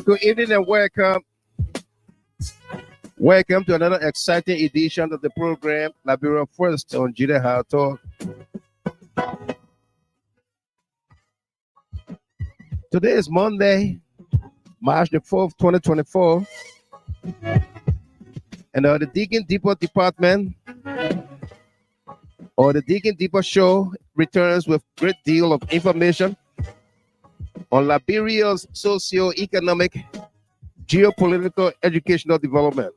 Good evening and welcome. Welcome to another exciting edition of the program, Liberia First On Ht. Today is Monday, March the 4th, 2024. And the Digging Deeper Department, or the Digging Deeper Show, returns with a great deal of information on Liberia's socio-economic, geopolitical, educational development.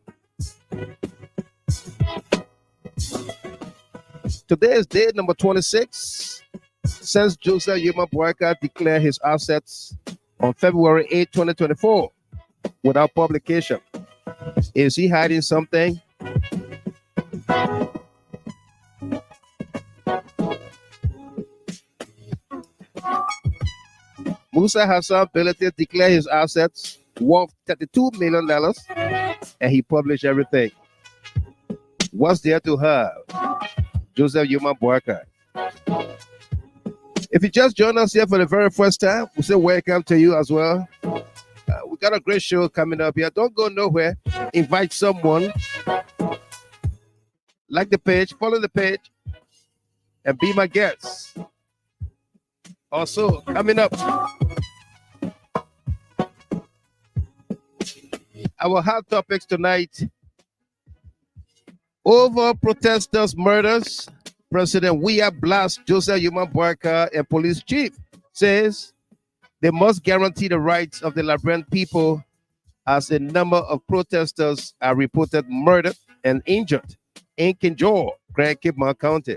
Today is day number 26 since Joseph Yuma Boyka declared his assets on February 8, 2024 without publication. Is he hiding something? Musa Hassan ability to declare his assets worth $32 million, and he published everything. What's there to have? Joseph Yuma Boyka. If you just joined us here for the very first time, we say welcome to you as well. We got a great show coming up here. Don't go nowhere. Invite someone. Like the page, follow the page, and be my guest. Also, coming up, our hot topics tonight: over protesters' murders. President Weah blasts Joseph Yuma Boyka and Police Chief, says they must guarantee the rights of the Liberian people as a number of protesters are reported murdered and injured in Kinjor, Grand Cape County.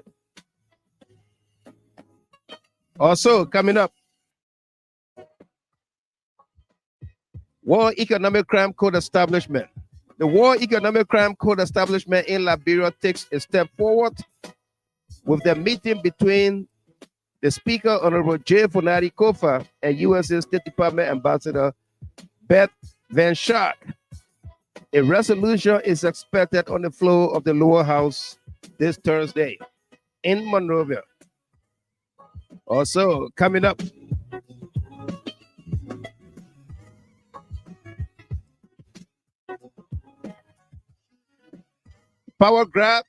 Also, coming up, War Economic Crime Code Establishment. The War Economic Crime Code Establishment in Liberia takes a step forward with the meeting between the Speaker Hon J. Fonati Koffa and USA State Department Ambassador Beth Van Shaak. A resolution is expected on the floor of the lower house this Thursday in Monrovia. Also, coming up, power grab.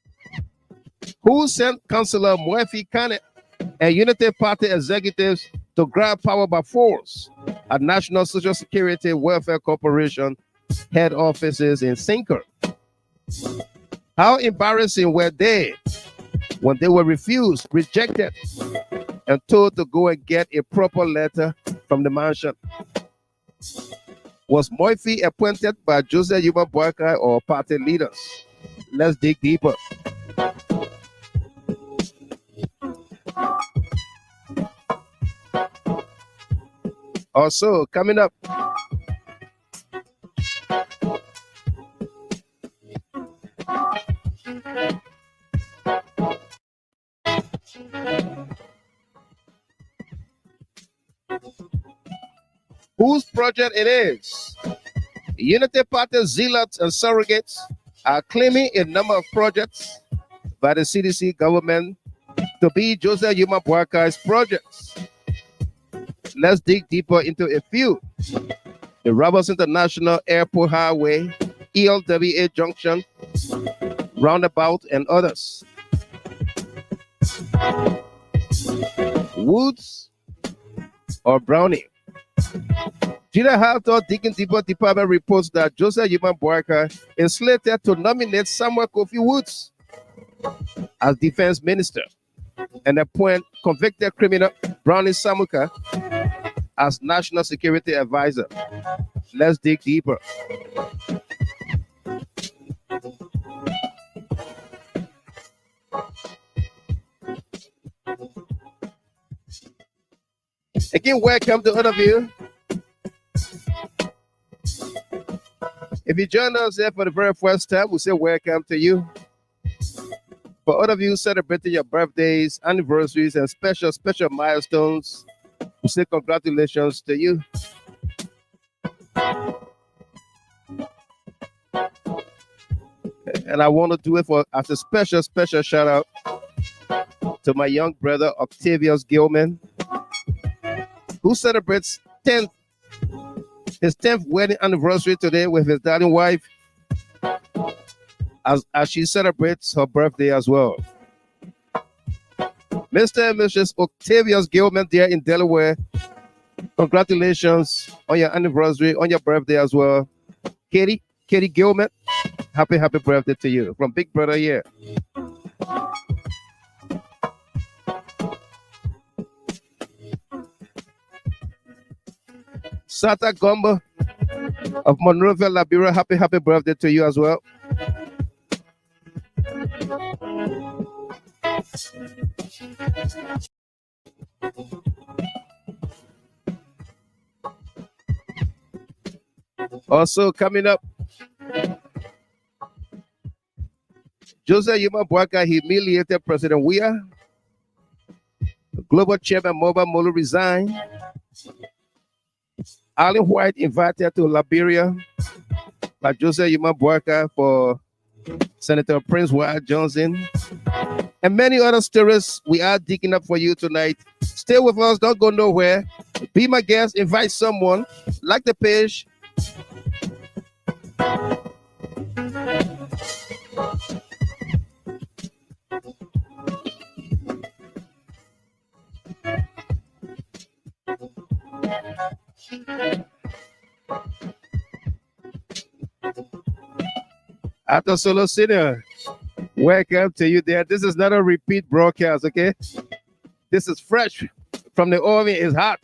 Who sent Councillor Moifee Kanneh and Unity Party executives to grab power by force at National Social Security Welfare Corporation head offices in Cllr? How embarrassing were they when they were refused, rejected, and told to go and get a proper letter from the mansion? Was Moifee appointed by Joseph Yuma Boyka or party leaders? Let's dig deeper. Also, coming up, whose project it is? Unity Party zealots and surrogates are claiming a number of projects by the CDC government to be Joseph Yuma Boyka's projects. Let's dig deeper into a few. The Roberts International Airport Highway, ELWA Junction, Roundabout, and others. Woods or Brownie? Jida Halter Digging Deeper Department reports that Joseph Yuma Boyka is slated to nominate Samuel Kofi Woods as defense minister. and appoint convicted criminal Brownie Samuka as National Security Advisor. Let's dig deeper. Again, welcome to all of you. If you join us here for the very first time, we say welcome to you. For all of you celebrating your birthdays, anniversaries, and special milestones, we say congratulations to you. And I want to do it as a special shout out to my young brother Octavius Gilman, who celebrates his 10th wedding anniversary today with his darling wife, as she celebrates her birthday as well. Mr. and Mrs. Octavius Gilman there in Delaware, congratulations on your anniversary, on your birthday as well. Katie Gilman, happy birthday to you from Big Brother here. Sata Gomba of Monrovia, Liberia, happy birthday to you as well. Also coming up, Joseph Yuma Boaka humiliated President Weah. Global chairman Mobile Molo resigned. Alan White invited to Liberia by Joseph Yuma Boaka for Senator Prince Wyatt Johnson, and many other stories we are digging up for you tonight. Stay with us, don't go nowhere. Be my guest, invite someone, like the page. After Solo Senior, welcome to you there. This is not a repeat broadcast, okay? This is fresh from the oven. It's hot.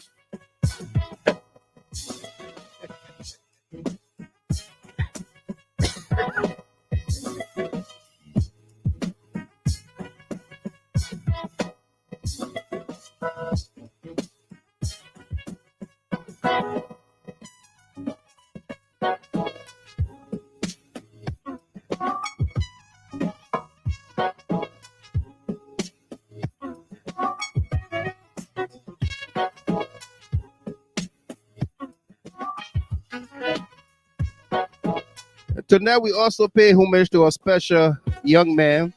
Tonight, we also pay homage to a special young man,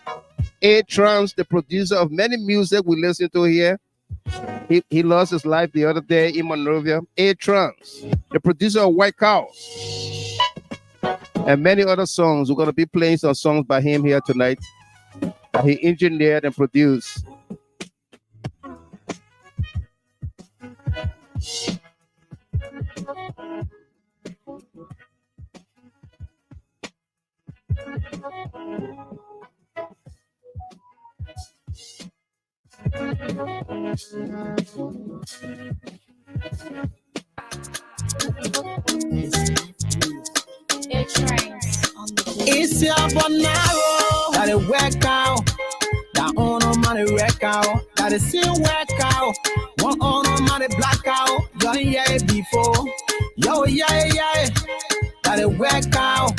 A-Trance, the producer of many music we listen to here. He lost his life the other day in Monrovia. A-Trance, the producer of White Cow, and many other songs. We're going to be playing some songs by him here tonight that he engineered and produced. It's your bonaro that it work out. That on money wreck out. That it still work out. One on money black out. Yo yeah before. Yo yeah. That it work out.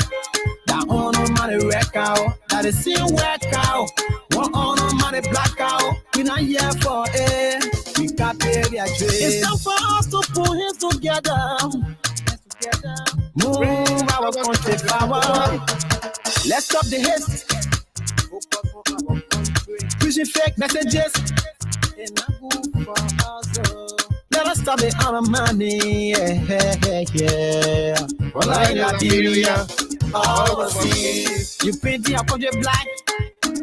That on money wreck out. That it still work out. One on money black out. We not here for it. We got pay their trade. It's time for us to pull hands together. Move our country forward. Let's stop the hate. Pushing fake messages. Let us stop the other money. Yeah. Well, like Liberia, overseas. You paint your country black.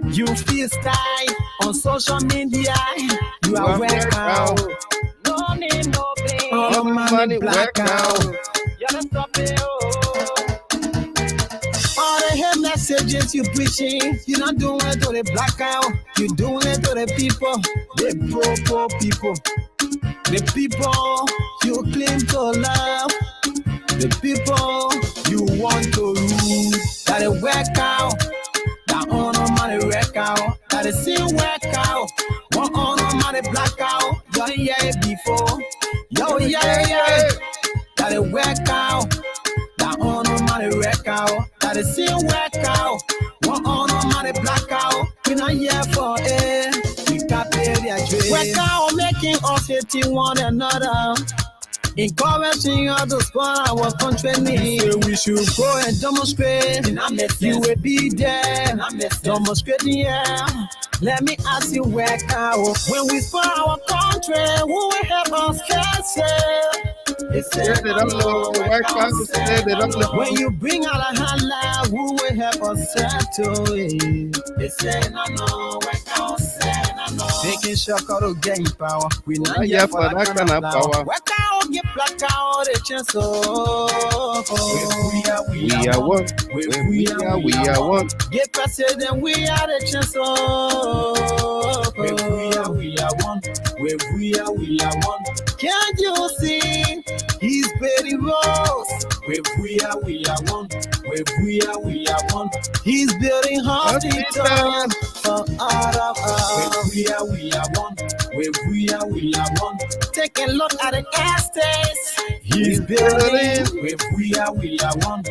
You feel style on social media. You are welcome. No name, no blame. All the money black out. All the hate messages vengeance you preaching, you're not doing it to the black out. You're doing it to the people, the poor people. The people you claim to love, the people you want to rule. That it work out, that honor money work out, that it still work out. One honor money black out, yo yeah before, yo yeah. That it work out, that honor money work out, that it still work out. One honor money black out, we not here for it. We can't pay their trade. Work out, making us hating one another. Encouraging others for our country need. We should go and demonstrate. You will be there. Demonstrating, yeah. Let me ask you, where out. When we for our country, who will help us face it? When you bring out a hand, who will help us settle it? They say no, work out, no. Taking shock out of gain power. We not here for that kind of power. Work out, get black out, a chance. We are one. We are one. Get president, we are the chance. We are one. We are one. Can't you see? He's very rose. We are one. We are one. He's building hospitals for all of us. We are one. We are one. Take a look at the estates. He's building. We are one.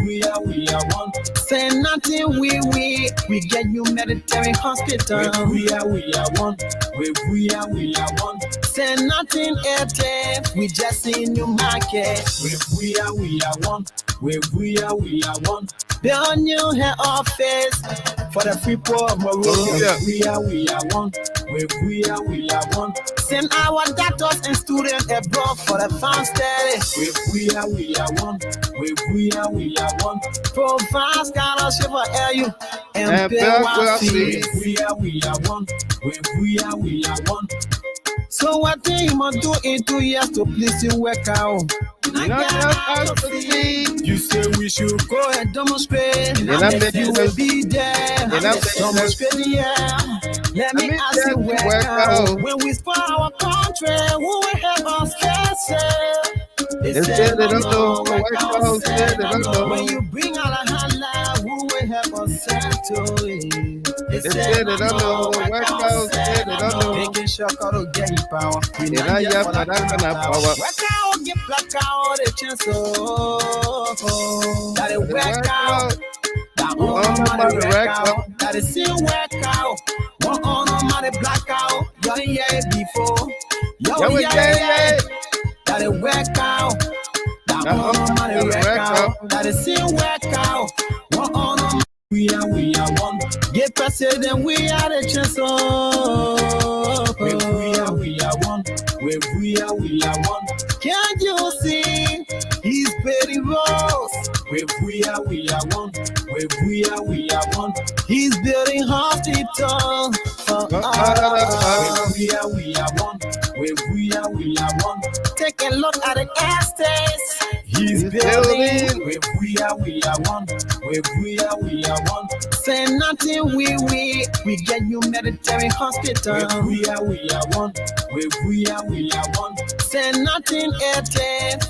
We are one. Say nothing, we get you military hospital. We are one. We are one. Say nothing, we just in new market. We are one. We are one. Build new head office for the people of Morocco. We are one. We are one. Send our doctors and students abroad for the farm study. We are one. We are one. Provide scholarship for LU and pay one fee. We are one. We are one. So what do you must do in 2 years to please you work out? You say we should go and demonstrate. You will be there. Demonstrate, yeah. Let me ask you work out. When we spoil our country, who will help us face it? They say they don't know. When you bring out a hand, who will help us settle it? They say they don't know. Taking shock out of getting power. We not here for that kind of power. Work out, get black out, a chance. That it work out. That on money work out. That it still work out. One on money black out. Yo yeah before. Yo yeah. That it work out. That on money work out. That it still work out. One on we are one. Get president, we are the chance. We are one. We are one. Can't you see? He's very rose. We are one. We are one. He's building hospitals for us. We are one. We are one. Take a look at the estates. He's building. We are one. We are one. Say nothing, we get you military hospital. We are one. We are one. Say nothing,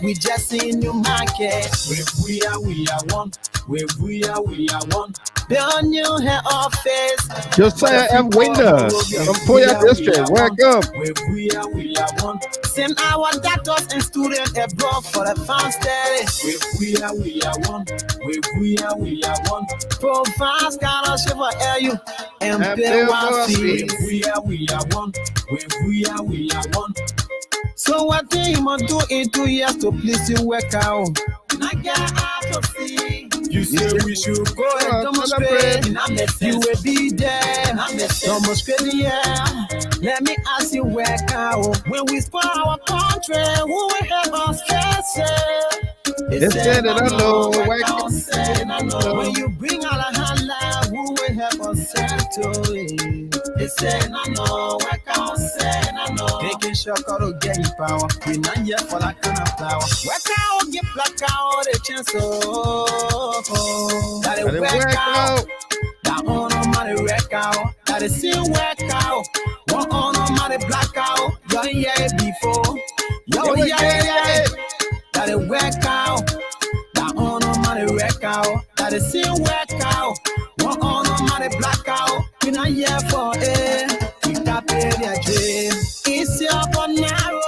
we just in new market. We are one. We are one. Build new head office. Josiah F. Winder from Poya District. Welcome. We are one. Send our doctors and students abroad for the farm study. We are one. We are one. Provide scholarship for LU and pay one fee. We are one. We are one. So what do you must do in 2 years to please you work out? I get out to see. You say we should go and demonstrate. You will be there. Demonstrate, yeah. Let me ask you work out. When we spoil our country, who will help us face it? They say they don't know. When you bring out a hand, who will help us settle it? They say no, work out, say no. making sure to get power. We not yet for that kind of flower. Work out, get black out, the chance. That it work out. That on money wreck out. That is still work out. One on money black out. Yo, yeah, before. Yo, yeah. That it work out. That on money wreck out. That is still work out. One on money black out. We not here for it. We got paid their dream. It's your bonaro.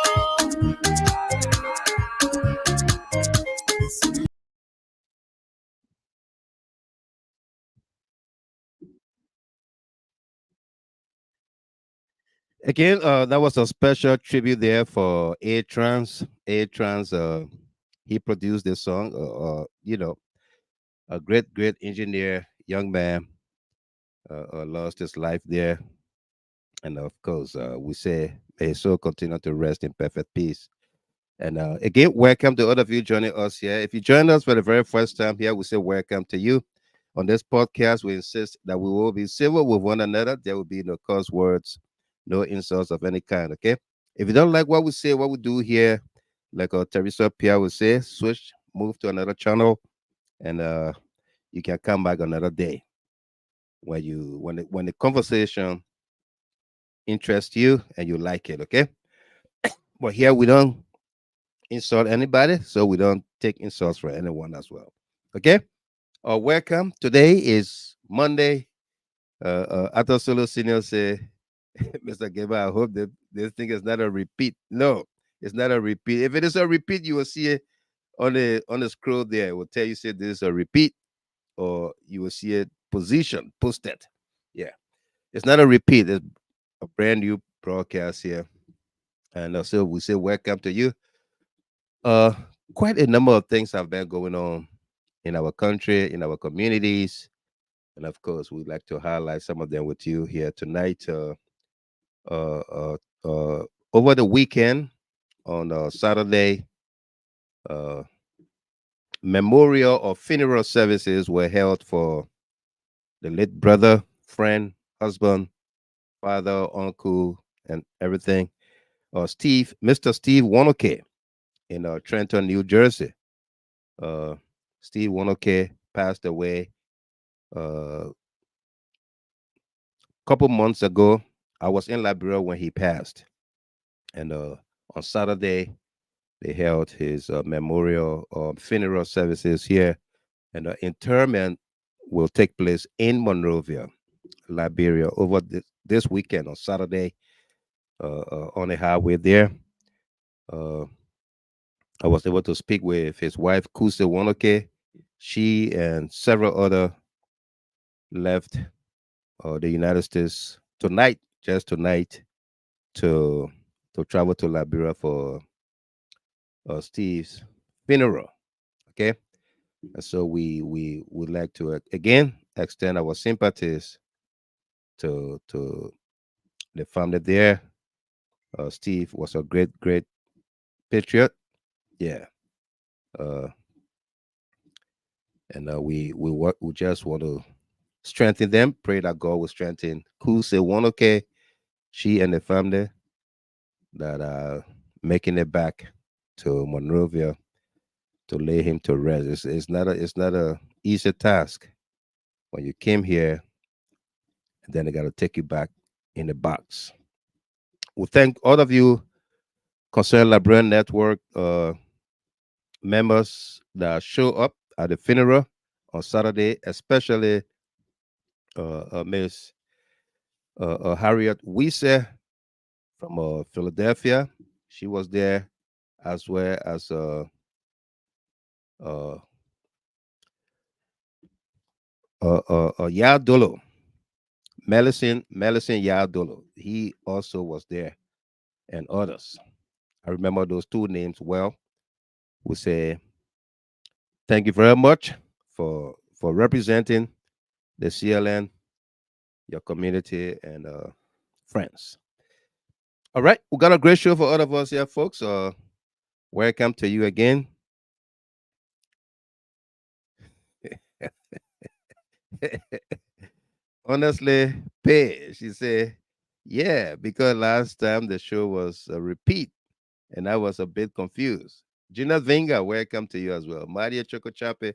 Again, that was a special tribute there for A-Trance. A-Trance, he produced this song. A great engineer, young man, lost his life there. And of course, we say, may his soul continue to rest in perfect peace. And again, welcome to all of you joining us here. If you join us for the very first time here, we say welcome to you. On this podcast, we insist that we will be civil with one another. There will be no curse words, no insults of any kind, okay? If you don't like what we say, what we do here, like Teresa Pierre would say, switch, move to another channel, and you can come back another day when the conversation interests you and you like it, okay? But here we don't insult anybody, so we don't take insults from anyone as well, okay? Welcome. Today is Monday. Ato Solo Senior say, Mr. Geba, I hope that this thing is not a repeat. No, it's not a repeat. If it is a repeat, you will see it on the scroll there. It will tell you say this is a repeat, or you will see it position posted. Yeah, it's not a repeat. It's a brand new broadcast here, and so we say welcome to you. Quite a number of things have been going on in our country, in our communities, and of course, we'd like to highlight some of them with you here tonight. Uh, uh, Over the weekend on Saturday, uh, memorial or funeral services were held for the late brother, friend, husband, father, uncle, and everything. Mr. Steve Wonoke in Trenton, New Jersey. Uh, Steve Wonoke passed away a couple months ago. I was in Liberia when he passed, and on Saturday they held his memorial funeral services here, and interment will take place in Monrovia, Liberia, over this weekend on Saturday on the highway there. I was able to speak with his wife, Kuse Wonoke. She and several other left the United States tonight, just tonight, to travel to Liberia for Steve's funeral. Okay, and so we would like to again extend our sympathies to the family there. Steve was a great patriot. Yeah. Uh, and we just want to strengthen them. Pray that God will strengthen Kuse Wonoke, she and the family that are making it back to Monrovia to lay him to rest. It's not a easy task when you came here, and then they got to take you back in the box. We thank all of you, Concerned Liberian Network members that show up at the funeral on Saturday, especially Miss Harriet Weah from Philadelphia. She was there, as well as Yadolo, Melicent Yadolo. He also was there, and others. I remember those two names well. We say thank you very much for representing the CLN, your community, and friends. All right, we got a great show for all of us here, folks. Welcome to you again. Honestly, pay. She said, Yeah, because last time the show was a repeat, and I was a bit confused. Gina Vinga, welcome to you as well. Maria Chocochape,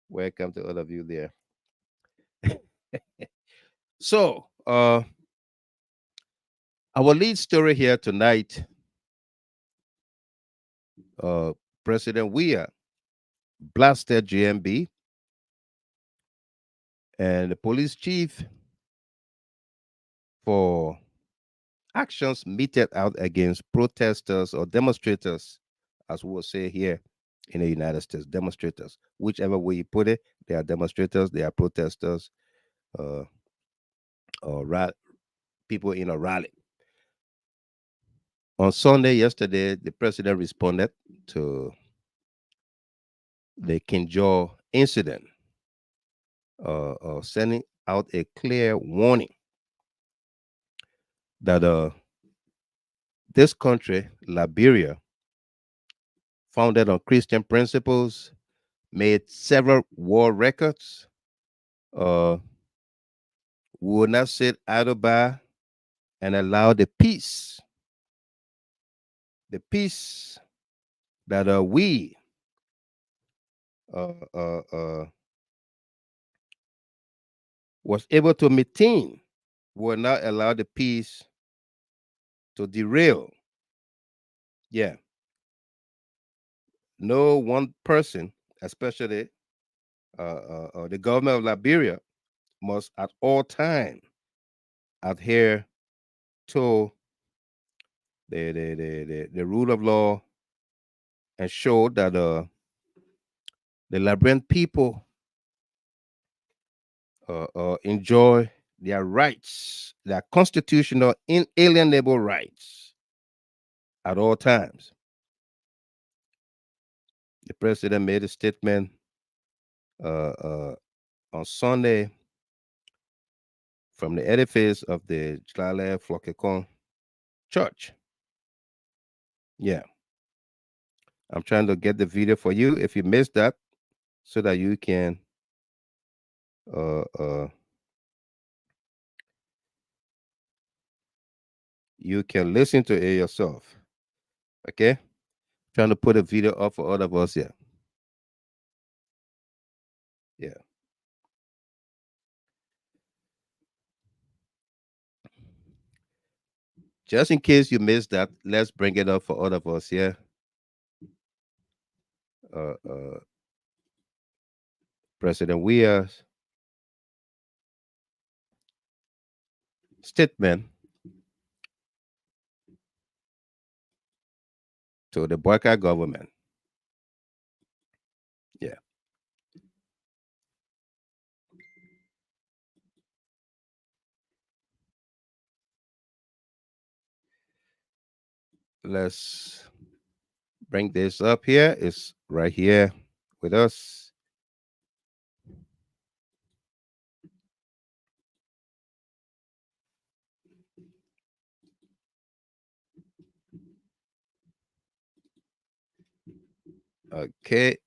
welcome to all of you there. So, our lead story here tonight, President Weah blasted JNB and the police chief for actions meted out against protesters or demonstrators, as we will say here in the United States, demonstrators. Whichever way you put it, they are demonstrators, they are protesters, or people in a rally. On Sunday, yesterday, the president responded to the Kinjor incident, sending out a clear warning that this country, Liberia, founded on Christian principles, made several world records, will not sit idle by and allow the peace that we was able to maintain, will not allow the peace to derail. Yeah. No one person, especially the government of Liberia, must at all time adhere to the rule of law and show that the Liberian people enjoy their rights, their constitutional inalienable rights at all times. The president made a statement on Sunday from the edifice of the Cllr Church. Yeah. I'm trying to get the video for you if you missed that, so that you can listen to it yourself. Okay? Trying to put a video up for all of us here. Yeah. Just in case you missed that, let's bring it up for all of us here. President Weah's statement to the boycott government. Yeah. Let's bring this up here. It's right here with us. Okay.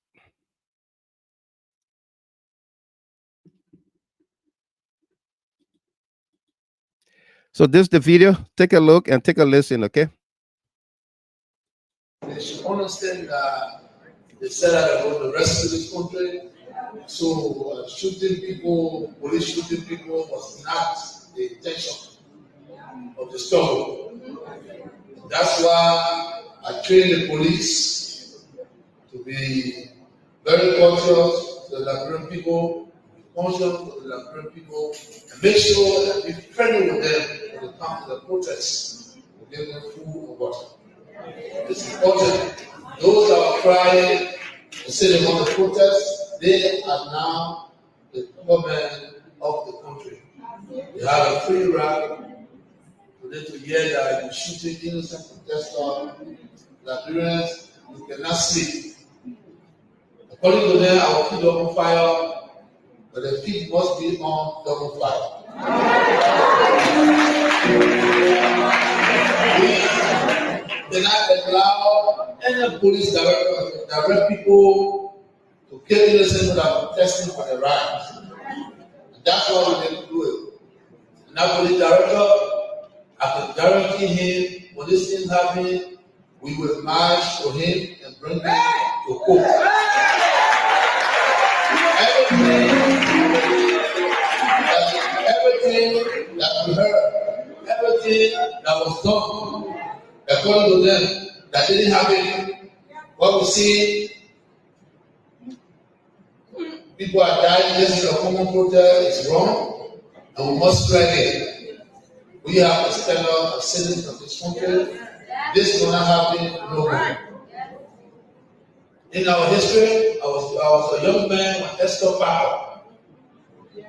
So this is the video. Take a look and take a listen, okay? They should understand that they said that they want to rescue this country. So shooting people, police shooting people was not the intention of the struggle. That's why I train the police to be very conscious of the Liberian people, conscious of the Liberian people, and make sure that we friendly with them when it comes to the protests. We give them food and water. It's important. Those that are crying and say they want to protest, they are now the government of the country. They have a free right for them to hear that you're shooting innocent protesters, Liberians, you cannot sleep. According to them, our feet are on fire, but the feet must be on double fire. We cannot allow any police direct people to kill innocent without protesting for their rights. And that's why we need to do it. And that police director I can guarantee him when this thing happens, we will march for him and bring him to court. Everything that we heard, everything that was done, according to them, that didn't happen. What we see, people are dying. This is a common protest. It's wrong, and we must strike it. We have to stand up as citizens of this country. This will not happen no more. In our history, I was a young man when Esther Power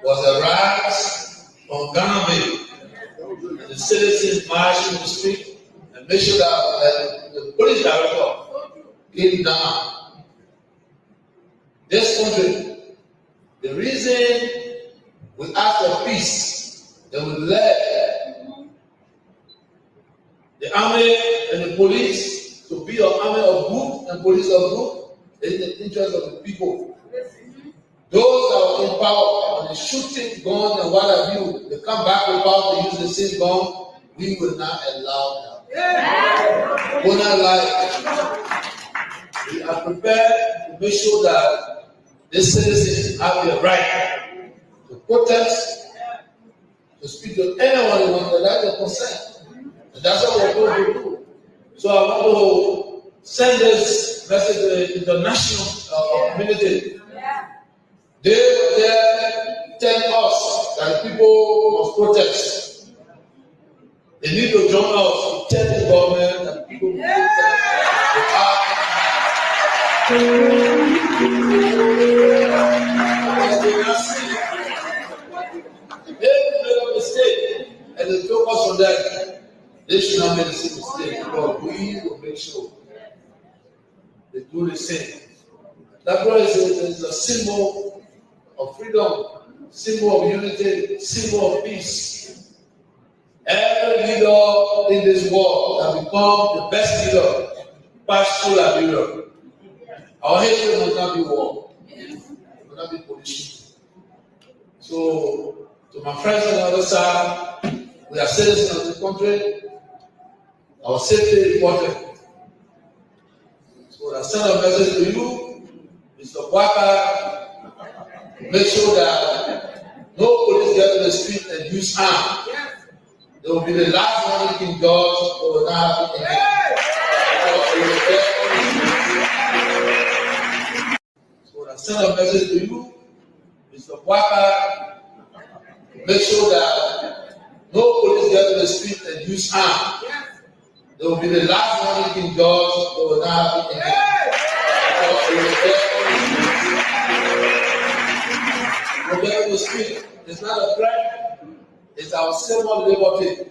was a rise on Ghana Bay. The citizens marched in the street and made sure that the police director came down. This country, the reason we asked for peace, that we led the army and the police to be an army of good and police of good in the interest of the people. Those that were in power, when they shooting gun and what have you, they come back with power to use the same gun, we will not allow that. We will not allow it. We are prepared to make sure that the citizens have the right to protest, to speak to anyone who wants to like their consent. And that's what we're going to do. So I want to send this message to the international community. They were there telling us that people must protest. They need to join us to tell the government that people must protest. They made a mistake and they focus on that. They should not make the same mistake, but we will make sure they do the same. That is a symbol of freedom, symbol of unity, symbol of peace. Every leader in this world has become the best leader, passed through Liberia. Our history must not be war, it must not be pollution. So, to my friends on the other side, we are citizens of the country. Our safety is important. So, I send a message to you, Mr. Waka. Make sure that no police get to the street and use arms. They will be the last one who can judge. They will not have it. So I send a message to you, Mr. Waka. Make sure that no police get to the street and use arms. They will be the last one who can judge. They will not have it. Protecting the street is not a crime, it's our symbol of liberty.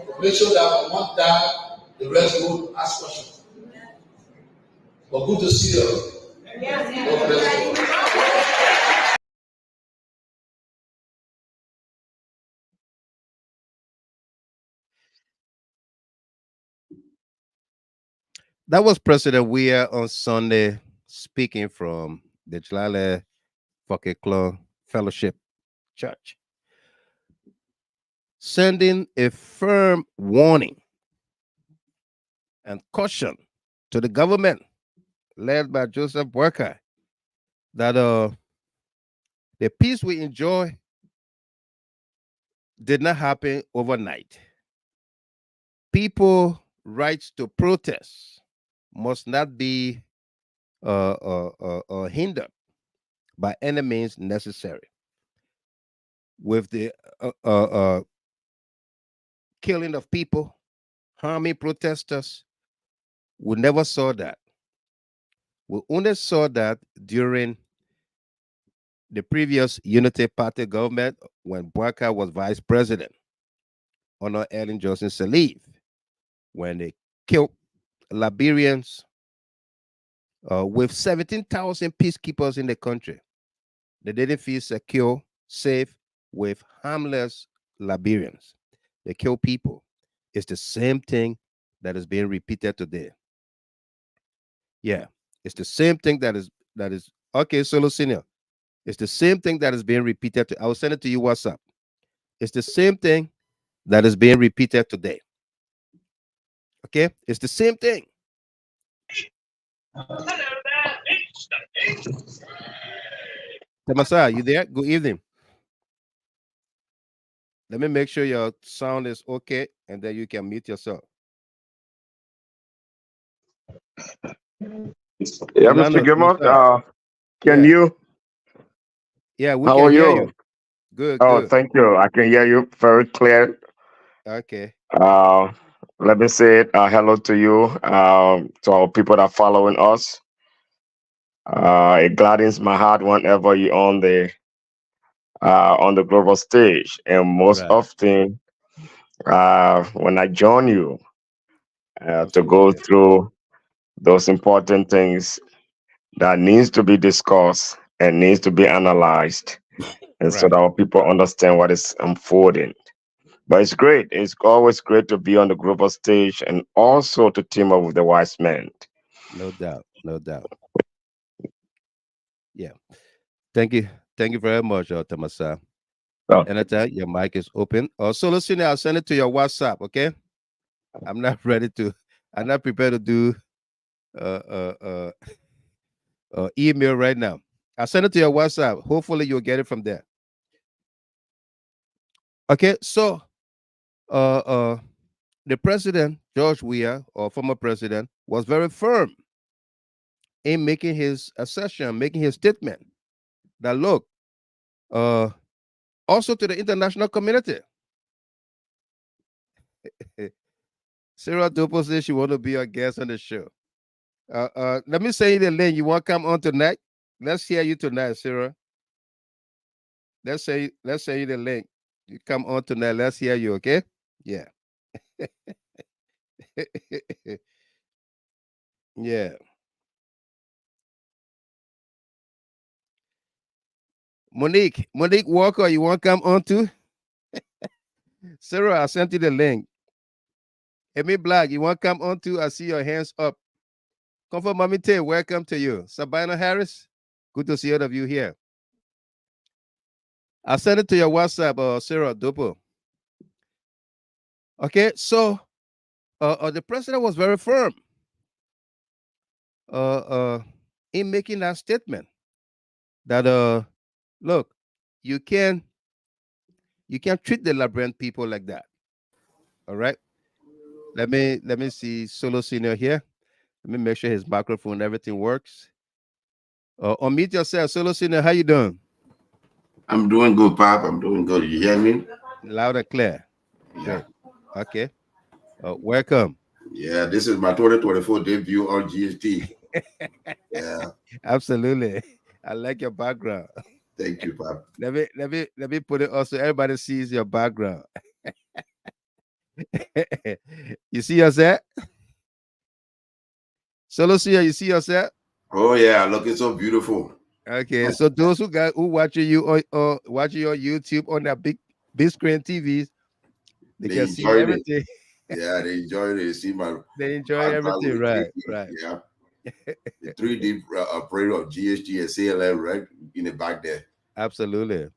To make sure that we want that, the rest will ask questions. But good to see you. God bless you. That was President Weah on Sunday speaking from the Cllr Cllr Fellowship Church, sending a firm warning and caution to the government led by Joseph Boakai that the peace we enjoy did not happen overnight. People's rights to protest must not be hindered by any means necessary. With the killing of people, harming protesters, we never saw that. We only saw that during the previous Unity Party government when Boakai was vice president, under Ellen Johnson Sirleaf, when they killed Liberians with 17,000 peacekeepers in the country. They didn't feel secure, safe with harmless Liberians. They kill people. It's the same thing that is being repeated today. Yeah, it's the same thing that is okay, Solo Senior. It's the same thing that is being repeated. I will send it to you WhatsApp. It's the same thing that is being repeated today. Okay, it's the same thing. Tamasa, you there? Good evening. Let me make sure your sound is okay, and then you can mute yourself. Yeah, Mr. Gilmore, can you? Yeah, we How can are hear you? you. Good, Oh, good. thank you. I can hear you very clear. Okay. Let me say hello to you, to our people that are following us. It gladdens my heart whenever you're on the global stage, and most Right. often when I join you to go Absolutely. through those important things that needs to be discussed and needs to be analyzed, and so Right. that our people understand what is unfolding. But it's great. It's always great to be on the global stage and also to team up with the wise men. No doubt. No doubt. Yeah. Thank you. Thank you very much, Tamasa. So, Anytime your mic is open. So listen, I'll send it to your WhatsApp, okay? I'm not ready to, I'm not prepared to do email right now. I'll send it to your WhatsApp. Hopefully you'll get it from there. Okay, so the president, George Weah, or former president, was very firm in making his assertion, making his statement that look, also to the international community. Sarah Dopo says she want to be a guest on the show. Let me say you the link. You want to come on tonight? Let's hear you tonight, Sarah. Let's say you the link. You come on tonight. Let's hear you, okay? Yeah. Yeah. Monique Walker, you want to come on too? Sarah, I sent you the link. Amy Black, you want to come on too? I see your hands up. Comfort Mommy Tay, welcome to you. Sabina Harris, good to see all of you here. I sent it to your WhatsApp, Sarah Dopo. Okay, so the president was very firm in making that statement that look, you can't treat the Liberian people like that. All right. Let me see Solo Senior here. Let me make sure his microphone, everything works. Unmute yourself, Solo Senior. How you doing? I'm doing good, Pop. I'm doing good. You hear me? Loud and clear. Yeah. Great. Okay. Welcome. Yeah, this is my 2024 debut on GST. Yeah. Absolutely. I like your background. Thank you, Pop. Let me put it also. Everybody sees your background. You see yourself? Solo Senior, you see yourself? Oh yeah, looking so beautiful. Okay, so those who watching you on watching your YouTube on that big screen TVs, they can see enjoyed it. everything. Yeah, they enjoyed it. They see my They enjoy everything, right? 3D, Right. Yeah. The 3D parade of GST and Cllr right in the back there. Absolutely.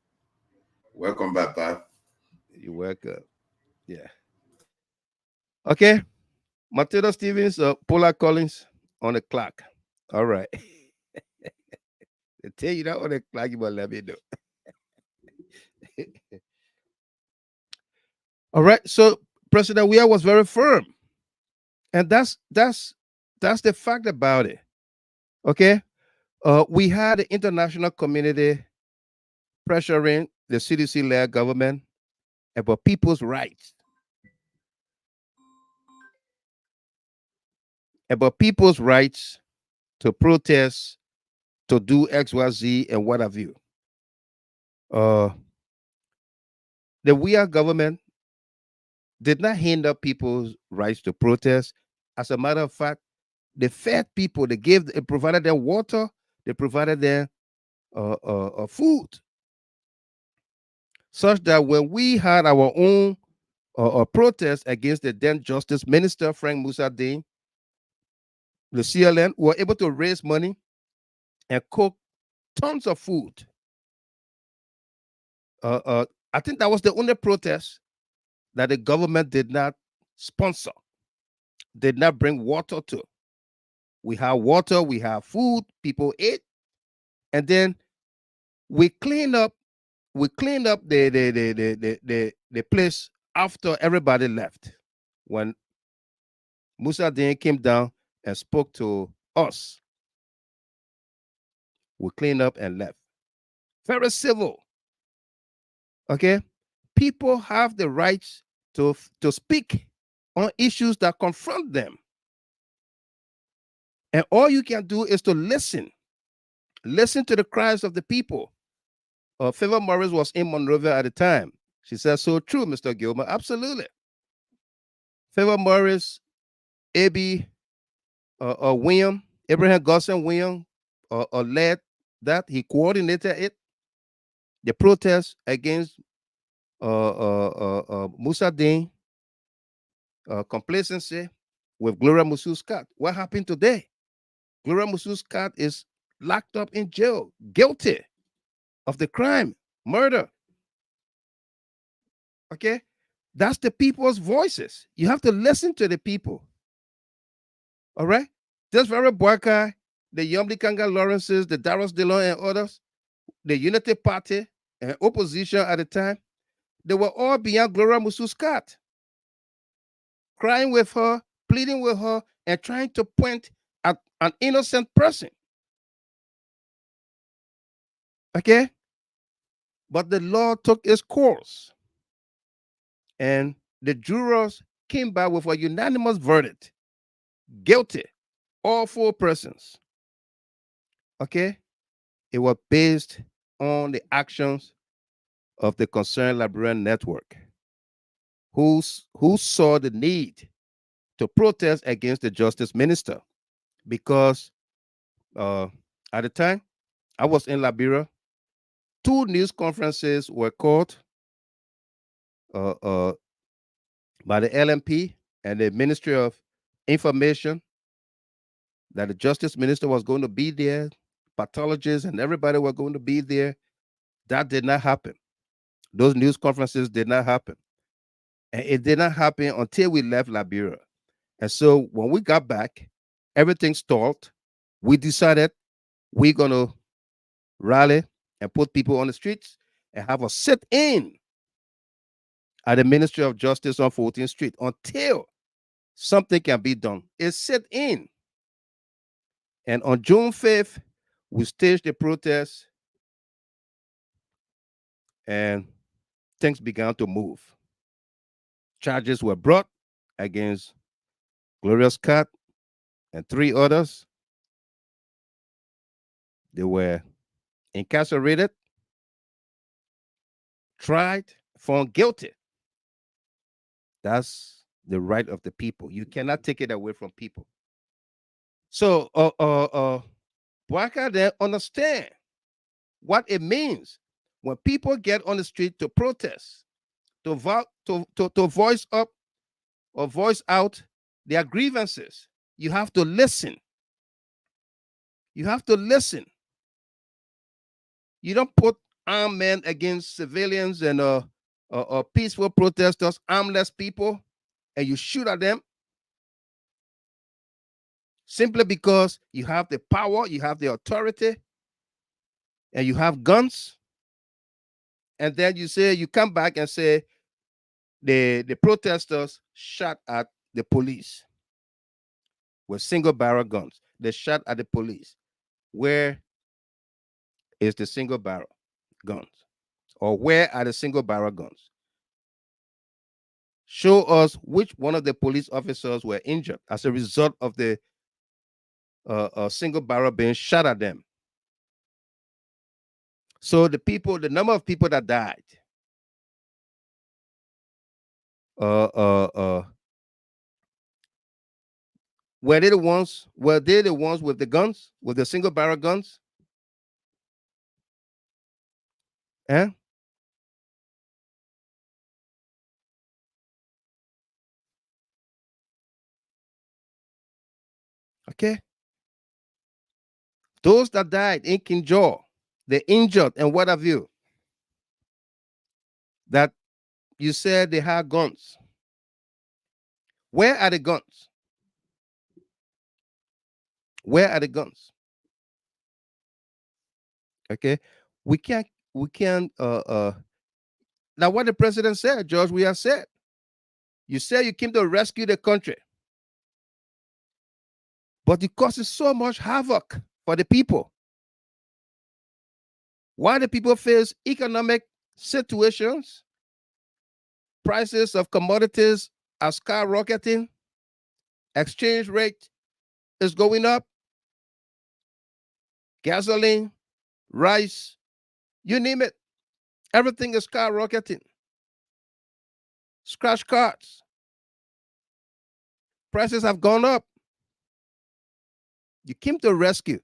Welcome back, Pop. You're welcome. Yeah. Okay. Matilda Stevens, Paula Collins on the clock. All right. They tell you that on the clock, you must let me know. All right. So President Weah was very firm. And that's the fact about it. Okay. We had the international community pressuring the CDC-led government about people's rights. About people's rights to protest, to do X, Y, Z, and what have you. The Weah government did not hinder people's rights to protest. As a matter of fact, they fed people. They provided them water. They provided them food, such that when we had our own protest against the then Justice Minister Frank Musa Dean, the CLN were able to raise money and cook tons of food. I think that was the only protest that the government did not sponsor, did not bring water to. We have water, we have food, people ate, and then we clean up the place after everybody left. When Musa Din came down and spoke to us, we cleaned up and left. Very civil. Okay? People have the rights to speak on issues that confront them. And all you can do is to listen. Listen to the cries of the people. Favor Morris was in Monrovia at the time. She said, so true, Mr. Gilmer. Absolutely. Favor Morris, A.B. William, Abraham Gosson William led that. He coordinated it. The protest against Musa Din, complacency with Gloria Musu-Scott. What happened today? Gloria Musu-Scott is locked up in jail, guilty of the crime, murder. Okay? That's the people's voices. You have to listen to the people. All right? This very Boakai, the Yomli Kanga Lawrences, the Darros Dillon and others, the Unity Party and opposition at the time, they were all beyond Gloria Musu-Scott, crying with her, pleading with her, and trying to point at an innocent person. Okay? But the law took its course. And the jurors came back with a unanimous verdict. Guilty. All 4 persons. Okay? It was based on the actions of the concerned Liberian network, who saw the need to protest against the justice minister. Because at the time, I was in Liberia. 2 news conferences were called by the LMP and the Ministry of Information, that the justice minister was going to be there, pathologists and everybody were going to be there. That did not happen. Those news conferences did not happen. And it did not happen until we left Liberia. And so when we got back, everything stalled. We decided we're going to rally and put people on the streets and have a sit-in at the Ministry of Justice on 14th Street until something can be done. It's sit-in. And on June 5th, we staged a protest and things began to move. Charges were brought against Gloria Scott and 3 others. They were incarcerated, tried, found guilty. That's the right of the people. You cannot take it away from people. So Boakai then understand what it means when people get on the street to protest, to voice up or voice out their grievances. You have to listen. You have to listen. You don't put armed men against civilians and peaceful protesters, armless people, and you shoot at them simply because you have the power, you have the authority, and you have guns. And then you come back and say the protesters shot at the police with single barrel guns. They shot at the police. Where is the single barrel guns? Or where are the single barrel guns? Show us which one of the police officers were injured as a result of the single barrel being shot at them. So the number of people that died, were they the ones with the guns, with the single barrel guns? Eh? Okay. Those that died in Kinjor, the injured and what have you, that you said they had guns. Where are the guns? Where are the guns? Okay, we can't. Now, what the president said, George, we have said. You said you came to rescue the country, but it causes so much havoc for the people. Why the people face economic situations, prices of commodities are skyrocketing, exchange rate is going up, gasoline, rice, you name it, everything is skyrocketing. Scratch cards, prices have gone up. You came to rescue,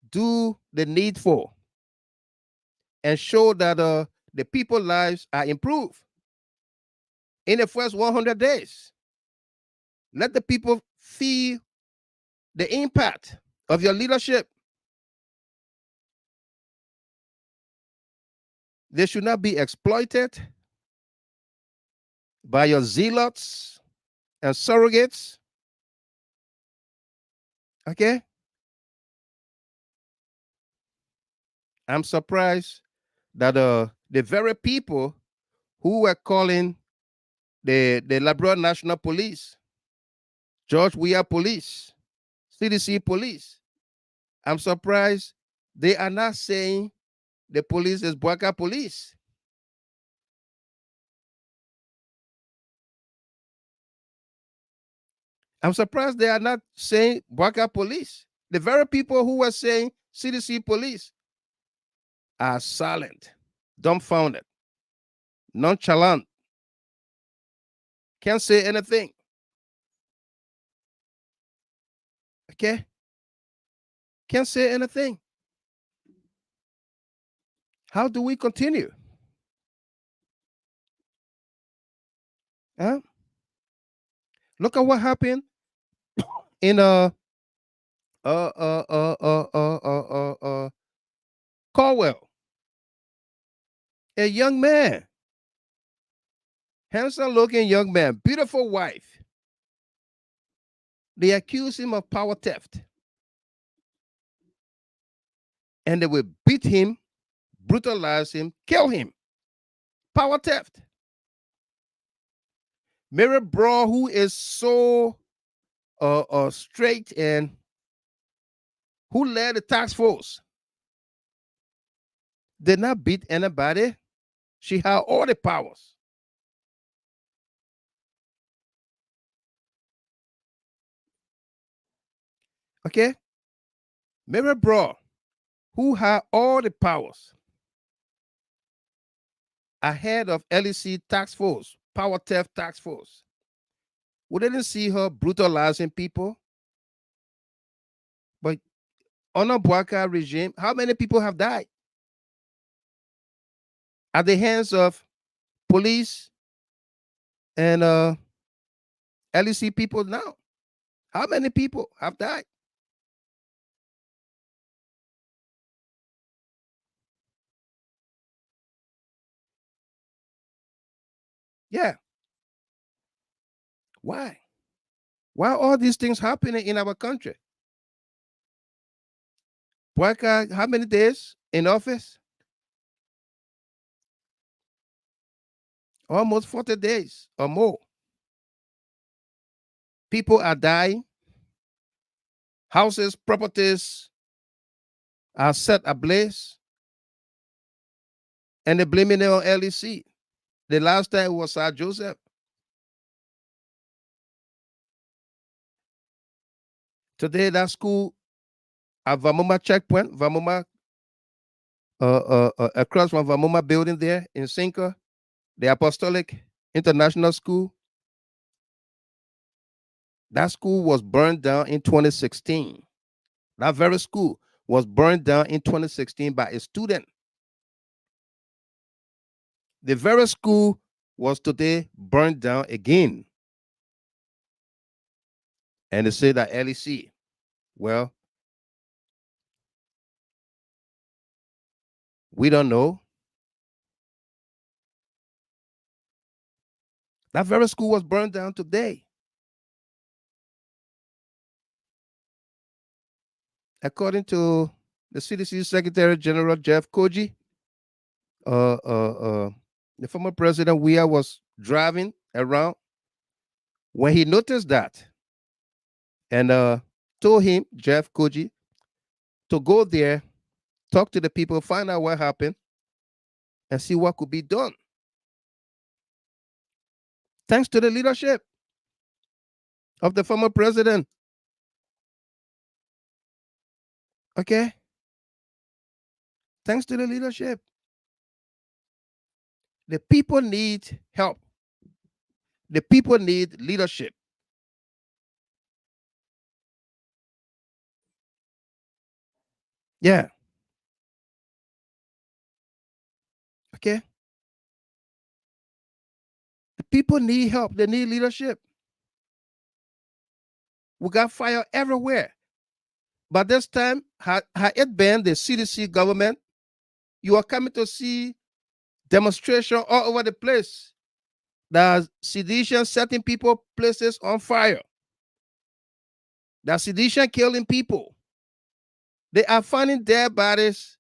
do the needful, and show that the people's lives are improved in the first 100 days. Let the people feel the impact of your leadership. They should not be exploited by your zealots and surrogates. Okay? I'm surprised that the very people who were calling the Liberia National Police, George Weah Police, CDC Police, I'm surprised they are not saying the police is Bwaka Police. I'm surprised they are not saying Bwaka Police. The very people who were saying CDC Police are silent, dumbfounded, nonchalant, can't say anything. Okay? Can't say anything. How do we continue? Huh? Look at what happened in Caldwell. A young man, handsome looking young man, beautiful wife. They accuse him of power theft. And they will beat him, brutalize him, kill him. Power theft. Mary Bro, who is so straight and who led the task force, did not beat anybody. She had all the powers. Okay? Mary Bro, who had all the powers, ahead of LEC task force, power theft task force. We didn't see her brutalizing people. But under Bwaka regime, how many people have died at the hands of police and LEC people now? How many people have died? Yeah. Why? Why are all these things happening in our country? Bwaka, how many days in office? Almost 40 days or more. People are dying. Houses, properties are set ablaze. And they're blaming it on LEC. The last time it was Sir Joseph. Today, that school at Vamuma checkpoint, Vamuma, across from Vamuma building there in Sinka, the Apostolic International School. That school was burned down in 2016. That very school was burned down in 2016 by a student. The very school was today burned down again. And they say that LEC, well, we don't know. That very school was burned down today. According to the CDC Secretary General Jeff Koji, the former president Weah was driving around when he noticed that, and told him, Jeff Koji, to go there, talk to the people, find out what happened, and see what could be done. Thanks to the leadership of the former president. Okay? Thanks to the leadership. The people need help. The people need leadership. Yeah. Okay? The people need help. They need leadership. We got fire everywhere. But this time, had it been the CDC government, you are coming to see demonstration all over the place. There's sedition setting people, places on fire. There's sedition killing people. They are finding dead bodies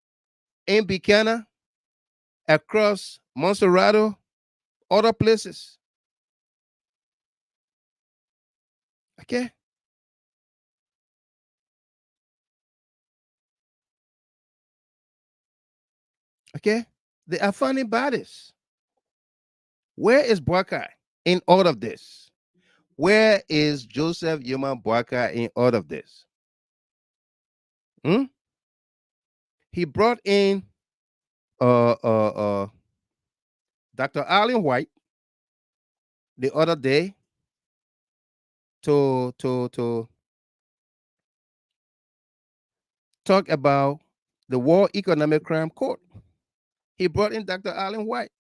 in Buchanan, across Monserrato, other places. Okay? Okay? They are finding bodies. Where is Boakai in all of this? Where is Joseph Yuma Boakai in all of this? He brought in Dr. Allen White the other day to talk about the War Economic Crime Court. He brought in Dr. Allen White.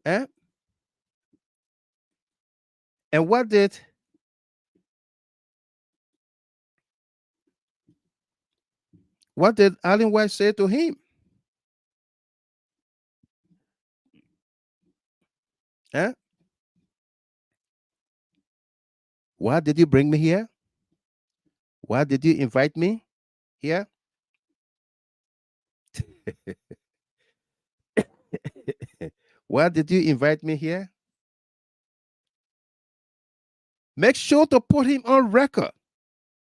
And what did Allen White say to him? Why did you bring me here? Why did you invite me here? Why did you invite me here? Make sure to put him on record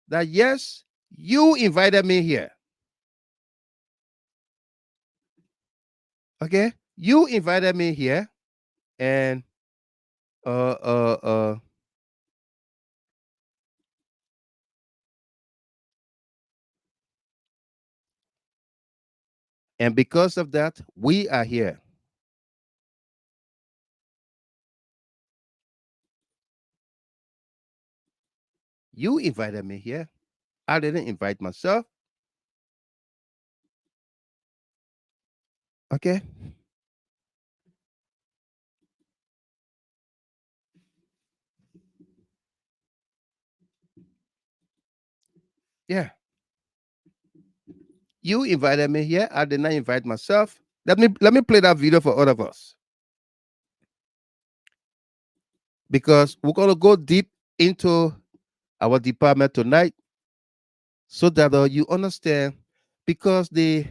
that yes, you invited me here. Okay? You invited me here, and and because of that, we are here. You invited me here. I didn't invite myself. Okay? Yeah. You invited me here. I did not invite myself. Let me play that video for all of us, because we're going to go deep into our department tonight so that you understand, because the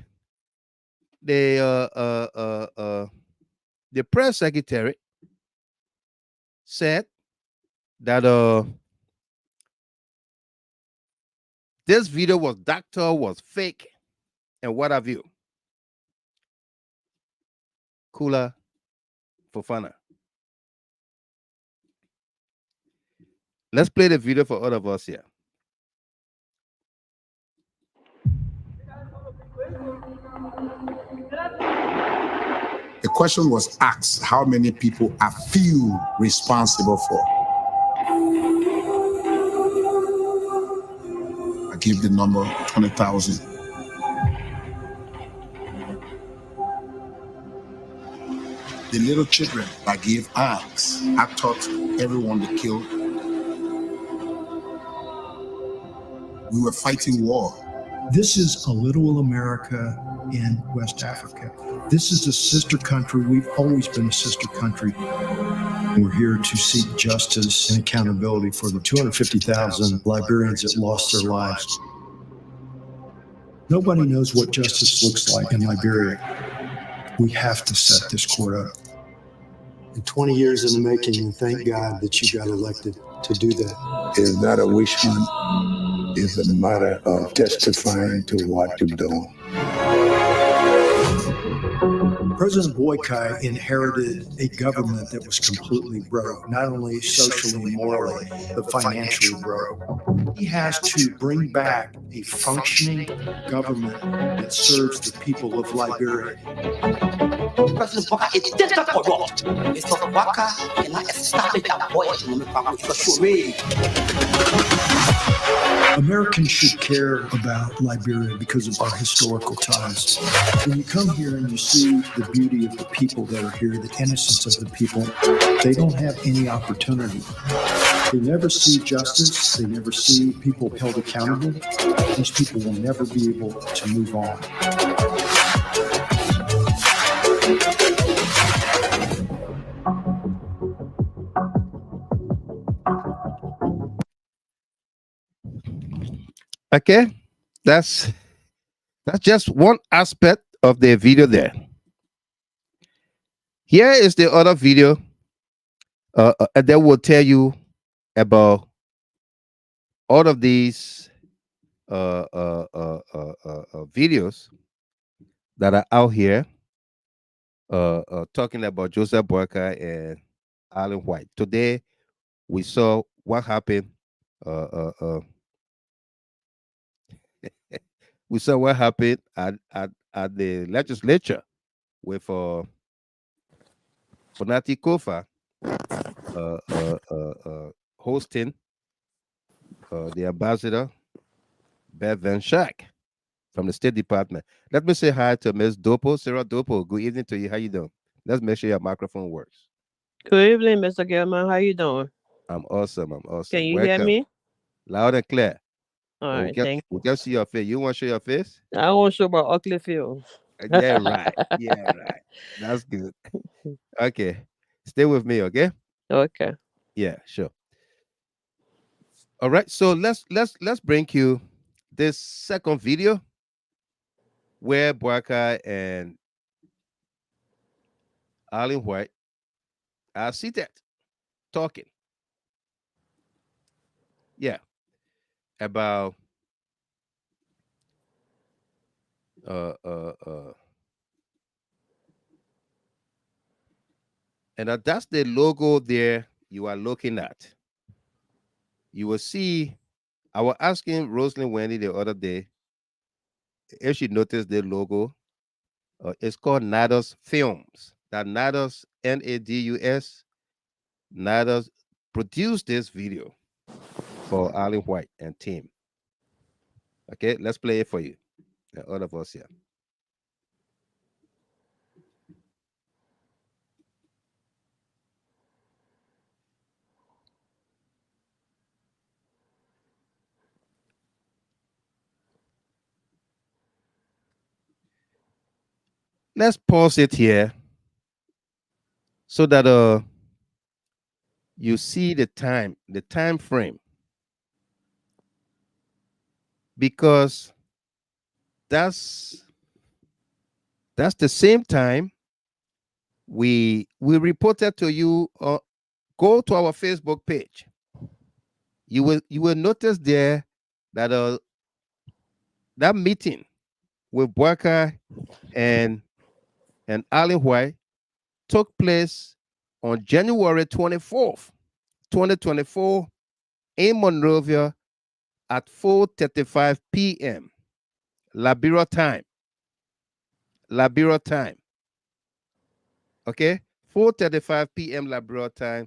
press secretary said that this video was fake and what have you. Cllr Fofana. Let's play the video for all of us here. The question was asked, how many people are few responsible for? I give the number 20,000. The little children that gave arms, I taught everyone they killed. We were fighting war. This is a little America in West Africa. This is a sister country. We've always been a sister country. We're here to seek justice and accountability for the 250,000 Liberians that lost their lives. Nobody knows what justice looks like in Liberia. We have to set this court up. And 20 years in the making, and thank God that you got elected to do that. It's not a wish hunt. It's a matter of testifying to what you've done. President Weah inherited a government that was completely broke, not only socially and morally, but financially broke. He has to bring back a functioning government that serves the people of Liberia. President Weah est déjà corrupt. Et ce Weah cannot establish a voie économique socially. Americans should care about Liberia because of our historical ties. When you come here and you see the beauty of the people that are here, the innocence of the people, they don't have any opportunity. They never see justice. They never see people held accountable. These people will never be able to move on. Okay, that's just one aspect of the video there. Here is the other video that will tell you about all of these videos that are out here talking about Joseph Boyka and Alan White. Today, we saw what happened. We saw what happened at the legislature with Fonati Koffa hosting the ambassador Beth and Shaak from the State Department. Let me say hi to Ms. Dopo, Sarah Dopo. Good evening to you. How you doing? Let's make sure your microphone works. Good evening, Mr. Gilman. How you doing? I'm awesome. I'm awesome. Can you Welcome. hear me? Loud and clear. All right, thank you. We can see your face. You want to show your face? I want to show about ugly field. Yeah, right. Yeah, right. That's good. Okay. Stay with me, okay? Okay. Yeah, sure. All right. So let's bring you this second video where Boyka and Alan White are seated talking. Yeah. About and that's the logo there you are looking at. You will see, I was asking Rosalind Wendy the other day if she noticed the logo. It's called Nados Films. That Nados, N-A-D-U-S, Nados produced this video for Alan White and team. Okay, let's play it for you. All of us here. Let's pause it here so that you see the time frame, because that's the same time we reported to you. Go to our Facebook page. You will notice there that that meeting with Boyka and Alan White took place on January 24th, 2024 in Monrovia at 4:35 p.m. Liberia time. Liberia time. Okay? 4:35 p.m. Liberia time.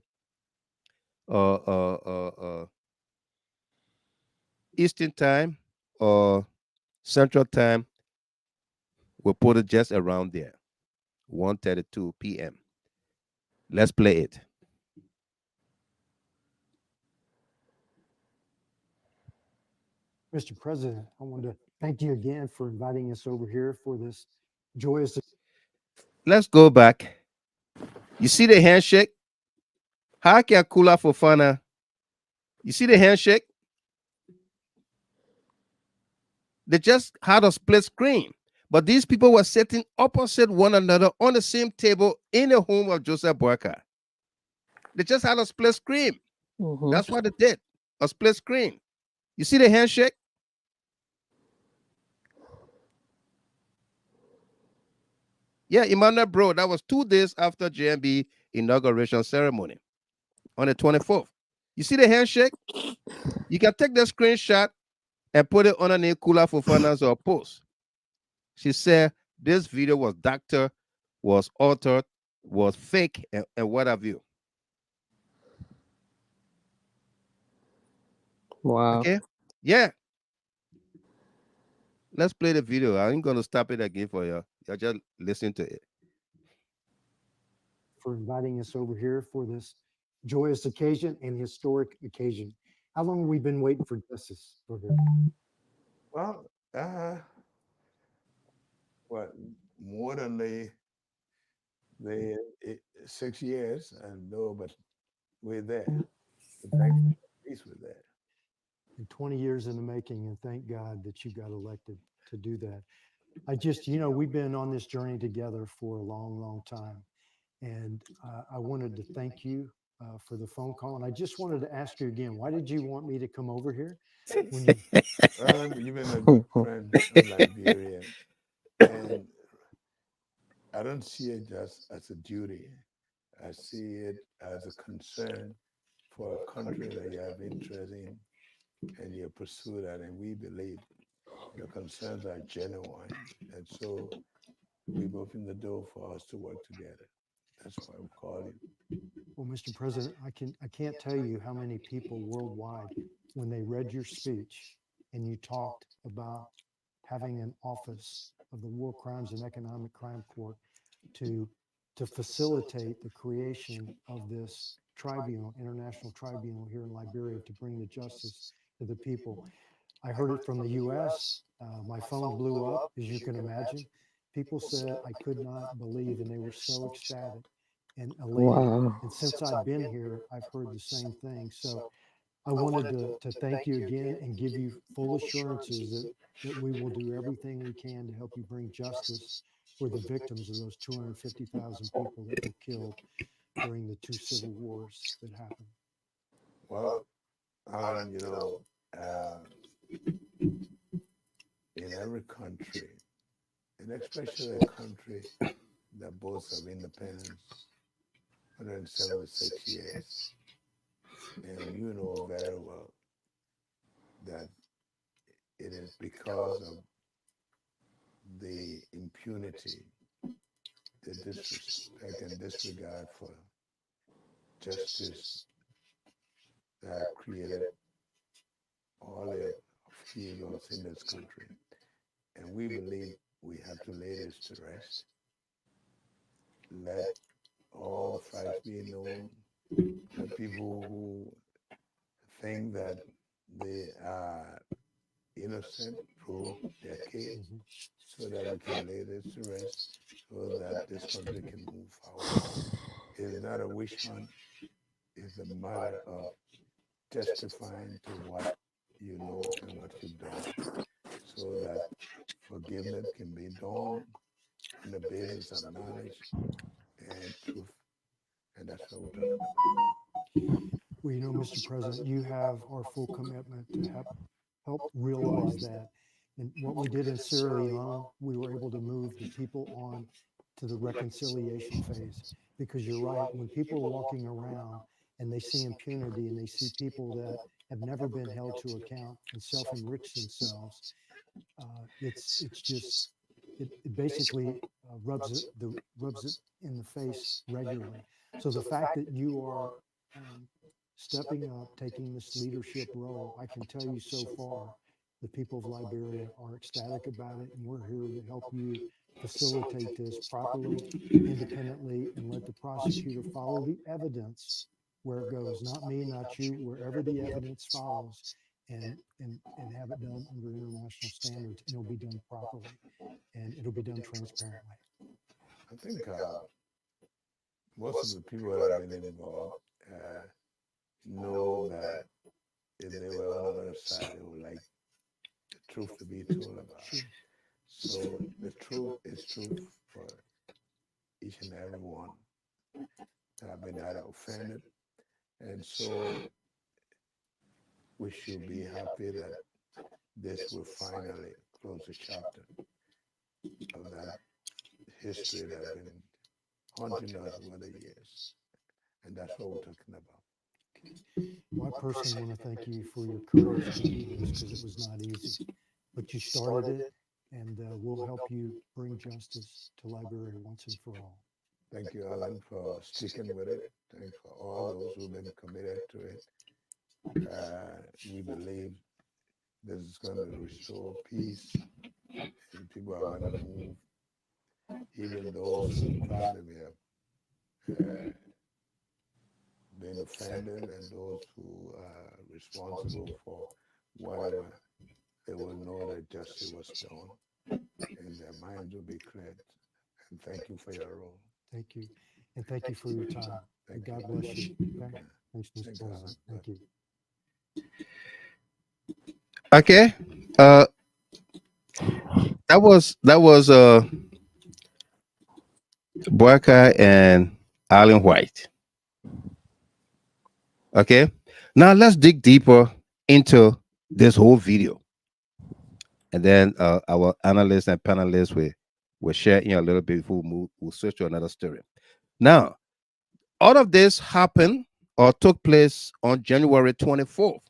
Eastern time or Central time. We'll put it just around there. 1:32 p.m. Let's play it. Mr. President, I want to thank you again for inviting us over here for this joyous. let's go back. You see the handshake? How can Cllr Fofana? You see the handshake? They just had a split screen, but these people were sitting opposite one another on the same table in the home of Joseph Boyka. They just had a split screen. That's what they did, a split screen. You see the handshake? Yeah, Emmanuel Bro, that was 2 days after JNB inauguration ceremony on the 24th. You see the handshake? You can take the screenshot and put it underneath Cllr Fofana's post. She said this video was doctored, was altered, was fake, and what have you. Wow. Okay? Yeah. Let's play the video. I ain't going to stop it again for you. You're just listening to it. For inviting us over here for this joyous occasion and historic occasion. How long have we been waiting for justice? Well, more than the 6 years, and no, but we're there. Thank peace with that. And 20 years in the making, and thank God that you got elected to do that. I just, you know, we've been on this journey together for a long, long time. And I wanted to thank you for the phone call. And I just wanted to ask you again, why did you want me to come over here? When you... Well, you've been a good friend in Liberia. And I don't see it just as a duty. I see it as a concern for a country that you have interest in, and you pursue that. And we believe your concerns are genuine. And so we've opened the door for us to work together. That's why we call you. Well, Mr. President, I can't tell you how many people worldwide, when they read your speech and you talked about having an office of the War Crimes and Economic Crime Court to facilitate the creation of this tribunal, international tribunal here in Liberia to bring the justice to the people. I heard it from the U.S. My phone blew up, as you can imagine. People said I could not believe, and they were so ecstatic and elated. Wow. And since I've been here, I've heard the same thing. So I wanted to thank you again and give you full assurances that we will do everything we can to help you bring justice for the victims of those 250,000 people that were killed during the 2 civil wars that happened. Well, you know, in every country, and especially a country that boasts of independence, 176 years, and you know very well that it is because of the impunity, the disrespect and disregard for justice that created all the upheavals in this country. And we believe we have to lay this to rest. Let all the facts be known. Let people who think that they are innocent prove their case, so that we can lay this to rest, so that this country can move forward. It is not a wish hunt. It's a matter of testifying to what you know and what you've done, so that forgiveness can be done on the basis of knowledge and truth. And that's what we're talking about. Well, you know, Mr. President, you have our full commitment to help realize that. And what we did in Sierra Leone, we were able to move the people on to the reconciliation phase. Because you're right, when people are walking around and they see impunity and they see people that have never been held to account and self-enrich themselves, it basically rubs it in the face regularly. So the fact that you are stepping up, taking this leadership role, I can tell you so far, the people of Liberia are ecstatic about it, and we're here to help you facilitate this properly, independently, and let the prosecutor follow the evidence where it goes. Not me, not you, wherever the evidence follows, and have it done under international standards, and it'll be done properly, and it'll be done transparently. I think most of the people that have been involved know that if they were on the other side, they would like the truth to be told about. So the truth is truth for each and every one that have been either offended. And so we should be happy that this will finally close the chapter of that history that has been haunting us over the years. And that's what we're talking about. Well, I personally want to thank you for your courage to do this because it was not easy. But you started it, and we'll help you bring justice to Liberia once and for all. Thank you, Alan, for sticking with it. Thanks for all those who've been committed to it. We believe this is going to restore peace, and people are going to move. Even those who probably have been offended and those who are responsible for whatever, they will know that justice was done and their minds will be cleared. And thank you for your role. Thank you. And thank you for your time. And God bless you. Okay? Thanks, Mr. President. Thank you. Okay. That was Weah and Allen White. Okay. Now let's dig deeper into this whole video. And then our analysts and panelists will share in a little bit before we'll switch to another story. Now, all of this happened or took place on January 24th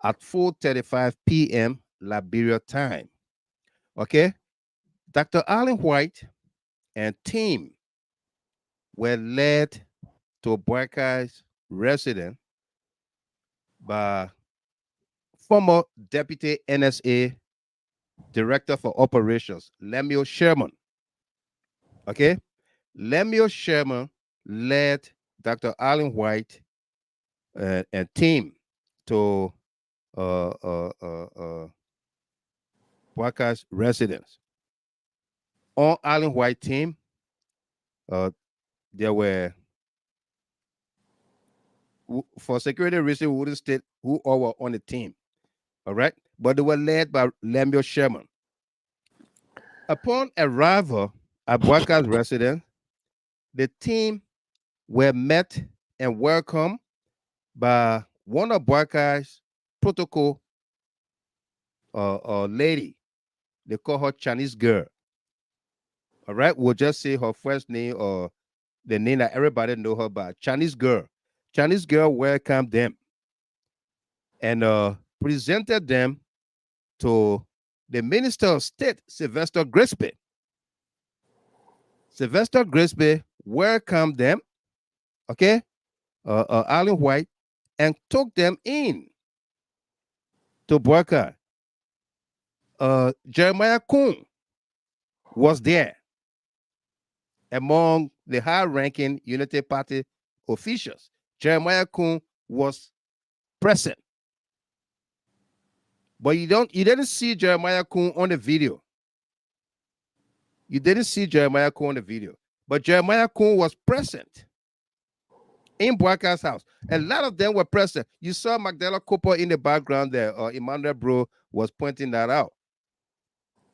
at 4:35 p.m. Liberia time. Okay. Dr. Allen White and team were led to Weah's residence by former Deputy NSA Director for Operations, Lemuel Sherman. Okay? Lemuel Sherman led Dr. Allen White and team to Weah's residence. On Allen White team, there were, for security reasons, we wouldn't state who all were on the team. All right? But they were led by Lemuel Sherman. Upon arrival at Weah's residence, the team were met and welcomed by one of Weah's protocol lady. They call her Chinese girl. All right? We'll just say her first name or the name that everybody know her by. Chinese girl. Chinese girl welcomed them and presented them to the Minister of State, Sylvester Grisby. Sylvester Grisby welcomed them, okay, Allen White, and took them in to Weah. Jeremiah Kuhn was there among the high-ranking Unity Party officials. Jeremiah Kuhn was present. But you didn't see Jeremiah Kuhn on the video. You didn't see Jeremiah Kuhn on the video. But Jeremiah Kuhn was present in Weah's house. A lot of them were present. You saw Magdala Cooper in the background there. Emmanuel Bro was pointing that out.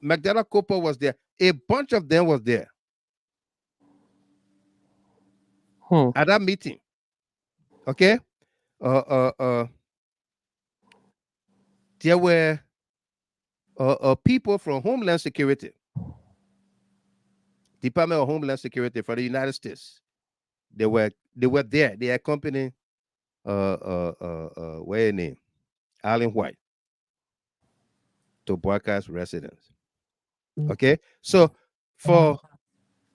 Magdala Cooper was there. A bunch of them was there at that meeting. Okay? There were people from Homeland Security, Department of Homeland Security for the United States. They were there. They accompanied what's his name? Allen White to Weah's residence. Okay, so for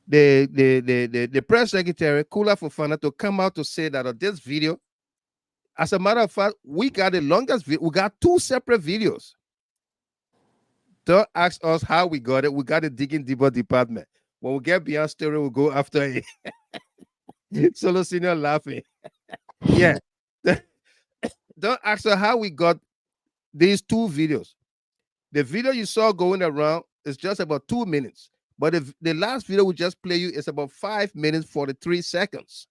the press secretary, Cllr Fofana, to come out to say that on this video, as a matter of fact, we got the longest video. We got two separate videos. Don't ask us how we got it. We got the Digging Deeper department. When we get beyond story, we'll go after it. Solo Senior laughing. Yeah. Don't ask us how we got these two videos. The video you saw going around is just about 2 minutes. But if the last video we just play you is about 5 minutes 43 seconds.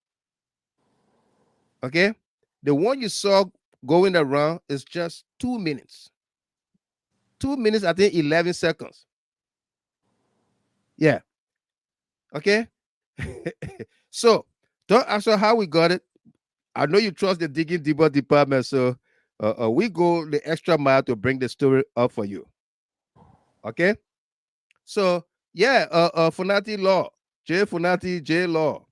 Okay, the one you saw going around is just 2 minutes. 2 minutes, I think 11 seconds. Yeah. Okay. So don't ask her how we got it. I know you trust the digging deeper department, so we go the extra mile to bring the story up for you. Okay. So yeah, Fonati Law, Fonati J Law.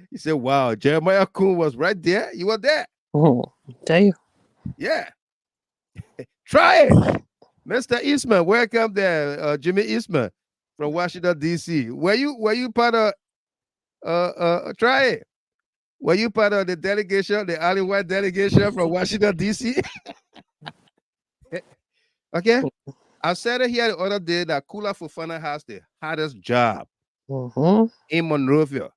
He said, "Wow, Jeremiah Kuhn was right there. You were there." Oh, tell you. Yeah. Try it, Mr. Eastman. Welcome there, Jimmy Eastman from Washington D.C. Were you part of? Try it. Were you part of the delegation, the Island White delegation from Washington D.C.? Okay. I said it here the other day that Cllr Fofana has the hardest job in Monrovia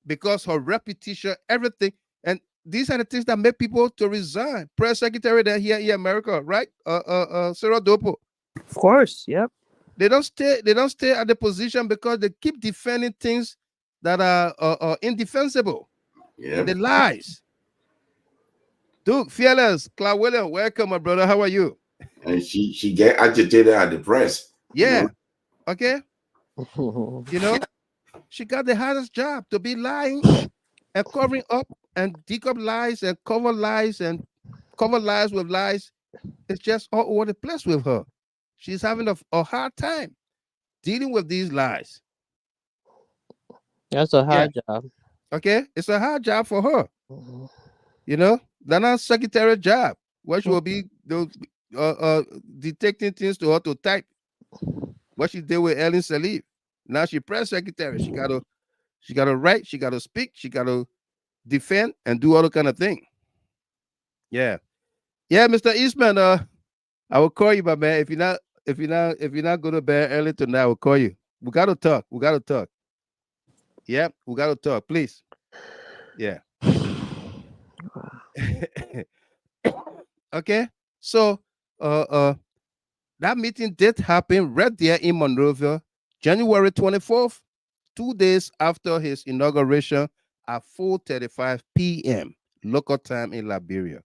because her reputation, everything, and these are the things that make people to resign. Press secretary there here in America, right? Cyril Dopo. Of course, yep. They don't stay at the position because they keep defending things that are indefensible. Yeah. The lies. Duke, Fearless, Cllr William, welcome, my brother. How are you? And she get agitated at the press. Yeah. You know? Okay. You know, she got the hardest job to be lying and covering up and dig up lies and cover lies with lies. It's just all over the place with her. She's having a hard time dealing with these lies. That's a hard job. Okay. It's a hard job for her. You know, that's not secretary job. What she will be detecting things to her to type. What she did with Ellen Salif. Now she press secretary. She gotta write, she gotta speak, she gotta defend and do all the kind of thing. Yeah. Yeah, Mr. Eastman, I will call you, my man. If you're not going to bed early tonight, I will call you. We gotta talk. Yeah, we gotta talk, please. Yeah. Okay. So that meeting did happen right there in Monrovia, January 24th, 2 days after his inauguration at 4:35 p.m. local time in Liberia.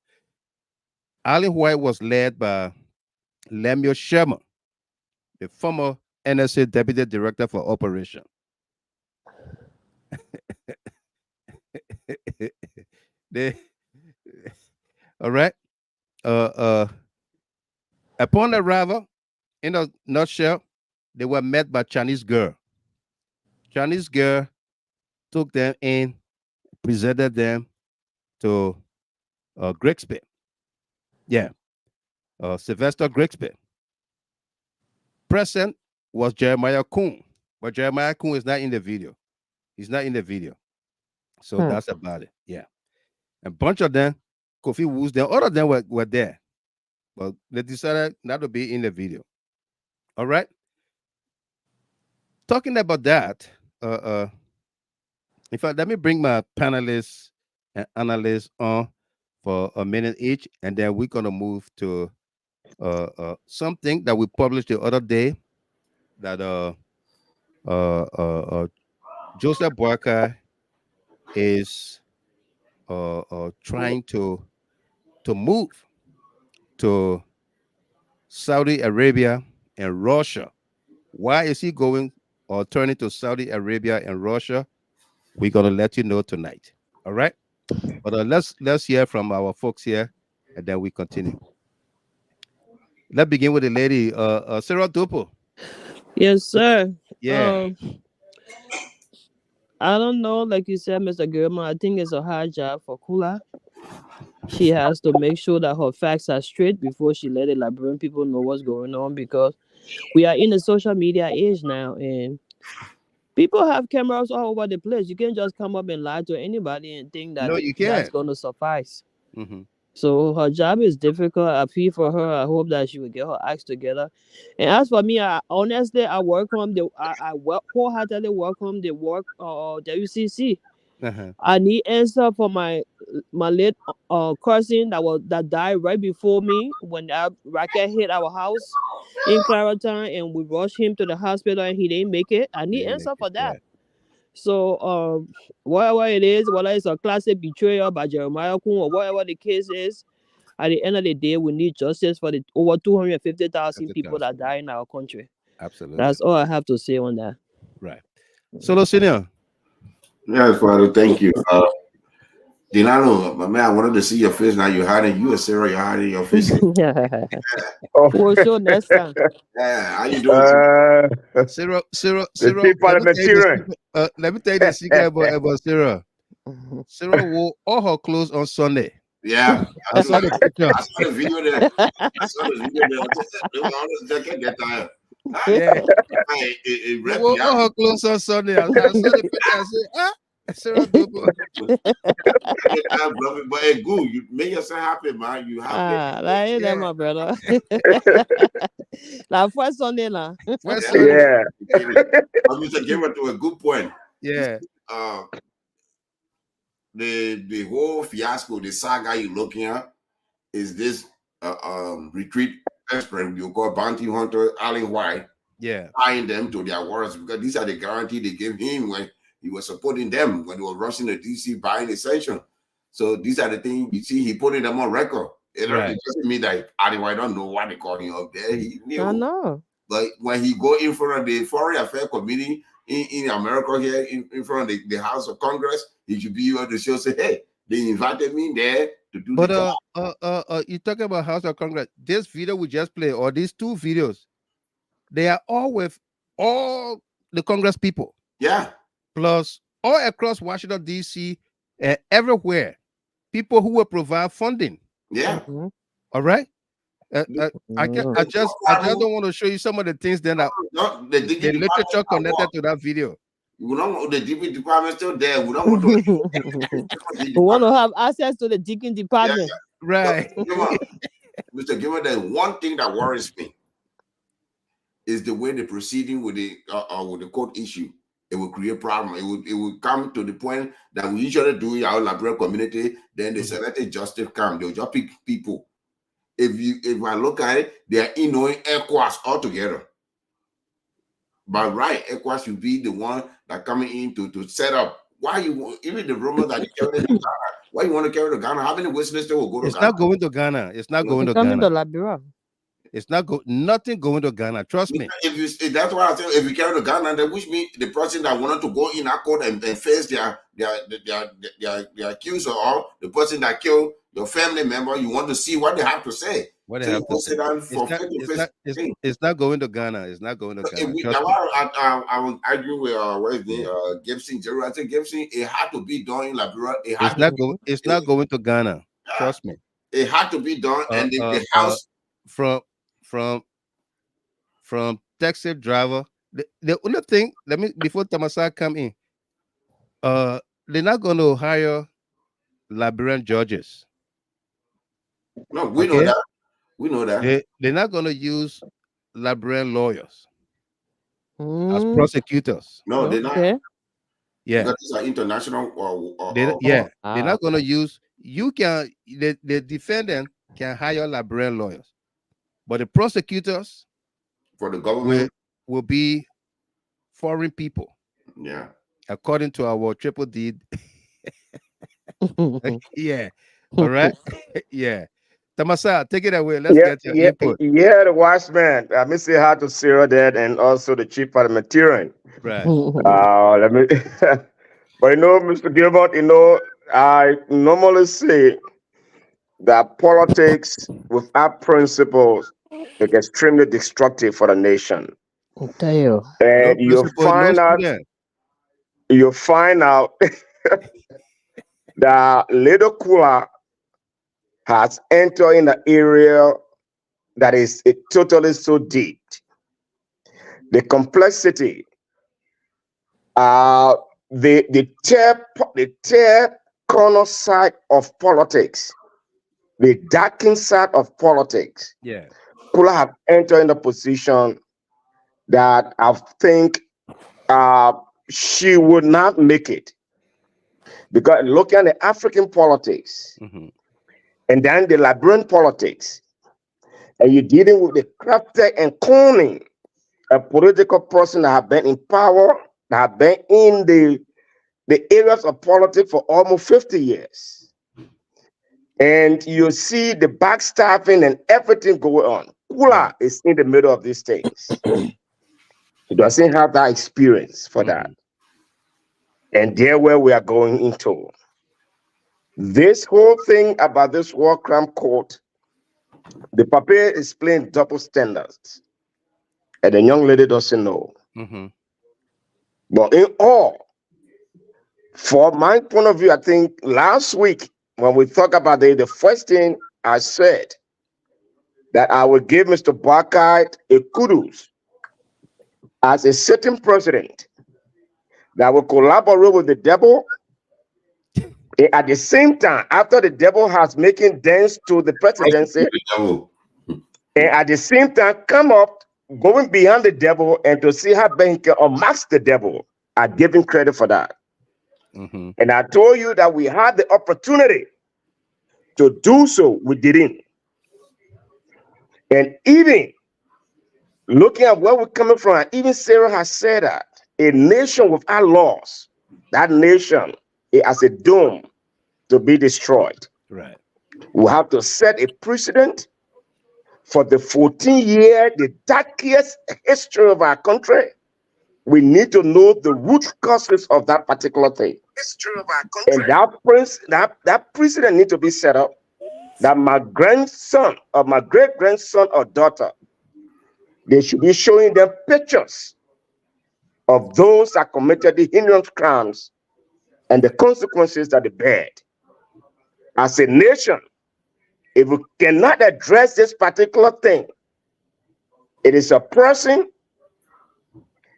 Island White was led by Lemuel Sherman, the former NSA Deputy Director for Operation. All right. Upon arrival, in a nutshell, they were met by Chinese girl. Chinese girl took them in, presented them to Grigsby. Yeah. Sylvester Grigsby. Present was Jeremiah Kuhn, but Jeremiah Kuhn is not in the video. He's not in the video. So that's about it. Yeah. A bunch of them, Kofi Woods, all of them were there. But they decided not to be in the video. All right. Talking about that, in fact, let me bring my panelists and analysts on for a minute each, and then we're gonna move to something that we published the other day that Joseph Boakai is trying to move to Saudi Arabia and Russia. Why is he going or turning to Saudi Arabia and Russia? We're gonna let you know tonight. All right. But let's hear from our folks here, and then we continue. Let's begin with the lady, Sarah Dopo. Yes, sir. Yeah. I don't know, like you said, Mr. German, I think it's a hard job for Cllr. She has to make sure that her facts are straight before she let the Liberian people know what's going on, because we are in the social media age now, and people have cameras all over the place. You can't just come up and lie to anybody and think that that's going to suffice. So her job is difficult. I feel for her. I hope that she will get her acts together. And as for me, I honestly, I wholeheartedly welcome the work WCC. I need answer for my late cousin that died right before me when that rocket hit our house in Cllr, and we rushed him to the hospital and he didn't make it. I need answer for that. So whatever it is, whether it's a classic betrayal by Jeremiah Kun or whatever the case is, at the end of the day, we need justice for the over 250,000 people that die in our country. Absolutely. That's all I have to say on that. Right. Solo Senior. Yes, Father, thank you. Delano, my man, I wanted to see your face. Now you're hiding. You and Sarah, you're hiding your face. We'll show next time. Yeah, how you doing? Sarah, parliamentarian. Let me tell you the secret about Sarah. Sarah wore all her clothes on Sunday. Yeah, I saw the picture. I saw the video there. I can't get tired. Yeah. Wore all her clothes on Sunday. I saw the picture. I said, Sarah Dobo. But hey, good. You make yourself happy, man. You happy. That ain't that, my brother. Like first Sunday, lah. Yeah. I'm Mr. Gamer to a good point. Yeah. The whole fiasco, the saga you're looking at, is this retreat expert you call bounty hunter Alan White. Yeah. Tying them to their words because these are the guarantee they gave him when he was supporting them when they were rushing to DC buying essential. So these are the things you see, he putting them on record. It doesn't mean that Alan White don't know why they called him up there. He knew. I know. But when he go in front of the Foreign Affairs Committee in America here, in front of the House of Congress, he should be able to show, say, hey, they invited me there to do the job. You talking about House of Congress. This video we just played, or these two videos, they are all with all the Congress people. Yeah. Plus all across Washington, D.C., and everywhere, people who will provide funding. Yeah. All right. I just don't want to show you some of the things that are the literature connected to that video. We don't want the DP department still there. We don't want to. We want to have access to the Deacon department. Yeah. Right. Mr. Giver, the one thing that worries me is the way they're proceeding with the court issue. It will create problem. It will come to the point that we usually do in our Liberian community. Then the selected justice come. They'll just pick people. If I look at it, they are ignoring ECOWAS altogether. But right, ECOWAS should be the one that coming in to set up. Why you even the rumor that you carry to Ghana? Why you want to carry to Ghana? How many witnesses will go to Ghana? It's not going to Ghana. It's not going to Ghana. Coming to Liberia. It's nothing going to Ghana. Trust me. If that's why I say if you carry to Ghana, then which means the person that wanted to go in a court and face their accuser or the person that killed your family member, you want to see what they have to say. What they have to say. It's not going to Ghana. It's not going to Ghana. I was arguing with Gibson. I said Gibson, it had to be done in Liberia. It's not going to Ghana. Trust me. It had to be done, and the house from taxi driver. The only thing, before Tamasa come in, they're not going to hire Liberian judges. No, we know that. We know that. They're not going to use Liberian lawyers as prosecutors. No, they're not. Yeah. Because these are international. They're not going to use. The defendant can hire Liberian lawyers, but the prosecutors for the government will be foreign people. Yeah. According to our triple D. Yeah. All right. Yeah. Tamasa, take it away. Let's get your input. Yeah, the watchman. Let me say hi to Sarah there and also the chief parliamentarian. Right. Let me. But Mr. Gilbert, I normally say that politics without principles is extremely destructive for the nation. And you find out that little Cllr has entered in an area that is totally so deep. The complexity, the third corner side of politics, the darkened side of politics. Yeah, Cllr have entered in a position that I think she would not make it. Because looking at the African politics and then the Liberian politics, and you're dealing with the crafting and cloning a political person that have been in power, that have been in the areas of politics for almost 50 years. And you see the backstabbing and everything going on. Cllr is in the middle of these things. He doesn't have that experience for that. And there where we are going into. This whole thing about this war crime court, the paper is playing double standards. And the young lady doesn't know. But in all, from my point of view, I think last week, when we talked about the first thing I said, that I would give Mr. Barkite a kudos as a sitting president that will collaborate with the devil. And at the same time, after the devil has making dance to the presidency, and at the same time come up, going behind the devil and to see how Ben can unmask the devil. I give him credit for that. And I told you that we had the opportunity to do so, we didn't. And even looking at where we're coming from, even Sarah has said that a nation without laws, that nation is a doom to be destroyed. Right. We have to set a precedent for the 14-year, the darkest history of our country. We need to know the root causes of that particular thing. And that precedent need to be set up that my grandson or my great-grandson or daughter, they should be showing them pictures of those that committed the heinous crimes and the consequences that they bear. As a nation, if we cannot address this particular thing, it is a person,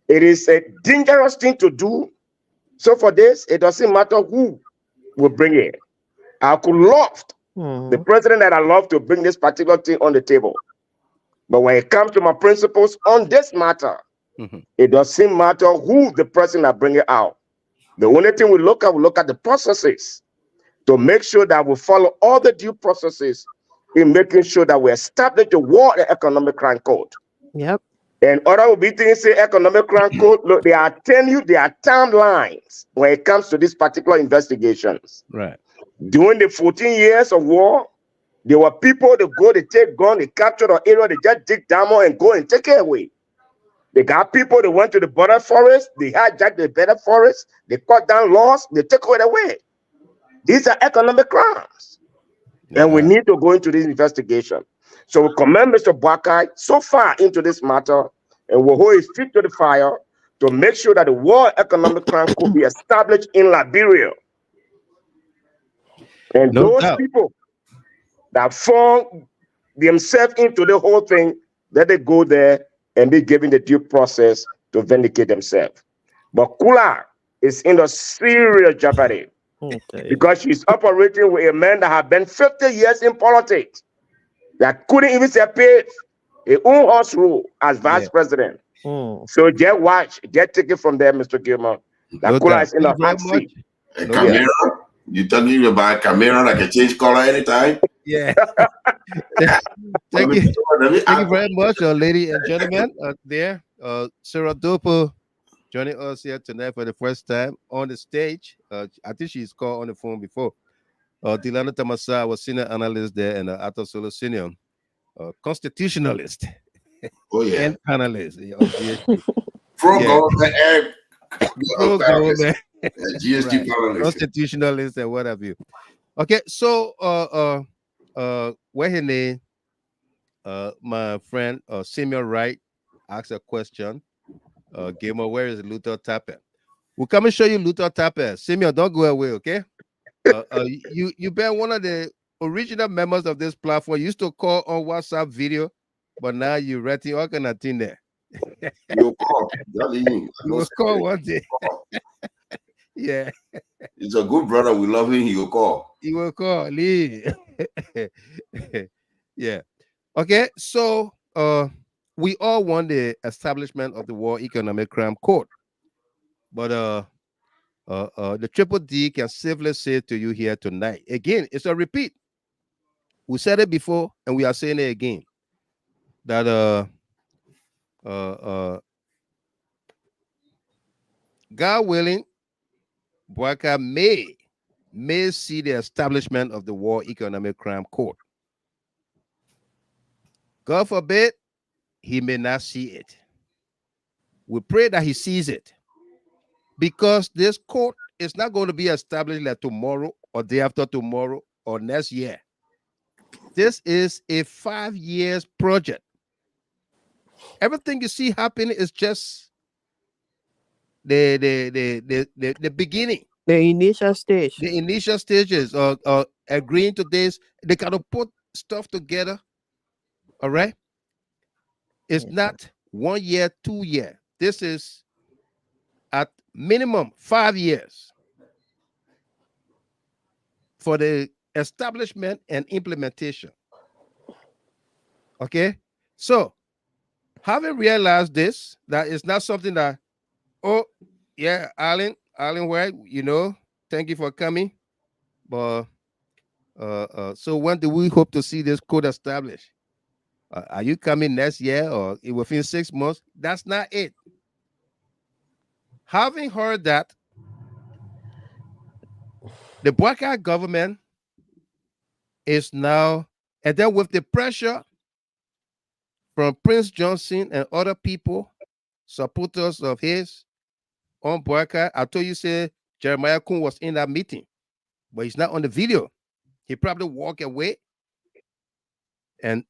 it is a dangerous thing to do. So for this, it doesn't matter who will bring it. I could love the president that I love to bring this particular thing on the table. But when it comes to my principles on this matter, it doesn't matter who the person that bring it out. The only thing we look at the processes to make sure that we follow all the due processes in making sure that we establish the war and economic crime code. Yep. And other will be things say economic crime code. Look, they are telling you there are timelines when it comes to these particular investigations. Right. During the 14 years of war, there were people that go, they take gun, they capture the area, they just dig diamond and go and take it away. They got people that went to the border forest, they hijacked the border forest, they cut down laws, they took it away. These are economic crimes. And we need to go into this investigation. So we commend Mr. Barkite so far into this matter, and we'll hold his feet to the fire to make sure that the war economic crime could be established in Liberia. And those people that fall themselves into the whole thing, that they go there and be given the due process to vindicate themselves. But Cllr is in a serious jeopardy because she's operating with a man that has been 50 years in politics, that couldn't even separate his own horse rule as vice president. So just watch, just take it from there, Mr. Gilman. That Cllr is in a hot seat. Camera? You talking about camera that can change color anytime? Yeah. Thank you. Thank you very much, ladies and gentlemen. There, Sarah Dopo joining us here tonight for the first time on the stage. I think she's called on the phone before. Dilana Tamasa was senior analyst there, and Ato Solo senior constitutionalist. Oh yeah, and analyst. Pro-government, pro-government. GST right. Constitutionalist and what have you. Okay, so Weah, my friend Samuel Wright asked a question. Gamer, where is Luther Tapper? We'll come and show you Luther Tapper. Samuel, don't go away, okay? You've been one of the original members of this platform. You used to call on WhatsApp video, but now you're writing all kind of thing there. You call. You will call one day. Yeah. He's a good brother. We love him. He will call. He will call. Lee. Yeah. Okay. So we all want the establishment of the War Economic Crime Court. But the Triple D can safely say to you here tonight. Again, it's a repeat. We said it before, and we are saying it again. That God willing, Boakai may see the establishment of the War Economic Crime Court. God forbid, he may not see it. We pray that he sees it, because this court is not going to be established like tomorrow or day after tomorrow or next year. This is a 5 years project. Everything you see happening is just the beginning. The initial stage. The initial stages of agreeing to this. They got to put stuff together. All right. It's not 1 year, 2 year. This is at minimum 5 years for the establishment and implementation. Okay. So having realized this, that is not something that, oh yeah, Alan White, you know, thank you for coming. But so when do we hope to see this code established? Are you coming next year or within 6 months? That's not it. Having heard that, the Boakai government is now, and then with the pressure from Prince Johnson and other people, supporters of his on Boakai, I told you, say Jeremiah Kun was in that meeting, but he's not on the video. He probably walked away and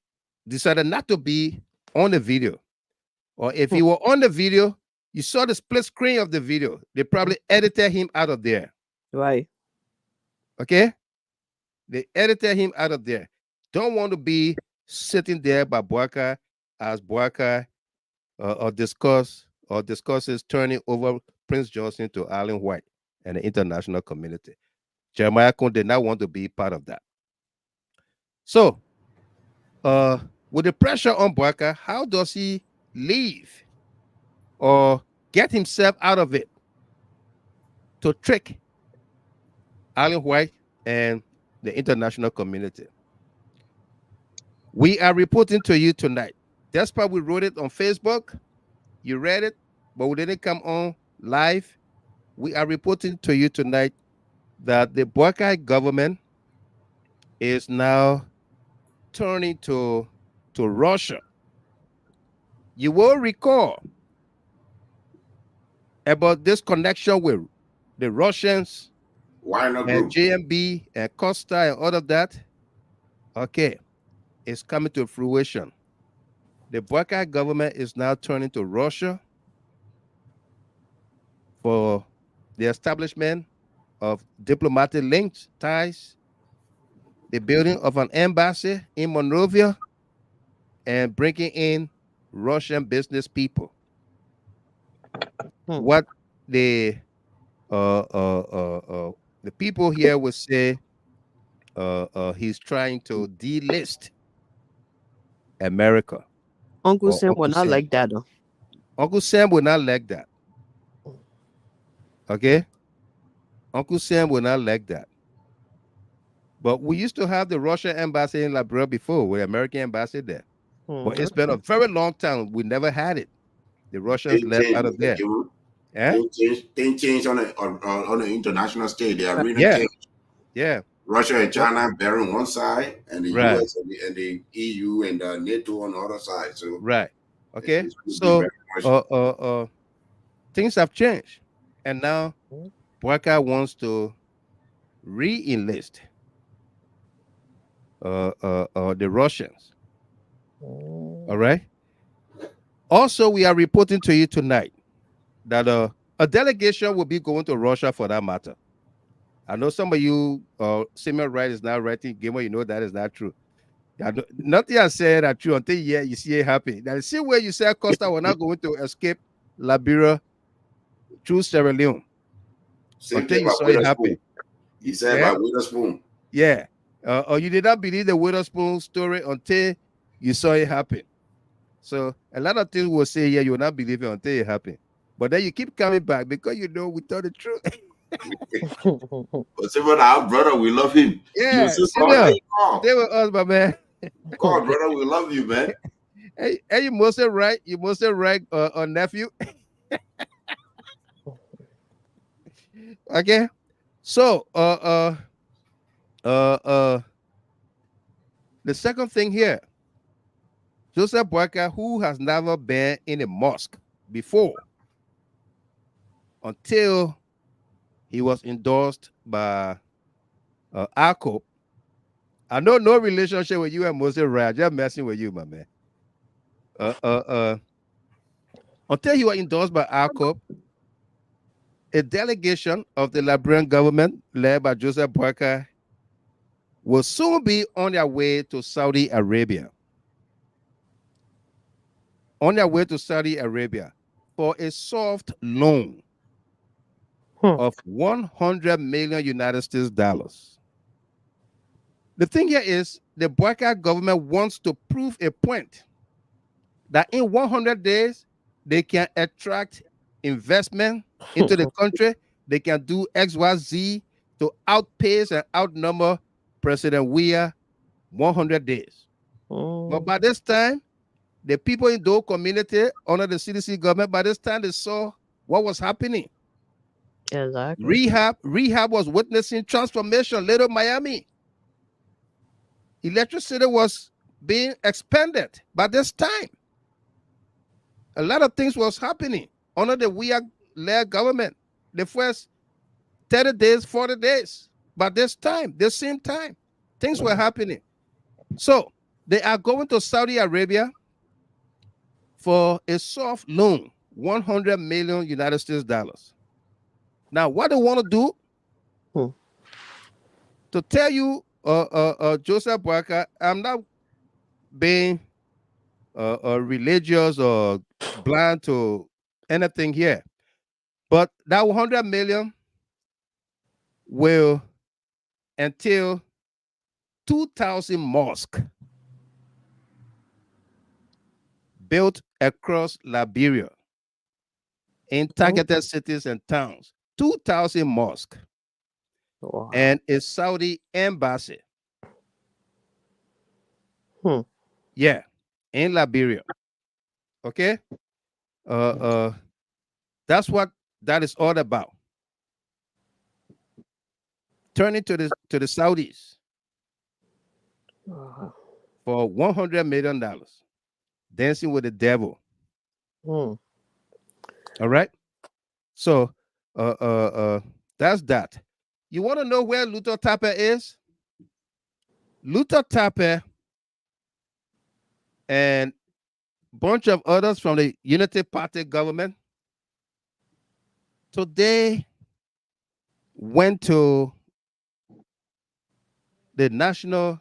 decided not to be on the video. Or if he were on the video, you saw the split screen of the video. They probably edited him out of there. Right. Okay? They edited him out of there. Don't want to be sitting there by Boakai as Boakai discusses turning over Prince Johnson to Alan White and the international community. Jeremiah Kun did not want to be part of that. So, with the pressure on Boakai, how does he leave or get himself out of it to trick Alan White and the international community? We are reporting to you tonight. That's why we wrote it on Facebook. You read it, but we didn't come on live. We are reporting to you tonight that the Boakai government is now turning to Russia. You will recall about this connection with the Russians and JNB and Costa and all of that. Okay, it's coming to fruition. The Boakai government is now turning to Russia for the establishment of diplomatic links, ties, the building of an embassy in Monrovia, and bringing in Russian business people. What the people here would say, he's trying to delist America. Uncle Sam will not like that, though. Uncle Sam will not like that. Okay? Uncle Sam will not like that. But we used to have the Russian embassy in Liberia before, with the American embassy there. But it's been a very long time. We never had it. The Russians left out of there. Things change on the international stage. The arena changed. Yeah. Russia and China bearing one side, and the US and the EU and NATO on the other side. So okay. So things have changed, and now Boakai wants to re-enlist the Russians. All right. Also, we are reporting to you tonight that a delegation will be going to Russia for that matter. I know some of you, Samuel Wright is now writing, Gamer, you know that is not true. Nothing I said are true until you see it happen. Now, see where you said Costa were not going to escape Liberia through Sierra Leone. Until you saw it happen. He said about Witherspoon. Yeah. Or you did not believe the Witherspoon story until you saw it happen. So a lot of things will say, yeah, you will not believe it until it happened. But then you keep coming back because you know we told the truth. But Simeon, our brother, we love him. Yeah, You call. they were us, my man. Call, brother, we love you, man. Hey, you must have right. You must have right, nephew. Okay. So, the second thing here, Joseph Boyka, who has never been in a mosque before, until he was endorsed by ALCOP. I know no relationship with you and Moses Raj. Just messing with you, my man. Until he was endorsed by ALCOP, a delegation of the Liberian government led by Joseph Boyka will soon be on their way to Saudi Arabia. On their way to Saudi Arabia for a soft loan of 100 million United States dollars. The thing here is the Boyka government wants to prove a point that in 100 days, they can attract investment into the country. They can do XYZ to outpace and outnumber President Weah 100 days. But by this time, the people in those community under the CDC government, by this time they saw what was happening. Exactly. Rehab was witnessing transformation. Little Miami. Electricity was being expanded by this time. A lot of things was happening under the Weah-led government. The first 30 days, 40 days. By this time, the same time, things were happening. So they are going to Saudi Arabia for a soft loan, 100 million United States dollars. Now, what they want to do, to tell you, Joseph Boyka, I'm not being religious or blind to anything here, but that 100 million will entail 2,000 mosques built across Liberia in targeted cities and towns. 2,000 mosques. Wow. And a Saudi embassy. Yeah, in Liberia. Okay? That's what that is all about. Turning to the Saudis for $100 million. Dancing with the devil. All right? So that's that. You want to know where Luther Tapper is? Luther Tapper and a bunch of others from the Unity Party government today went to the National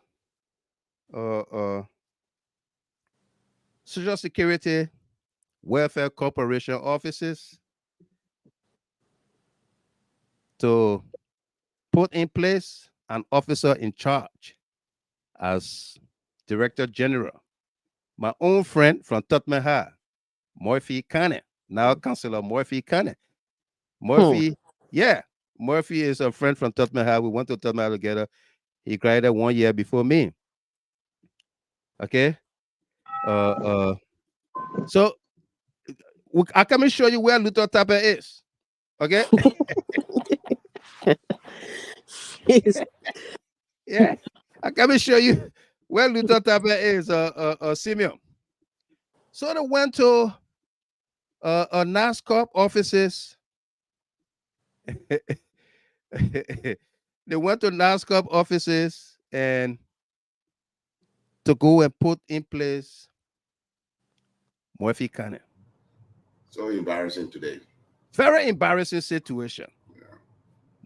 Social Security Welfare Corporation offices to put in place an officer in charge as Director General. My own friend from Tottenham High, Moifee Kanneh, now Councillor Moifee Kanneh. Moifee, yeah, Moifee is a friend from Tottenham High. We went to Tottenham High together. He graduated 1 year before me. Okay. So I can show you where Luther Tapper is. Okay. Yeah, I can show you where Luther Tapper is, Simeon. So they went to NASSCORP offices. They went to NASSCORP offices and to go and put in place Moifee Kanneh. So embarrassing today. Very embarrassing situation. Yeah.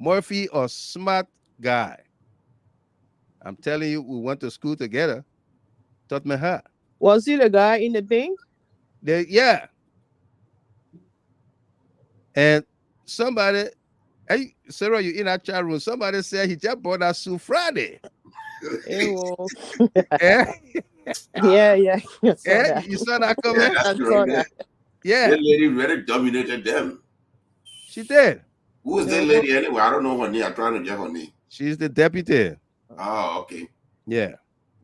Moifee, a smart guy. I'm telling you, we went to school together. Taught me her. Was he the guy in the thing? Yeah. And somebody, hey, Sarah, you in that chat room, somebody said he just bought that suit Friday. Yeah. Yeah. Yeah, you saw that coming? Yeah, that's Yeah. That lady really dominated them. She did. Who is that lady anyway? I don't know her name. I'm trying to get her name. She's the deputy. Oh, okay. Yeah.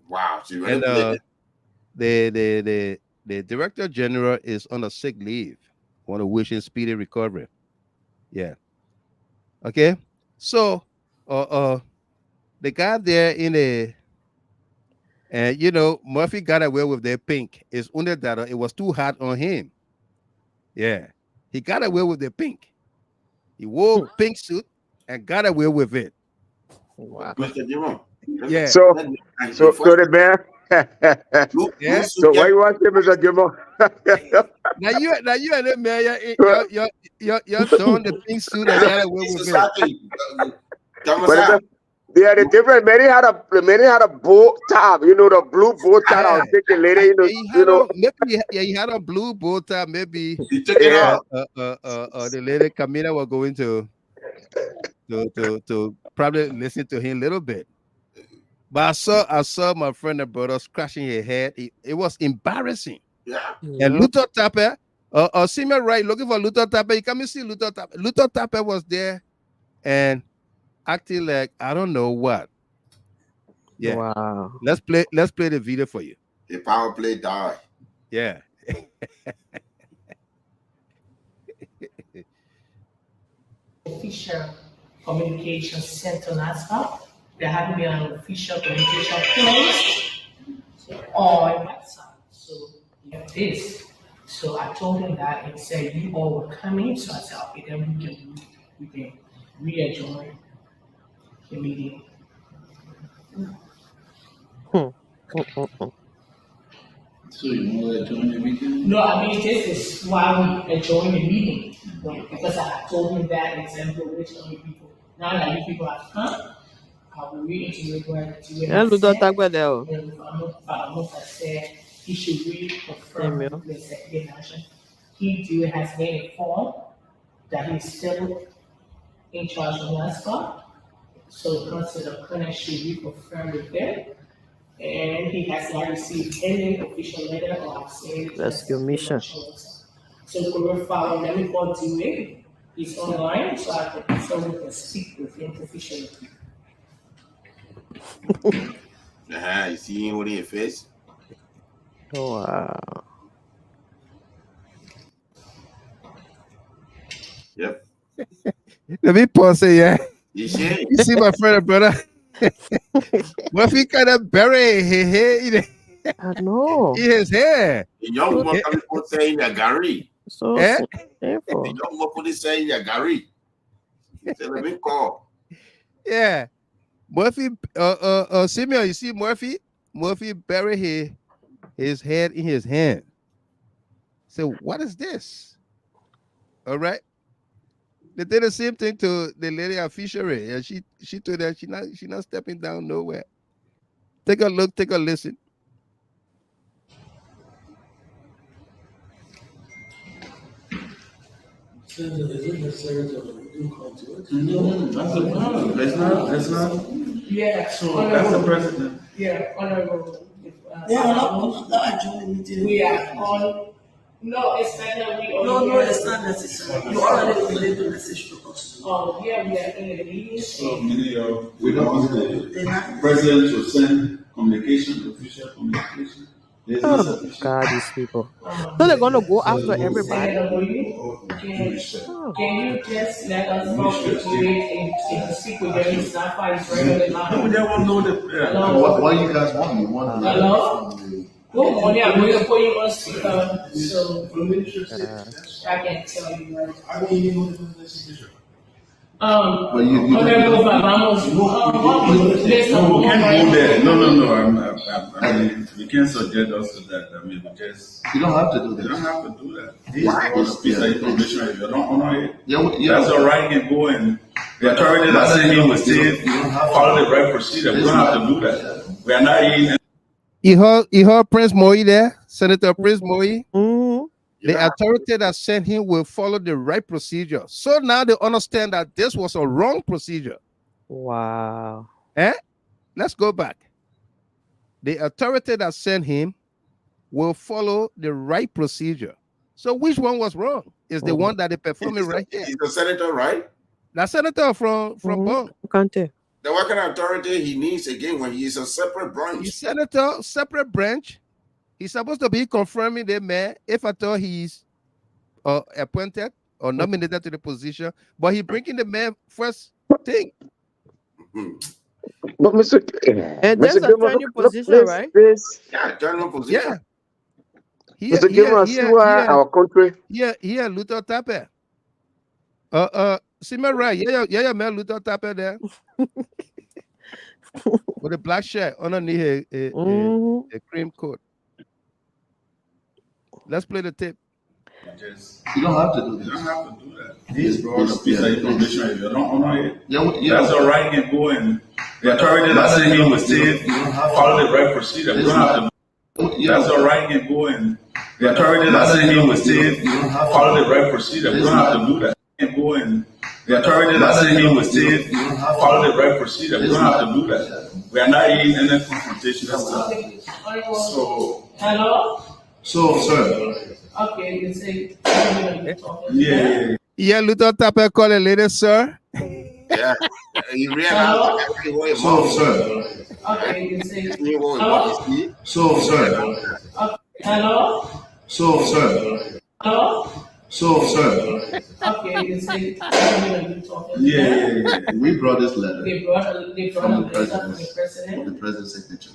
Wow. She really And played it. the director general is on a sick leave. Want to wish him speedy recovery. Yeah. Okay. So the guy there in the and you know, Moifee got away with their pink. It's only that it was too hard on him. Yeah. He got away with the pink. He wore pink suit and got away with it. Wow. Mr. Jimon. Yeah. So the man. Yeah. So why you want to say, Mr. Gilmore? Now you and the mayor, you're throwing the pink suit and got away with it. Yeah, the different. Many had a bow tie. You know, the blue bow tie. I was thinking later. Maybe he had a blue bow tie. Maybe the lady Camila was going to probably listen to him a little bit. But I saw my friend and brother scratching his head. It was embarrassing. Yeah. And Luther Tapper, Senior Right, looking for Luther Tapper. You come and see Luther Tapper. Luther Tapper was there and acting like I don't know what. Yeah. Wow. Let's play the video for you. The power play died. Yeah. Official communication sent on NASSCORP. There hadn't been an official communication placed on WhatsApp. So you have this. So I told him that and said you all were coming. So I said, okay, then we can re-adjourn the meeting. So you want to adjourn the meeting? No, I mean this is why we adjourn the meeting. Because I told him that and said, which only people. Now that you people have come, I will reiterate what you Yeah, Luther Tapper there. I said he should reconfirm the executive action. He has been informed that he's still in charge of NASSCORP. So Councilor Kanneh should reconfirm with him. And he has not received any official letter or saying Rescue mission. So Cllr follow, let me call Dewey. He's online, so I can speak with him officially. You see him with your face? Wow. Yep. Let me pause it, yeah. You see? You see my friend and brother? What if he kind of bury his hair? I know. In his hair. The young woman coming for saying a Gary. So Eh? painful. The young woman saying a Gary. So let me call. Yeah. Moifee, Simeon, you see Moifee? Moifee bury his head in his hand. So what is this? All right. They did the same thing to the lady at fishery, and she told her she not stepping down nowhere. Take a look, take a listen. Is it necessary to do call to it? No, that's the problem. It's not. Yeah. So that's the president. Yeah, honorable. They are not adjourning meeting. We are on. No, it's not that we are. No, it's not necessary. You already made the message to us. Oh, yeah, we are in the meeting. So many of we don't want the president to send communication, official communication. Oh, God, these people. So they're gonna go after everybody. Can you just let us know if you speak with them? It's not quite regular. No, they won't know the. Why you guys want me? Hello? Good morning. I'm going to put you on speaker so I can tell you right. I don't even know the decision. Honorable Vamos. We can't go there. No. I mean, we can't subject us to that. I mean, we just. You don't have to do that. You don't have to do that. He's the piece of information. If you don't honor it, that's all right. You can go and the authority that sent him will still follow the right procedure. We don't have to do that. We are not in. You heard Prince Moifee there, Senator Prince Moifee. The authority that sent him will follow the right procedure. So now they understand that this was a wrong procedure. Wow. Let's go back. The authority that sent him will follow the right procedure. So which one was wrong? Is the one that they performed right here. He's a senator, right? That senator from Bong. Kanneh. The working authority he needs again when he is a separate branch. He's senator, separate branch. He's supposed to be confirming the mayor if at all he's appointed or nominated to the position, but he bringing the mayor first thing. But Mr. And there's a training position, right? Yeah, general position. Yeah. Mr. Gilman, see why our country. Yeah, Luther Tapper. See me right. Yeah, man, Luther Tapper there. With a black shirt underneath a cream coat. Let's play the tape. You don't have to do this. You don't have to do that. He's brought a piece of information. You don't honor it. That's all right. You go in. The authority that said he was safe, follow the right procedure. We don't have to. That's all right. You go in. The authority that said he was safe, follow the right procedure. We don't have to do that. You go in. The authority that said he was safe, follow the right procedure. We don't have to do that. We are not in any confrontation. Hello? So, sir. Okay, you say. Yeah, Luther Tapper call it later, sir. Yeah. You realize so, sir. Okay, you say. So, sir. Hello? So, sir. Hello? So, sir. Okay, you say. Yeah. We brought this letter. They brought a letter from the president. With the president's signature.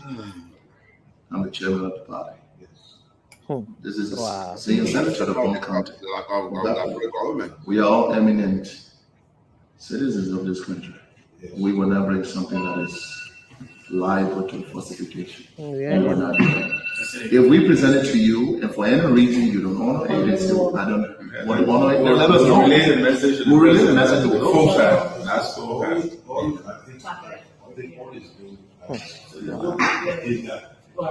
I'm the chairman of the party. This is a senior senator of Bong County. We are all eminent citizens of this country. We will not bring something that is liable to falsification. We're not doing that. If we present it to you, and for any reason you don't honor it, I don't want to honor it, let us know. We'll relay the message to the folks. That's all. The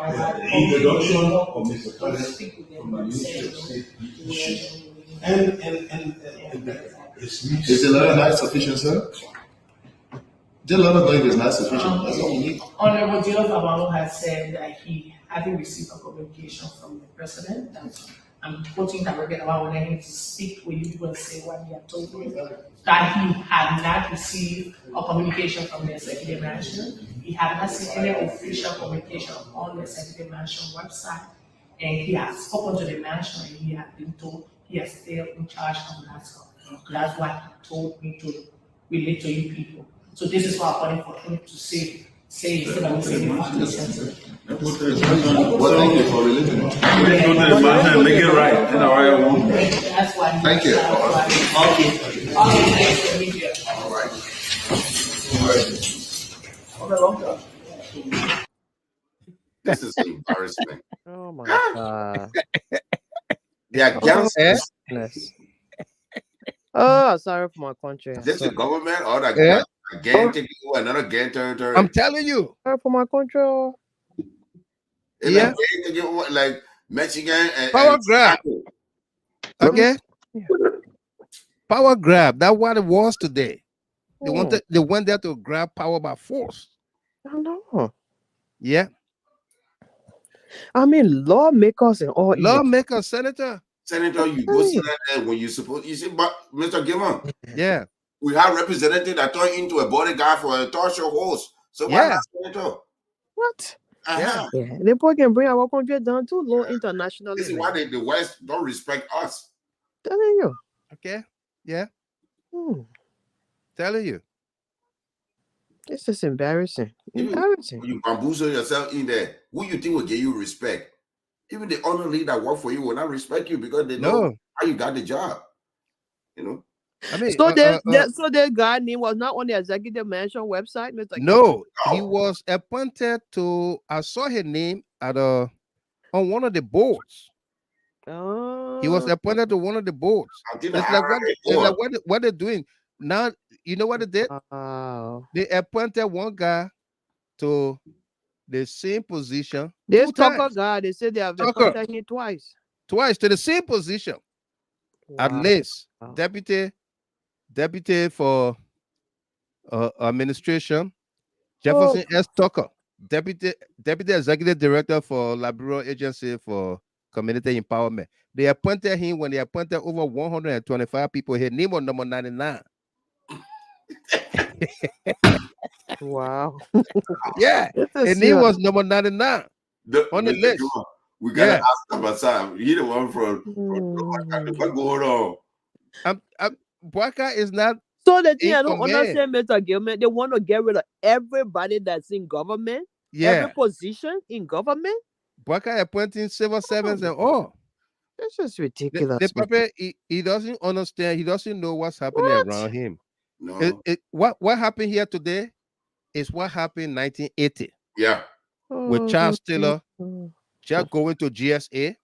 introduction of Mr. President from the Ministry of State and is the letter not sufficient, sir? The letter know if it's not sufficient. That's all we need. Honorable J.F. Abano has said that he hadn't received a communication from the president. I'm quoting directly about when I need to speak with you and say what he had told me, that he had not received a communication from the executive mansion. He had not seen any official communication on the executive mansion website, and he has spoken to the mansion and he had been told he is still in charge of NASSCORP. That's what he told me to relate to you people. So this is what I'm calling for him to say instead of saying Well, thank you for relating it. Make it right. That's why. Thank you. Okay, nice to meet you. All right. This is embarrassment. Oh my God. Yeah, gangsters. Oh, sorry for my country. Is this the government or the gang taking over another gang territory? I'm telling you. Sorry for my country. It's like gang taking over, like Michigan and Power and grab. Okay. Power grab. That's what it was today. They went there to grab power by force. I know. Yeah. I mean, lawmakers and all. Lawmakers, senator. Senator, you go see that when you suppose. You see, but Mr. Gilman. Yeah. We have representatives that turn into a bodyguard for a talk show host. So why not senator? What? Yeah. They boy can bring our country down too low internationally. This is why the West don't respect us. Telling you. Okay. Yeah. Telling you. This is embarrassing. Embarrassing. You bamboozle yourself in there. Who you think will give you respect? Even the honorary that work for you will not respect you because they know how you got the job. You know. I mean, so that guy name was not on the executive mansion website, Mr. No, he was appointed to. I saw his name at on one of the boards. Oh. He was appointed to one of the boards. It's like what they're doing now. You know what they did? They appointed one guy to the same position. This Tucker guy, they said they have appointed him twice. Twice to the same position. At least deputy for administration, Jefferson S. Tucker, deputy executive director for Liberia Agency for Community Empowerment. They appointed him when they appointed over 125 people. His name was number 99. Wow. Yeah, and he was number 99 on the list. We gotta ask him aside. He the one from what going on? Bwaka is not. So the thing I don't understand, Mr. Gilman, they want to get rid of everybody that's in government. Every position in government. Bwaka appointing civil servants and all. That's just ridiculous. The Papa, he doesn't understand. He doesn't know what's happening around him. No. What happened here today is what happened in 1980. Yeah. With Charles Cllr just going to GSA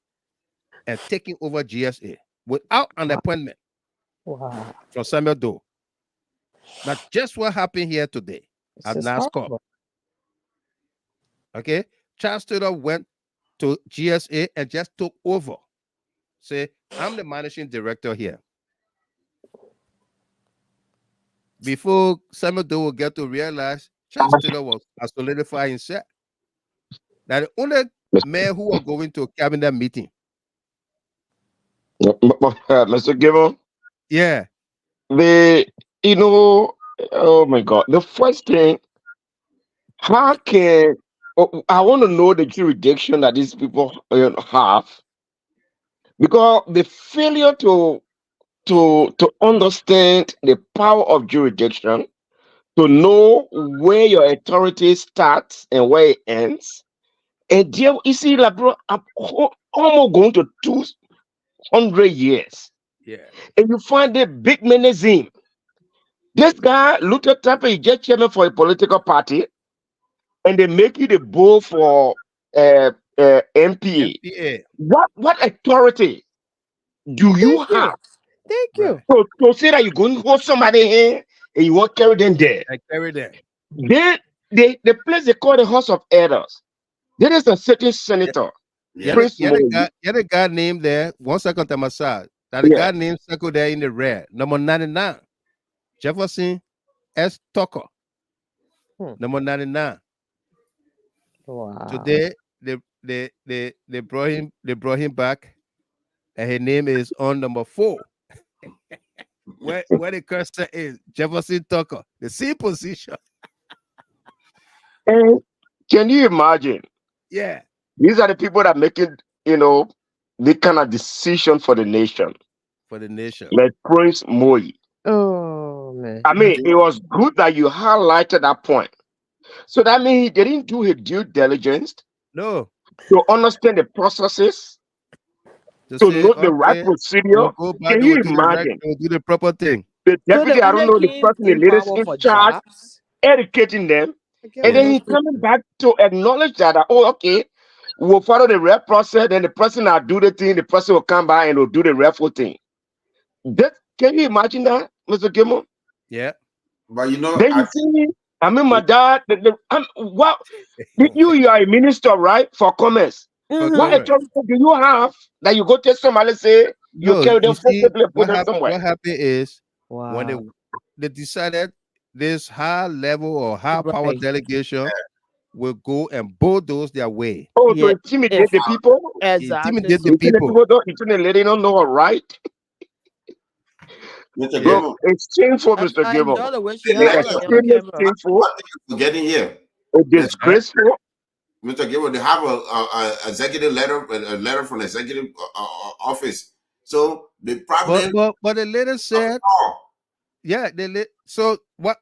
and taking over GSA without an appointment from Samuel Doe. Now, just what happened here today at NASSCORP. Okay, Charles Cllr went to GSA and just took over. Say, I'm the managing director here. Before Samuel Doe will get to realize Charles Cllr was solidifying himself. Now, the only man who was going to a cabinet meeting. Mr. Gibbon? Yeah. Oh my God. The first thing, how can, I want to know the jurisdiction that these people have, because the failure to understand the power of jurisdiction, to know where your authority starts and where it ends. And there, you see, like, bro, I'm almost going to 200 years. Yeah. And you find the big menazim. This guy, Luther Tapper, is just chairman for a political party, and they make you the bull for MPA. What authority do you have? Thank you. To say that you're going to hold somebody here and you won't carry them there. I carry them. Then the place they call the House of Elders. There is a certain senator. The guy named there. 1 second to my side. That the guy named circle there in the red. Number 99. Jefferson S. Tucker. Number 99. Wow. Today they brought him back, and his name is on number 4. where the cursor is Jefferson Tucker, the same position. And can you imagine? Yeah. These are the people that make it, the kind of decision for the nation. For the nation. Like Prince Moifee. Oh man. I mean, it was good that you highlighted that point. So that means they didn't do his due diligence. No. To understand the processes. To know the right procedure. Can you imagine? Do the proper thing. The deputy, I don't know, the person, the leaders in charge, educating them. And then he's coming back to acknowledge that, oh, okay, we'll follow the rep process, then the person will do the thing, the person will come by and will do the reful thing. Can you imagine that, Mr. Gilmore? Yeah. But then you see, my dad, you are a minister, right, for commerce. What authority do you have that you go tell somebody, say, you carry them forcibly, put them somewhere? What happened is, when they decided this high level or high power delegation will go and bulldoze their way. Oh, to intimidate the people? Exactly. Intimidate the people. The lady don't know her right. Bro, it's shameful, Mr. Gilmore. It's extremely shameful. Getting here. It's disgraceful. Mr. Gilmore, they have a executive letter, a letter from the executive office. So the problem. But the letter said, so what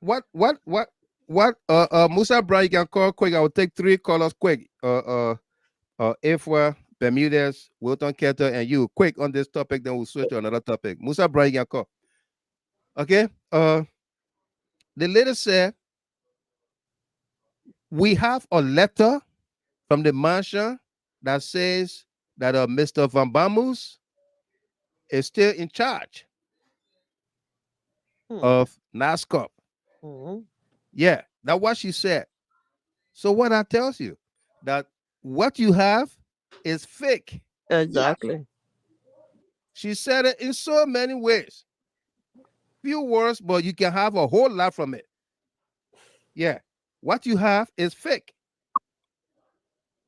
Musa Brown, you can call quick. I will take 3 callers quick. Ifwa, Bermudez, Wilton Ketter, and you quick on this topic, then we'll switch to another topic. Musa Brown, you can call. Okay. The letter said, we have a letter from the mansion that says that Mr. Van Bamus is still in charge of NASSCORP. Yeah, that's what she said. So what that tells you, that what you have is fake. Exactly. She said it in so many ways. Few words, but you can have a whole lot from it. Yeah, what you have is fake.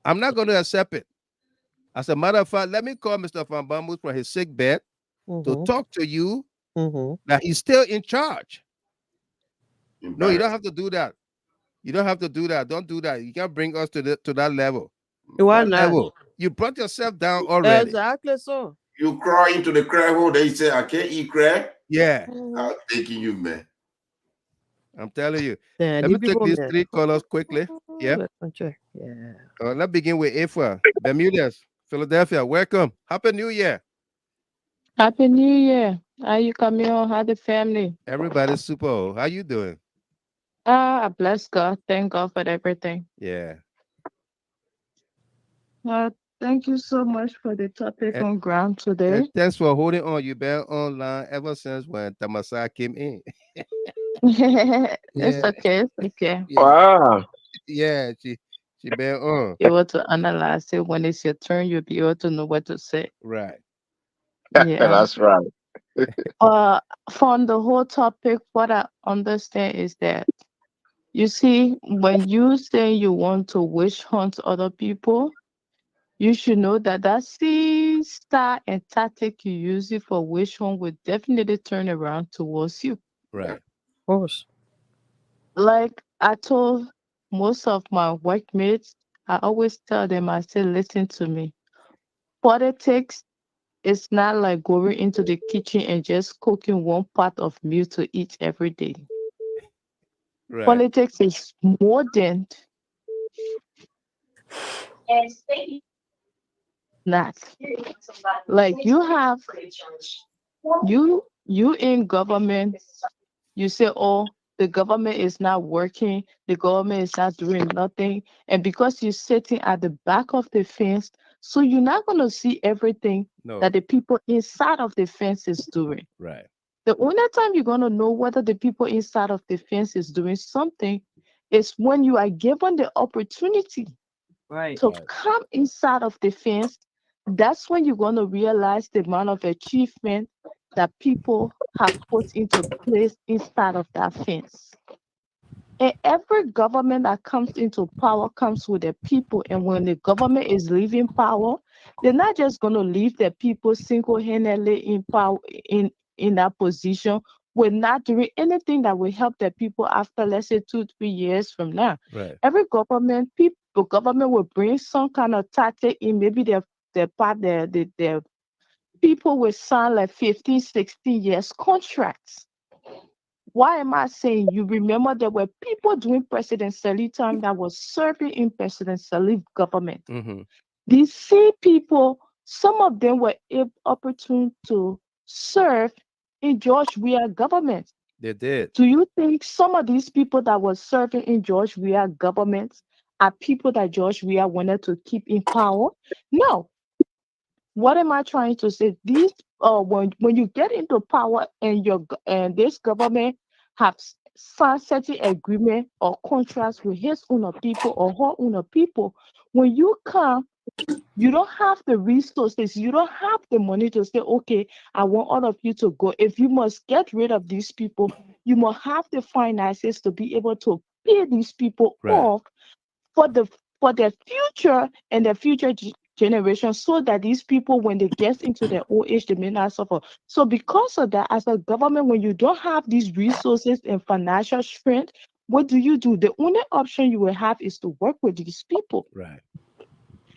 I'm not going to accept it. As a matter of fact, let me call Mr. Van Bamus from his sick bed to talk to you that he's still in charge. No, you don't have to do that. You don't have to do that. Don't do that. You can't bring us to that level. Why That not? level. You brought yourself down already. Exactly so. You crawl into the crab hole, they say, I can't eat crab. Yeah. I'm taking you, man. I'm telling you. Yeah, Let me take these 3 colors quickly. Yeah. Yeah. Let's begin with Afra. Bermudez, Philadelphia. Welcome. Happy New Year. Happy New Year. How you coming on? How the family? Everybody's super. How you doing? I bless God. Thank God for everything. Yeah. Thank you so much for the topic on ground today. Thanks for holding on. You've been online ever since when Tamasa came in. It's okay. It's okay. Yeah. Wow. Yeah, she been on. Able to analyze it when it's your turn, you'll be able to know what to say. Right. Yeah. That's right. From the whole topic, what I understand is that you see, when you say you want to witch hunt other people, you should know that that same style and tactic you use it for witch hunt will definitely turn around towards you. Right. Of course. Like I told most of my workmates, I always tell them, I say, listen to me. Politics is not like going into the kitchen and just cooking one pot of meal to eat every day. Right. Politics is more than that. Like you have you in government, you say, oh, the government is not working, the government is not doing nothing, and because you're sitting at the back of the fence, so you're not going to see everything that the people inside of the fence is doing. Right. The only time you're going to know whether the people inside of the fence is doing something is when you are given the opportunity to come inside of the fence. That's when you're going to realize the amount of achievement that people have put into place inside of that fence. And every government that comes into power comes with the people. And when the government is leaving power, they're not just going to leave the people single-handedly in power in that position. We're not doing anything that will help the people after, let's say, 2-3 years from now. Right. Every government will bring some kind of tactic in. Maybe the people will sign like 15, 16 years contracts. Why am I saying? You remember there were people during President Salih time that was serving in President Salih government. Mm-hmm. These same people, some of them were opportune to serve in George Weah government. They did. Do you think some of these people that were serving in George Weah government are people that George Weah wanted to keep in power? No. What am I trying to say? These when you get into power and this government have signed certain agreement or contracts with his own people or her own people, when you come, you don't have the resources, you don't have the money to say, okay, I want all of you to go. If you must get rid of these people, you must have the finances to be able to pay these people off for their future and their future generation, so that these people, when they get into their old age, they may not suffer. So because of that, as a government, when you don't have these resources and financial strength, what do? The only option you will have is to work with these people. Right.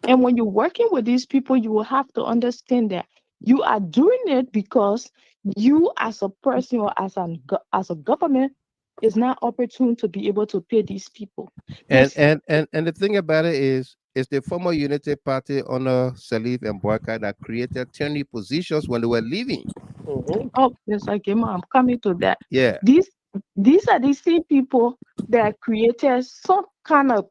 And when you're working with these people, you will have to understand that you are doing it because you, as a person or as a government, is not opportune to be able to pay these people. And the thing about it is the former Unity Party under Salif and Boyka that created 20 positions when they were leaving. Mm-hmm. Oh, yes, I'm coming to that. Yeah. These are the same people that created some kind of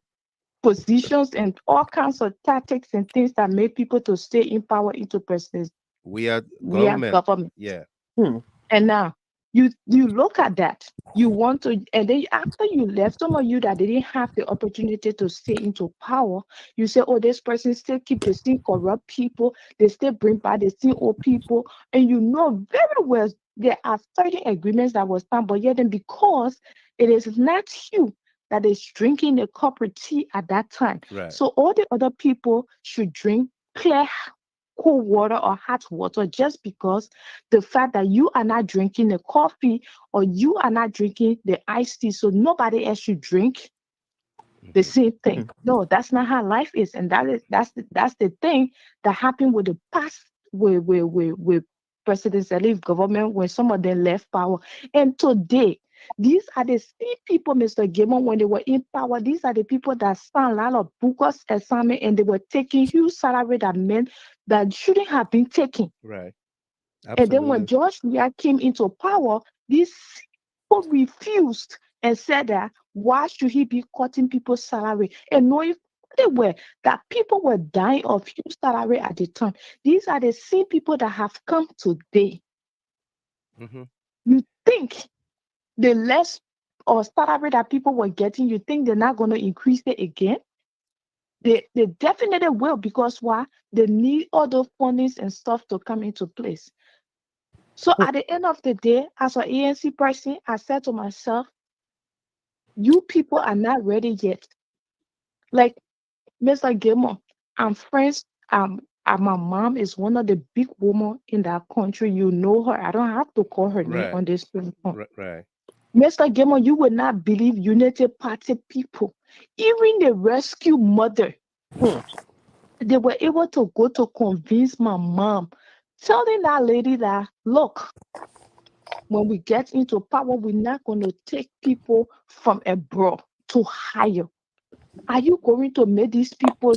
positions and all kinds of tactics and things that made people to stay in power into presidency. We are government. Yeah. And now you look at that. You want to, and then after you left, some of you that didn't have the opportunity to stay into power, you say, oh, this person still keep the same corrupt people, they still bring back the same old people, and you know very well there are certain agreements that was signed, but yet then because it is not you that is drinking the corporate tea at that time. Right. So all the other people should drink Cllr cold water or hot water just because the fact that you are not drinking the coffee or you are not drinking the iced tea, so nobody else should drink the same thing. No, that's not how life is, and that's the thing that happened with the past with President Salif government when some of them left power, and today. These are the same people, Mr. Gilmore, when they were in power. These are the people that signed a lot of bogus assignment and they were taking huge salary that men that shouldn't have been taken. Right. Absolutely. And then when George Weah came into power, these people refused and said that why should he be cutting people's salary? And knowing they were that people were dying of huge salary at the time. These are the same people that have come today. You think the less or salary that people were getting, you think they're not going to increase it again? They definitely will, because why? They need all those fundings and stuff to come into place. So at the end of the day, as an ANC person, I said to myself, you people are not ready yet. Like Mr. Gilmore, I'm friends. My mom is one of the big women in that country. You know her. I don't have to call her name on this phone. Right. Mr. Gilmore, you would not believe Unity Party people, even the rescue mother, they were able to go to convince my mom, telling that lady that, look, when we get into power, we're not going to take people from abroad to hire. Are you going to make these people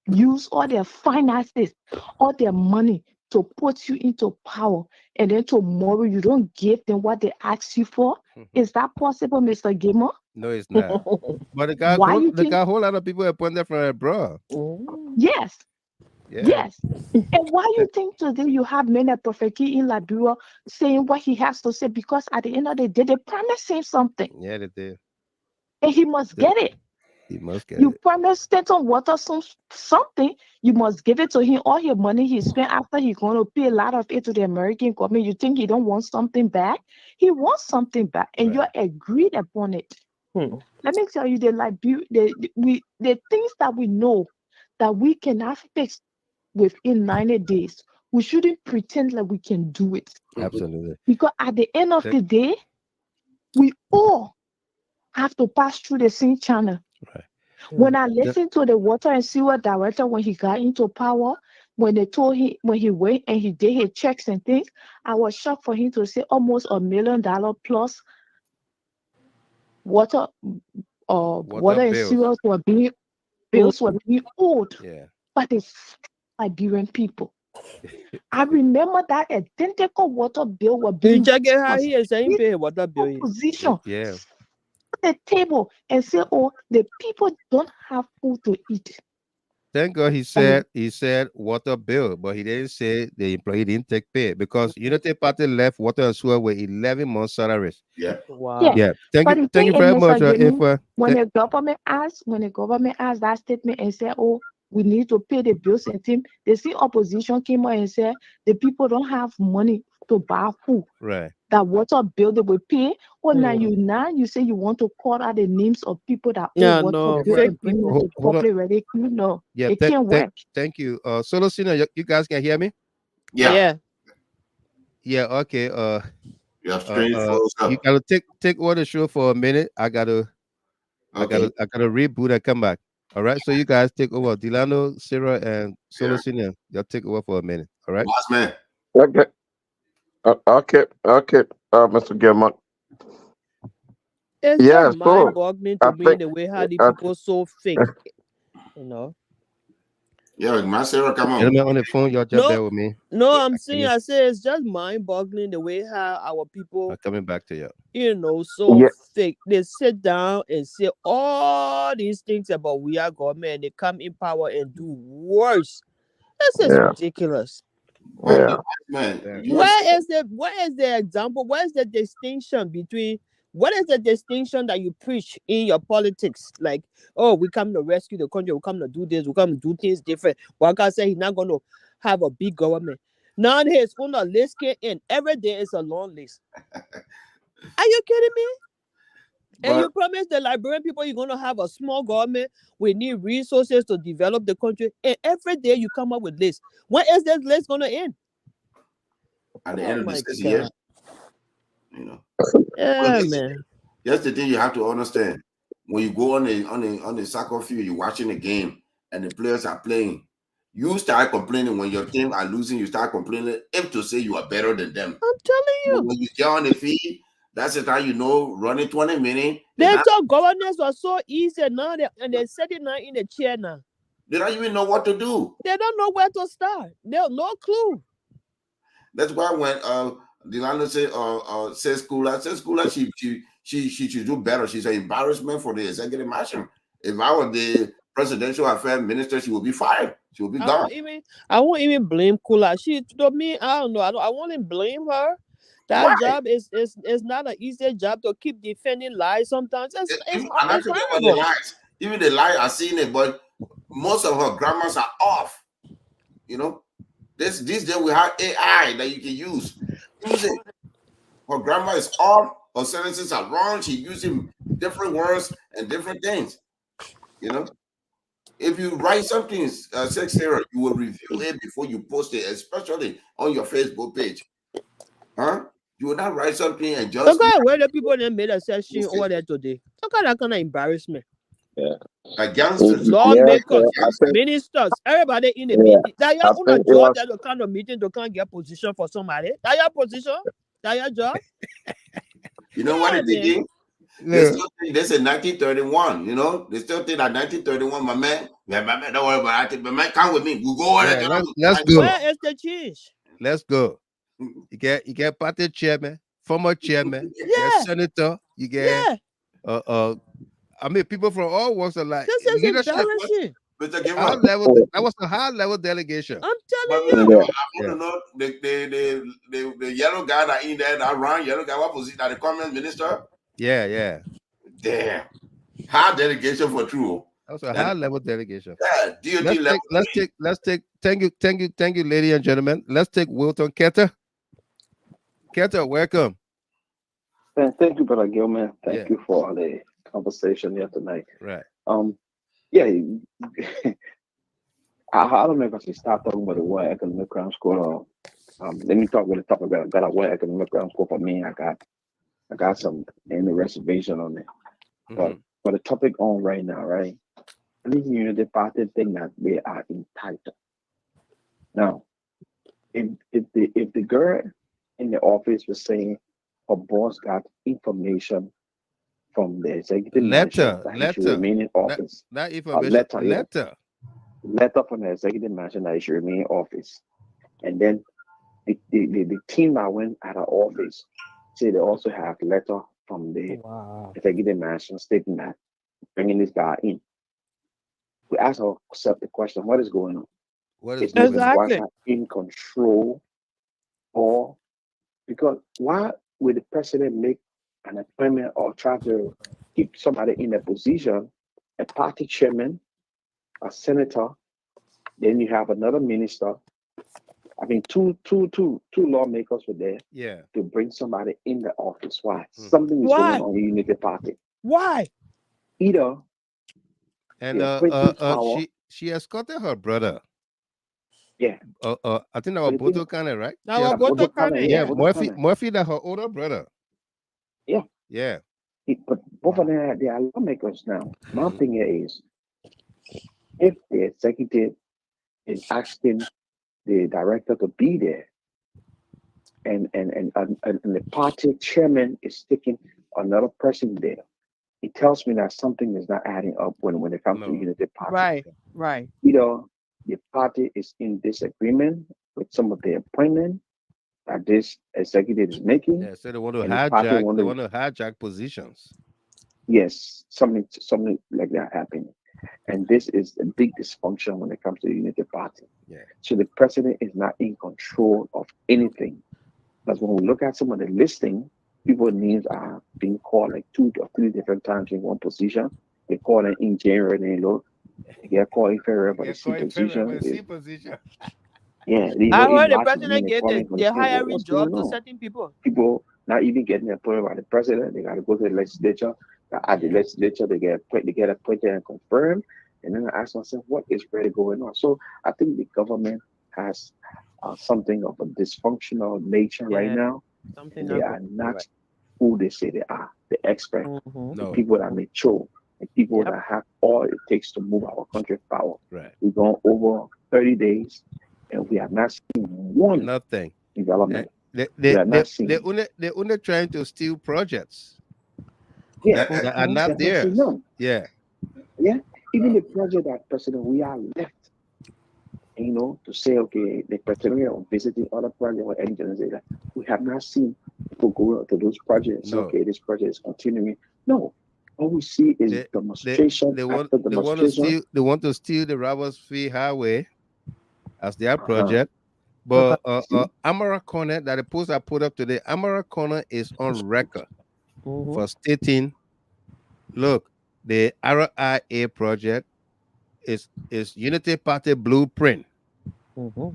use all their finances, all their money to put you into power, and then tomorrow you don't give them what they ask you for? Is that possible, Mr. Gilmore? No, it's not. But the guy, a whole lot of people appointed from abroad. Yes. Yeah. Yes. And why you think today you have many Profeki in Liberia saying what he has to say? Because at the end of the day, they promised him something. Yeah, they did. And he must get it. He must get you it. Promise Stanton Water something, you must give it to him. All your money he spent after he's going to pay a lot of it to the American government. You think he don't want something back? He wants something back, and you're agreed upon it. Let me tell you, the things that we know that we cannot fix within 90 days, we shouldn't pretend like we can do it. Absolutely. Because at the end of the day, we all have to pass through the same channel. Right. When I listened to the water and sewer director when he got into power, when they told him, when he went and he did his checks and things, I was shocked for him to say almost $1 million plus water and sewers were being bills were being owed. Yeah. But it's Liberian people. I remember that identical water bill was being water bill position. Yeah. The table and say, oh, the people don't have food to eat. Thank God he said water bill, but he didn't say the employee didn't take pay, because Unity Party left water and sewer with 11 months salaries. Yeah. Wow. Yeah. Thank you very much. When the government asked that statement and said, oh, we need to pay the bills and things, the same opposition came out and said the people don't have money to buy food. Right. That water bill they will pay. Oh, now you say you want to call out the names of people that water bill and bring them to public ridicule. No, it can't work. Thank you. Solo Senior, you guys can hear me? Yeah. Yeah. Okay. You gotta take over the show for a minute. I gotta reboot and come back. All right. So you guys take over. Delano, Sarah, and Solo Senior, y'all take over for a minute. All right. Last man. Okay. Okay. Mr. Gilmore. It's just mind-boggling to me the way how the people so fake, you know. Yeah, my Sarah, come on. Gentlemen on the phone, y'all just bear with me. No, I say it's just mind-boggling the way how our people are coming back to you. You know, fake. They sit down and say all these things about we are government, and they come in power and do worse. This is ridiculous. Yeah. Man, where is the example? Where is the distinction between what is the distinction that you preach in your politics? Like, oh, we come to rescue the country, we come to do this, we come to do things different. Waka said he's not going to have a big government. Now his own list came in. Every day is a long list. Are you kidding me? And you promise the Liberian people you're going to have a small government. We need resources to develop the country. And every day you come up with lists. When is this list going to end? At the end of this God. year, you know. Yeah, man. That's the thing you have to understand. When you go on the soccer field, you're watching a game and the players are playing. You start complaining when your team are losing. You start complaining if to say you are better than them. I'm telling you. When you get on the field, that's the time you know running 20 minutes. They thought governance was so easy now, and they're sitting now in the chair now. They don't even know what to do. They don't know where to start. They have no clue. That's why when Delano says Cllr, she should do better. She's an embarrassment for the executive mansion. If I were the presidential affairs minister, she would be fired. She would be gone. I won't even blame Cllr. She told me, I don't know. I won't even blame her. That job is not an easy job to keep defending lies sometimes. It's horrible. Even the lies are seeing it, but most of her grammars are off. You know, this day we have AI that you can use. Use it. Her grammar is off. Her sentences are wrong. She's using different words and different things. You know, if you write something, Cllr, you will review it before you post it, especially on your Facebook page. Huh? You will not write something and just look at where the people that made a session over there today. Look at that kind of embarrassment. Yeah. Gangsters, lawmakers, ministers, everybody in the meeting. That your own job, that the kind of meeting to can't get position for somebody. That your position, that your job. You know what they did? They still think this is 1931. You know, they still think that 1931. My man, don't worry about it. My man, come with me. We go over there. Let's go. Where is the change? Let's go. You get party chairman, former chairman, you get senator, you get I mean people from all walks of life. This is embarrassing. That was a high level delegation. I'm telling you. I want to know the yellow guy that in there, that round yellow guy, what position? That the commerce minister? Yeah. Damn. High delegation for true. That was a high level delegation. Yeah, DOT level. Let's take. Thank you, ladies and gentlemen. Let's take Wilton Kllr. Kllr, welcome. Thank you, Brother Gilman. Thank you for the conversation here tonight. Right. I don't know if I should start talking about the Weah Economic Crime Score. Let me talk with the topic about that Weah Economic Crime Score. For me, I got some in the reservation on it. But for the topic on right now, right? This unity party thing that they are entitled. Now, if the girl in the office was saying her boss got information from the executive letter remain in office. Not information. Letter from the executive mansion that he should remain in office. And then the team that went out of office say they also have letter from the executive mansion stating that bringing this guy in. We ask ourselves the question, what is going on? What is exactly in control, or because why would the president make an appointment or try to keep somebody in a position, a party chairman, a senator, then you have another minister. I mean, two lawmakers were there to bring somebody in the office. Why? Something is going on in the Unity Party. Why? Either she escorted her brother. Yeah. I think that was Boto Kanneh, right? Boto Kanneh. Yeah, Moifee, that her older brother. Yeah. Yeah. But both of them, they are lawmakers now. My thing here is, if the executive is asking the director to be there, and the party chairman is taking another person there, it tells me that something is not adding up when it comes to the Unity Party. Right. Either the party is in disagreement with some of the appointment that this executive is making. Yeah, so they want to hijack positions. Yes, something like that happening. And this is a big dysfunction when it comes to the Unity Party. Yeah. So the president is not in control of anything. Because when we look at some of the listing, people's names are being called like 2 or 3 different times in one position. They call them in January, they look. They get called in February, but the C position. Yeah, I heard the president get the hiring job to certain people. People not even getting appointed by the president. They got to go to the legislature At the legislature, they get appointed and confirmed. And then I ask myself, what is really going on? So I think the government has something of a dysfunctional nature right now. Something They are not who they say they are. The experts, the people that mature, the people that have all it takes to move our country forward. Right. We've gone over 30 days and we have not seen one development. They're only trying to steal projects. That are not theirs. Yeah. Yeah. Even the project that President Weah left, you know, to say, okay, the President are visiting other projects or anything like that. We have not seen people go to those projects. No. Okay, this project is continuing. No. All we see is demonstration after demonstration. They want to steal the Roberts Free Highway as their project. But Amara Kanneh, that the post I put up today, Amara Kanneh is on record for stating, look, the RIA project is Unity Party blueprint.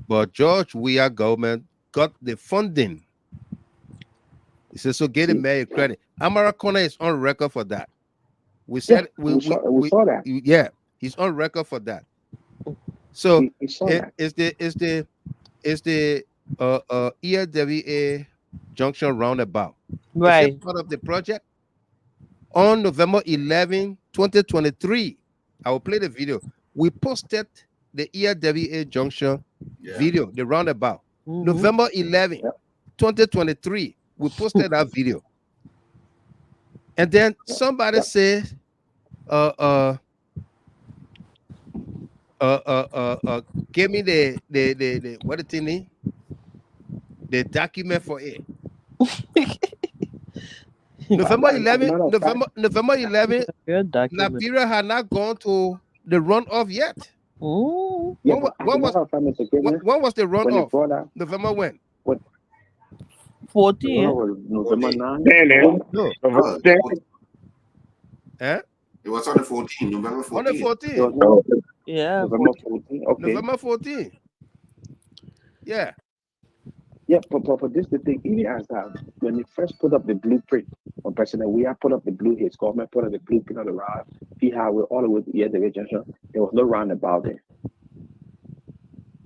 But George Weah government got the funding. He says, so get him merit credit. Amara Kanneh is on record for that. We said we saw that. Yeah, he's on record for that. So it's the ELWA Junction roundabout. Right. It's part of the project. On November 11, 2023, I will play the video. We posted the ELWA Junction video, the roundabout. November 11, 2023, we posted that video. And then somebody said, give me the what the thing is? The document for it. November 11, Liberia had not gone to the runoff yet. Oh, when was the runoff? November when? 14. November 9. It was on the 14th, November 14th. On the 14th. Yeah. November 14th. Okay. November 14th. Yeah. Yeah, but this is the thing. Even as that, when they first put up the blueprint, when President Weah put up the his government put up the blueprint of the route, highway all the way to the junction, there was no roundabout there.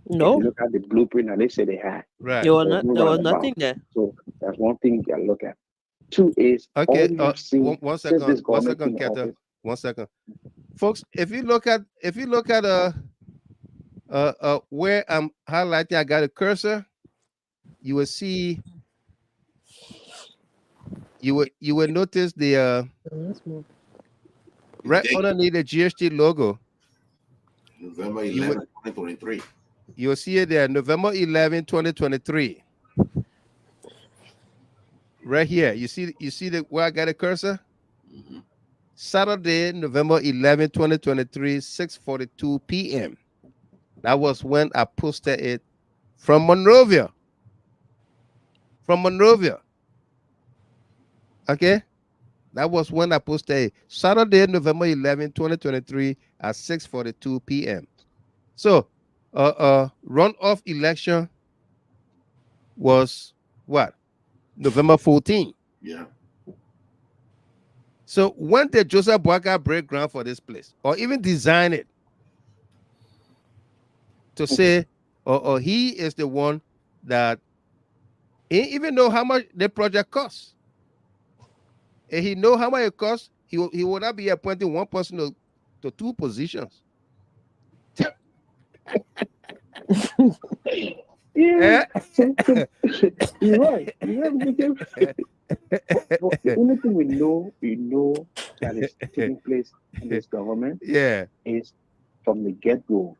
No. If you look at the blueprint that they say they had. Right. There was nothing there. So that's one thing you can look at. Two is okay. One second, Keta. 1 second, folks. If you look at where I'm highlighting, I got a cursor. You will see. You will notice the right underneath the GST logo. November 11, 2023. You will see it there, November 11, 2023. Right here. You see where I got a cursor? Saturday, November 11, 2023, 6:42 p.m. That was when I posted it from Monrovia. Okay? That was when I posted it. Saturday, November 11, 2023 at 6:42 p.m. So, runoff election was what? November 14. Yeah. So when did Joseph Boakai break ground for this place, or even design it to say, or he is the one that he even know how much the project costs, and he know how much it costs. He will not be appointing one person to two positions. Yeah. You're right. The only thing we know that is taking place in this government is from the get-go,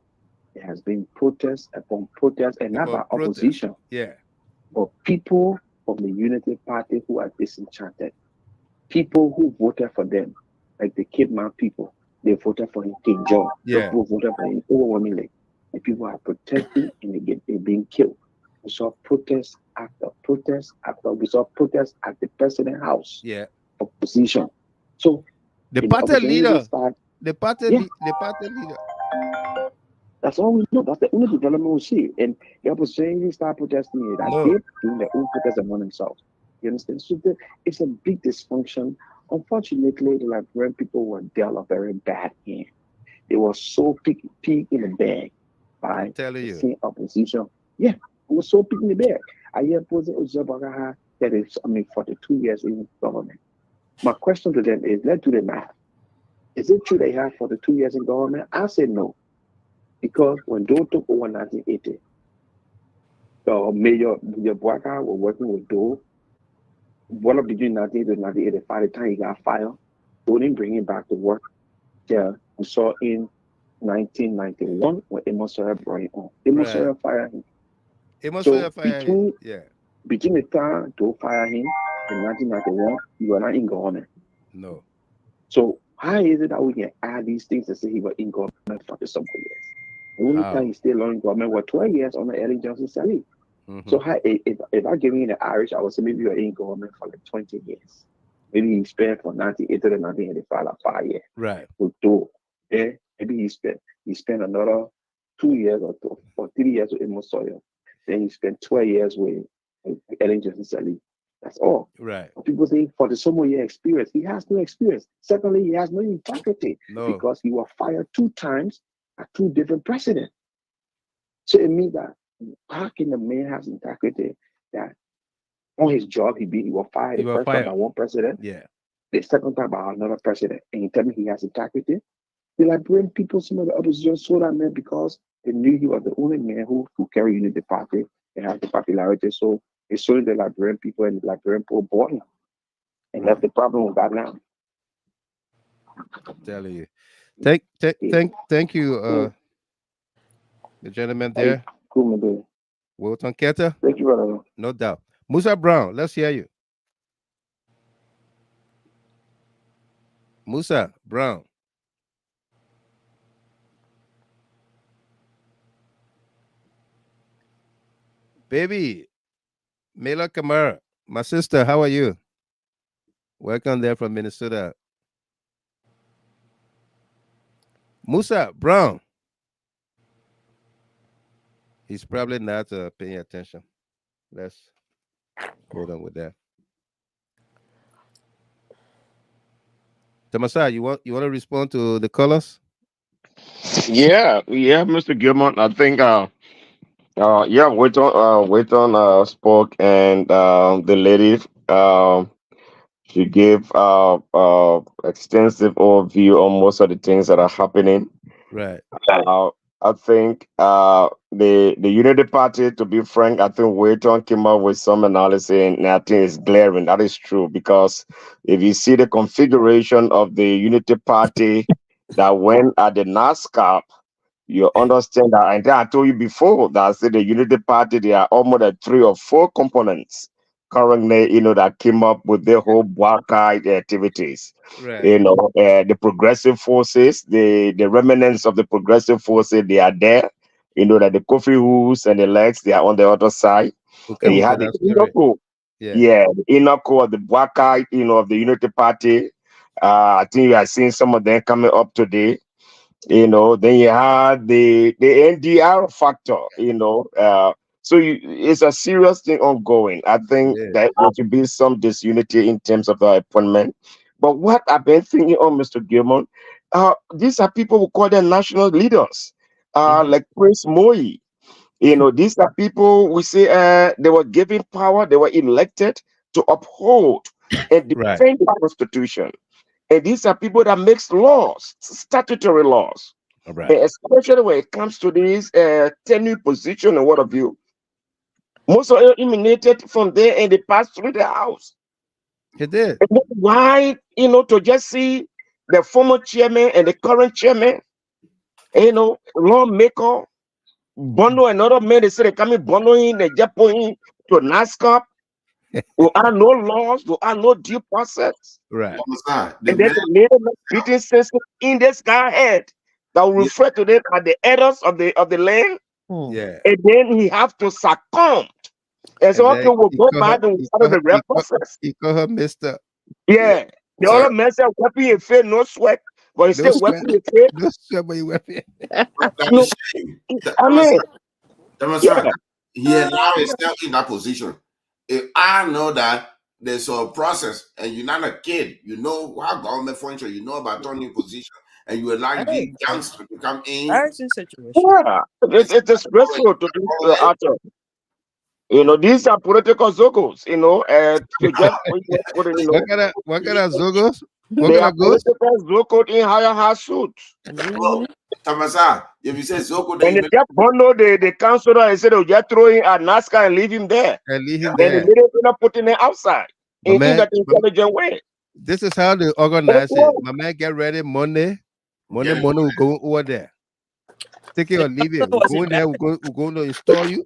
there has been protest upon protest, and not by opposition. Yeah. But people from the Unity Party who are disenchanted, people who voted for them, like the Cape Man people, they voted for him, Kinjor. Yeah. People voted for him overwhelmingly. The people are protesting and they're being killed. We saw protest after protest after we saw protest at the president house. Yeah. Opposition. So the party leader. The party leader. That's all we know. That's the only development we see. And the opposition start protesting that they doing their own protest among themselves. You understand? So it's a big dysfunction Unfortunately, the Liberian people were dealt a very bad hand. They were so pig in the bag by the same opposition. Yeah, it was so pig in the bag. I hear President Ojabagaha that is, 42 years in government. My question to them is, let's do the math. Is it true they have 42 years in government? I say no. Because when Doe took over 1980, Major Bwaka was working with Doe. One of between 1980 and 1985, the time he got fired, Doe didn't bring him back to work. Yeah, we saw in 1991 when Amos Sawyer brought him on. Amos Sawyer fired him. So between the time Doe fired him in 1991, you were not in government. No. So how is it that we can add these things and say he was in government for the several years? The only time he stayed long in government was 12 years under Ellen Johnson Sirleaf. So if I give you the Irish, I would say maybe you're in government for like 20 years. Maybe he spent from 1980 to 1985, like 5 years. Right. With Doe. Yeah. Maybe he spent another 2 years or 3 years with Amos Sawyer. Then he spent 12 years with Ellen Johnson Sirleaf. That's all. Right. People say for the some year experience, he has no experience. Secondly, he has no integrity because he was fired 2 times at 2 different presidents. So it means that how can the man have integrity that on his job he was fired the first time by one president, the second time by another president, and you tell me he has integrity? The Liberian people, some of the opposition saw that man because they knew he was the only man who carried unity party and had the popularity. So it's showing the Liberian people and the Liberian people bought him. And that's the problem with that now. I'm telling you. Thank you, the gentleman there. Cool, man. Wilton Ketter. Thank you, brother. No doubt. Musa Brown, let's hear you. Musa Brown. Baby, Mela Kamara, my sister, how are you? Welcome there from Minnesota. Musa Brown. He's probably not paying attention. Let's hold on with that. Tamasa, you want to respond to the callers? Yeah, Mr. Gilmore. I think Waiton spoke, and the lady she gave extensive overview on most of the things that are happening. Right. I think the Unity Party, to be frank, I think Waiton came up with some analysis, and I think it's glaring. That is true, because if you see the configuration of the Unity Party that went at the NASSCOP, you understand that. And I told you before that I said the Unity Party, there are almost 3 or 4 components currently, that came up with their whole black-eyed activities. Right. The progressive forces, the remnants of the progressive forces, they are there. That the Kofi Hoos and the Legs, they are on the other side. And you have the inner core. Yeah, the inner core of the black-eyed, of the Unity Party. I think you are seeing some of them coming up today. Then you have the NDR factor, so it's a serious thing ongoing. I think that there should be some disunity in terms of the appointment. But what I've been thinking on, Mr. Gilmore, these are people who call them national leaders, like Prince Moifee. These are people we say they were given power, they were elected to uphold and defend the Constitution. And these are people that makes laws, statutory laws. Right. Especially when it comes to this tenure position and what have you. Most of them emanated from there and they passed through the House. He did. And why, to just see the former chairman and the current chairman, lawmaker, bundle another man, they say they coming bundling, they just putting to NASSCOP. There are no laws, there are no due process. Right. And then the little beating system in this guy's head that will refer to them as the heirs of the land. Yeah. And then he have to succumb. And so okay, we'll go back and we'll start the real process. He call her Mr. Yeah. The other man said, weapon you feel no sweat. But he said, weapon you feel. No sweat, but you weapon. I mean, he allowed himself in that position. If I know that there's a process, and you're not a kid. You know how government functions. You know about turning position, and you allow the youngsters to come in. That's the situation. Yeah, it's disgraceful to do Arthur. You know, these are political zogos, you know, to just put it, you know. What kind of zogos? What They kind are of ghosts? political zogo in higher suits. Well, Tamasa, if you say Zogo, And they just bundle the councillor and say they'll just throw him at NASCOR and leave him there. And leave him Then there. the leader not putting it outside in that intelligent way. This is how they organize it. My man, get ready Monday. Monday we'll go over there. Take it or leave it. We'll go in there, we're going to install you.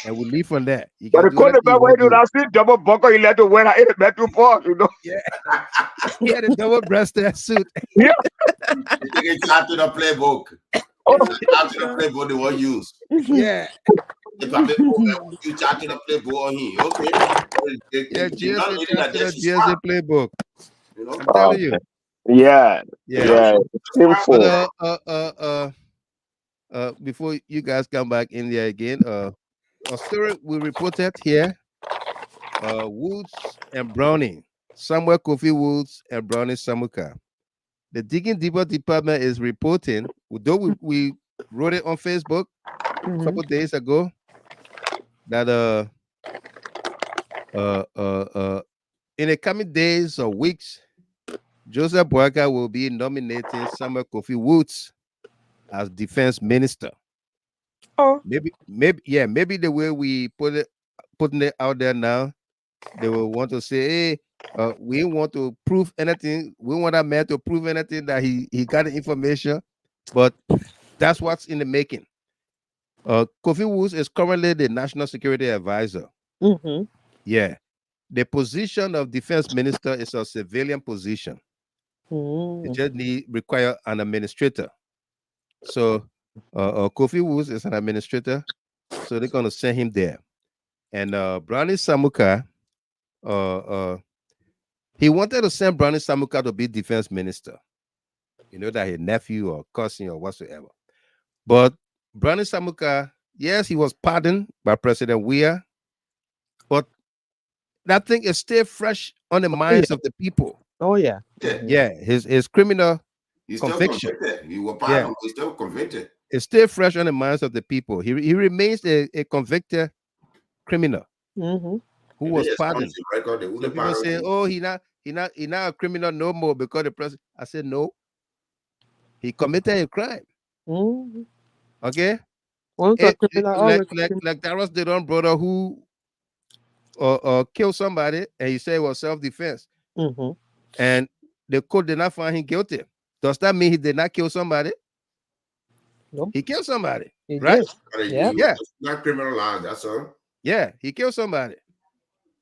And we'll leave from there. You But can the do code anything you about want where to you see double buckle, you let to wear a bedroom port, you know. Yeah. He had a double-breasted suit. Yeah. It's out to the playbook. Out to the playbook they will use. Yeah. If I you chat to the playbook here, okay. Yeah, GSA playbook. You know? I'm telling you. Yeah. Simple. But before you guys come back in there again, a story we reported here, Woods and Browning, Samuel Kofi Woods and Browning Samuka. The Digging Deeper Department is reporting, though we wrote it on Facebook a couple days ago, that in the coming days or weeks, Joseph Boakai will be nominating Samuel Kofi Woods as defense minister. Oh, maybe the way we putting it out there now, they will want to say, hey, we want to prove anything. We want that man to prove anything that he got the information, but that's what's in the making. Kofi Woods is currently the National Security Advisor. Yeah, the position of defense minister is a civilian position. It just require an administrator. So Kofi Woods is an administrator, so they're gonna send him there. And Brownie Samuka, he wanted to send Brownie Samuka to be defense minister. You know, that his nephew or cousin or whatsoever. But Brownie Samuka, yes, he was pardoned by President Weah, but that thing is still fresh on the minds of the people. Oh yeah. Yeah, his criminal conviction. He was pardoned, he's still convicted. It's still fresh on the minds of the people. He remains a convicted criminal who was pardoned. So people say, "Oh, he not a criminal no more because the president." I said, "No, he committed a crime." Okay, like that was the own brother who killed somebody, and he said it was self-defense, and the court did not find him guilty. Does that mean he did not kill somebody? Nope. He killed somebody, right? Yeah. Not criminalized, that's all. Yeah, he killed somebody.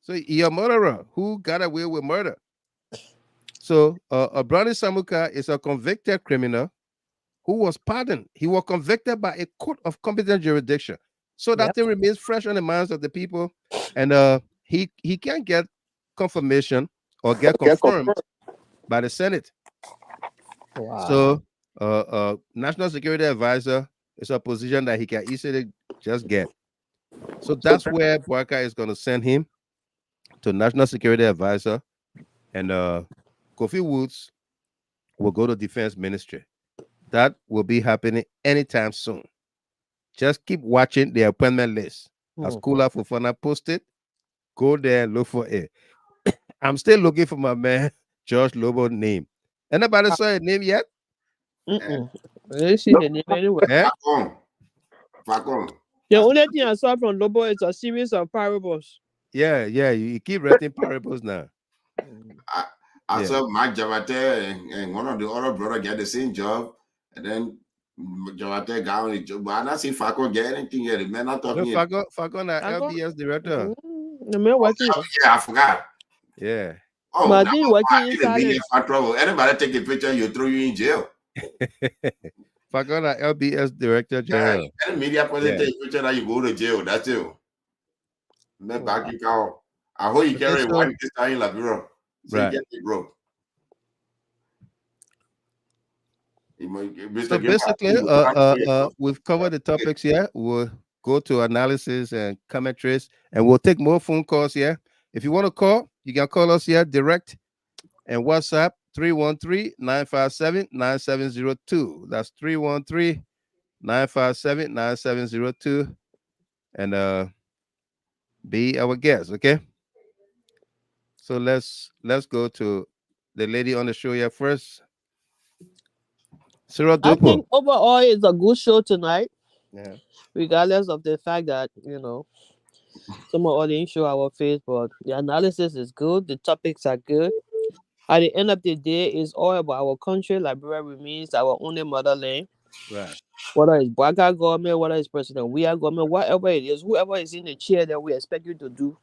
So he's a murderer who got away with murder. So Brownie Samuka is a convicted criminal who was pardoned. He was convicted by a court of competent jurisdiction. So that thing remains fresh on the minds of the people. And he can't get confirmation or get confirmed by the Senate. Wow. So National Security Advisor is a position that he can easily just get. So that's where Boakai is going to send him to National Security Advisor, and Kofi Woods will go to Defense Ministry. That will be happening anytime soon. Just keep watching the appointment list. As Cllr for Fonati posted, go there and look for it. I'm still looking for my man George Lobo's name. Anybody saw his name yet? I didn't see the name anywhere. The only thing I saw from Lobo is a series of parables. Yeah, you keep writing parables now. I saw Mike Javate and one of the other brothers get the same job, and then Javate got on the job. But I don't see Fako get anything yet. The man not talking. No, Fako na LBS director. The man working. Yeah, I forgot. Yeah. Oh, but I didn't working inside. Anybody take a picture, you throw you in jail. Fako na LBS director general. Yeah, any media person take a picture that you go to jail. That's it. Back you call. I hope you carry one this time in Liberia. So you get it, bro. So basically, we've covered the topics here. We'll go to analysis and commentaries, and we'll take more phone calls here. If you want to call, You can call us here direct and WhatsApp 313-957-9702. That's 313-957-9702. And be our guest, okay? So let's go to the lady on the show here first. Sarah I Dupo. think overall it's a good show tonight. Yeah. Regardless of the fact that, some of us didn't show our face, but the analysis is good. The topics are good. At the end of the day, it's all about our country. Liberia remains our only motherland. Right. Whether it's Baka government, whether it's President Weah government, whatever it is, whoever is in the chair that we expect you to do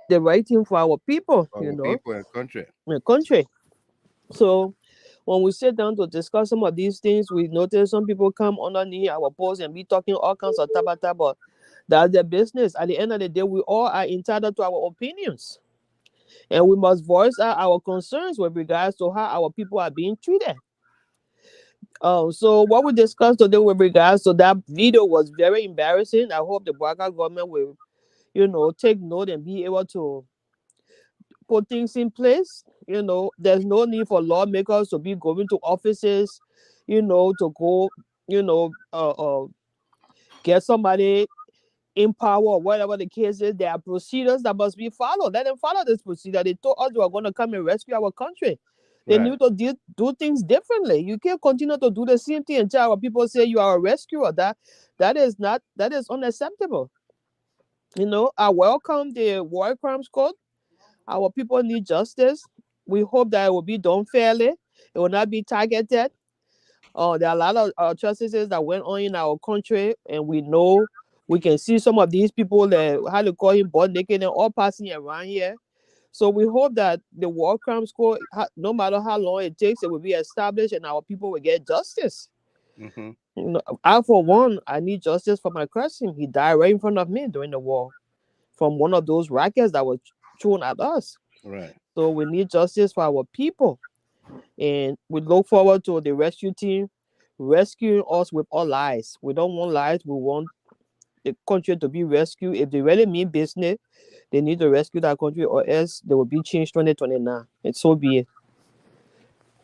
the right thing for our people, People and country. The country. So when we sit down to discuss some of these things, we notice some people come underneath our post and be talking all kinds of tabata, but that's their business. At the end of the day, we all are entitled to our opinions. And we must voice out our concerns with regards to how our people are being treated. So what we discussed today with regards to that video was very embarrassing. I hope the Baka government will, take note and be able to put things in place. There's no need for lawmakers to be going to offices, to go, get somebody in power or whatever the case is. There are procedures that must be followed. Let them follow this procedure. They told us they were going to come and rescue our country. They need to do things differently. You can't continue to do the same thing and tell our people say you are a rescuer. That is unacceptable. I welcome the War Crimes Code. Our people need justice. We hope that it will be done fairly. It will not be targeted. There are a lot of atrocities that went on in our country, and we can see some of these people that, how to call him, butt naked and all passing around here. So we hope that the War Crimes Court, no matter how long it takes, it will be established and our people will get justice. I, for one, I need justice for my cousin. He died right in front of me during the war from one of those rockets that was thrown at us. Right. So we need justice for our people. And we look forward to the rescue team rescuing us with all lives. We don't want lives. We want the country to be rescued. If they really mean business, they need to rescue that country, or else they will be changed 2029. And so be it.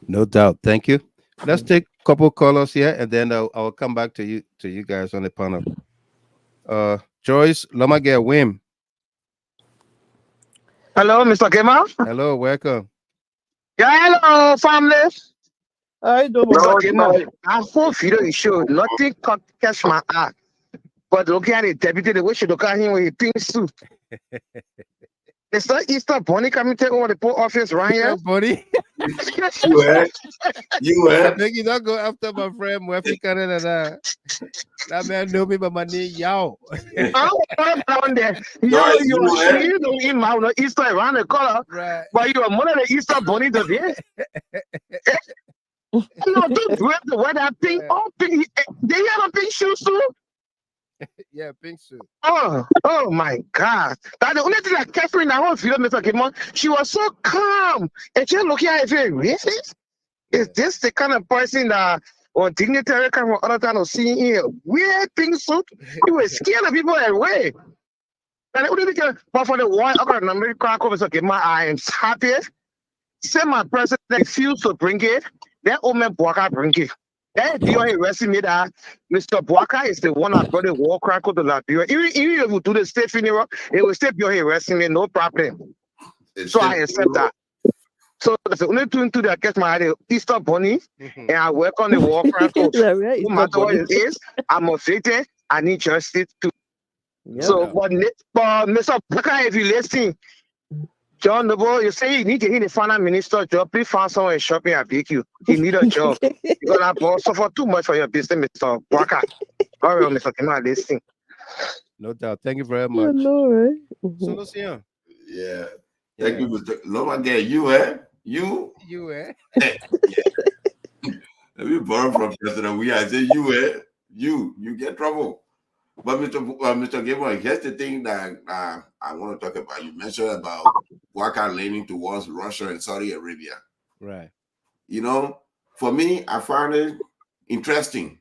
No doubt. Thank you. Let's take a couple callers here, and then I'll come back to you guys on the panel. Joyce Lomage Wim. Hello, Mr. Gamer. Hello, welcome. Yeah, hello, family. I don't know. Mr. Gamer, I full video you showed. Nothing catch my eye. But looking at the deputy, the way she look at him with a pink suit. It's not Easter Bunny coming to take over the post office right here. Bunny. You I think you don't go after my friend Moifee Kanneh. That man know me by my name, Yao. I'm down there. You don't eat my Easter around the color, right? But you are more than the Easter Bunny today. No, don't wear that pink. Oh, pink. They have a pink shoes too. Yeah, pink suit. Oh my God. That's the only thing that kept her in that whole video, Mr. Kimon. She was so calm. And she looking at it very racist. Is this the kind of person that or dignitary kind of other time of seeing here? Weird pink suit. You were scared of people away. And the only thing, but for the one economic crime, Mr. Kimon, I am happy. Say my president refused to bring it. That old man Bwaka bring it. That DOA resume that Mr. Bwaka is the one that brought the war crack to Liberia. Even if we do the state funeral, it will still be your resume, no problem. So I accept that. So that's the only thing to that gets my idea, Easter Bunny, and I work on the war crack. No matter what it is, I'm a victim. I need justice too. Yeah. So, but Mr. Bwaka, if you listen, John Noble, you say you need to hit the finance minister job. Please find someone in shopping at BQ. You need a job. You're going to suffer too much for your business, Mr. Bwaka. All right, Mr. Kema, listen. No doubt. Thank you very much. No, right? So, Lucian. Yeah. Thank you, Mr. Lomage. You? Let me borrow from President Weah. I say, you get trouble. But Mr. Gabriel, here's the thing that I want to talk about. You mentioned about Bwaka leaning towards Russia and Saudi Arabia. Right. For me, I found it interesting.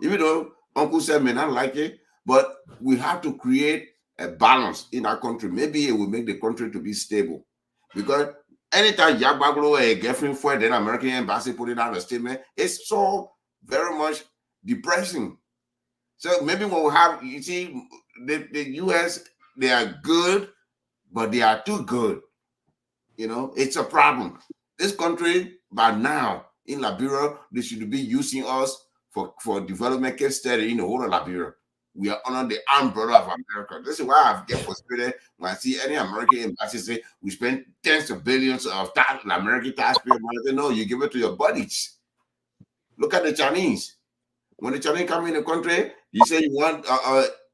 Even though Uncle Sam may not like it, but we have to create a balance in our country, maybe it will make the country to be stable. Because anytime Yagbaglo a girlfriend for the American embassy putting out a statement, it's so very much depressing. So maybe we'll have, you see, the US, they are good, but they are too good. You know, it's a problem. This country, by now, in Liberia, they should be using us for development case study in the whole of Liberia. We are under the umbrella of America. This is why I get frustrated when I see any American embassy say we spend tens of billions of American taxpayer money. They know you give it to your buddies. Look at the Chinese. When the Chinese come in the country, you say you want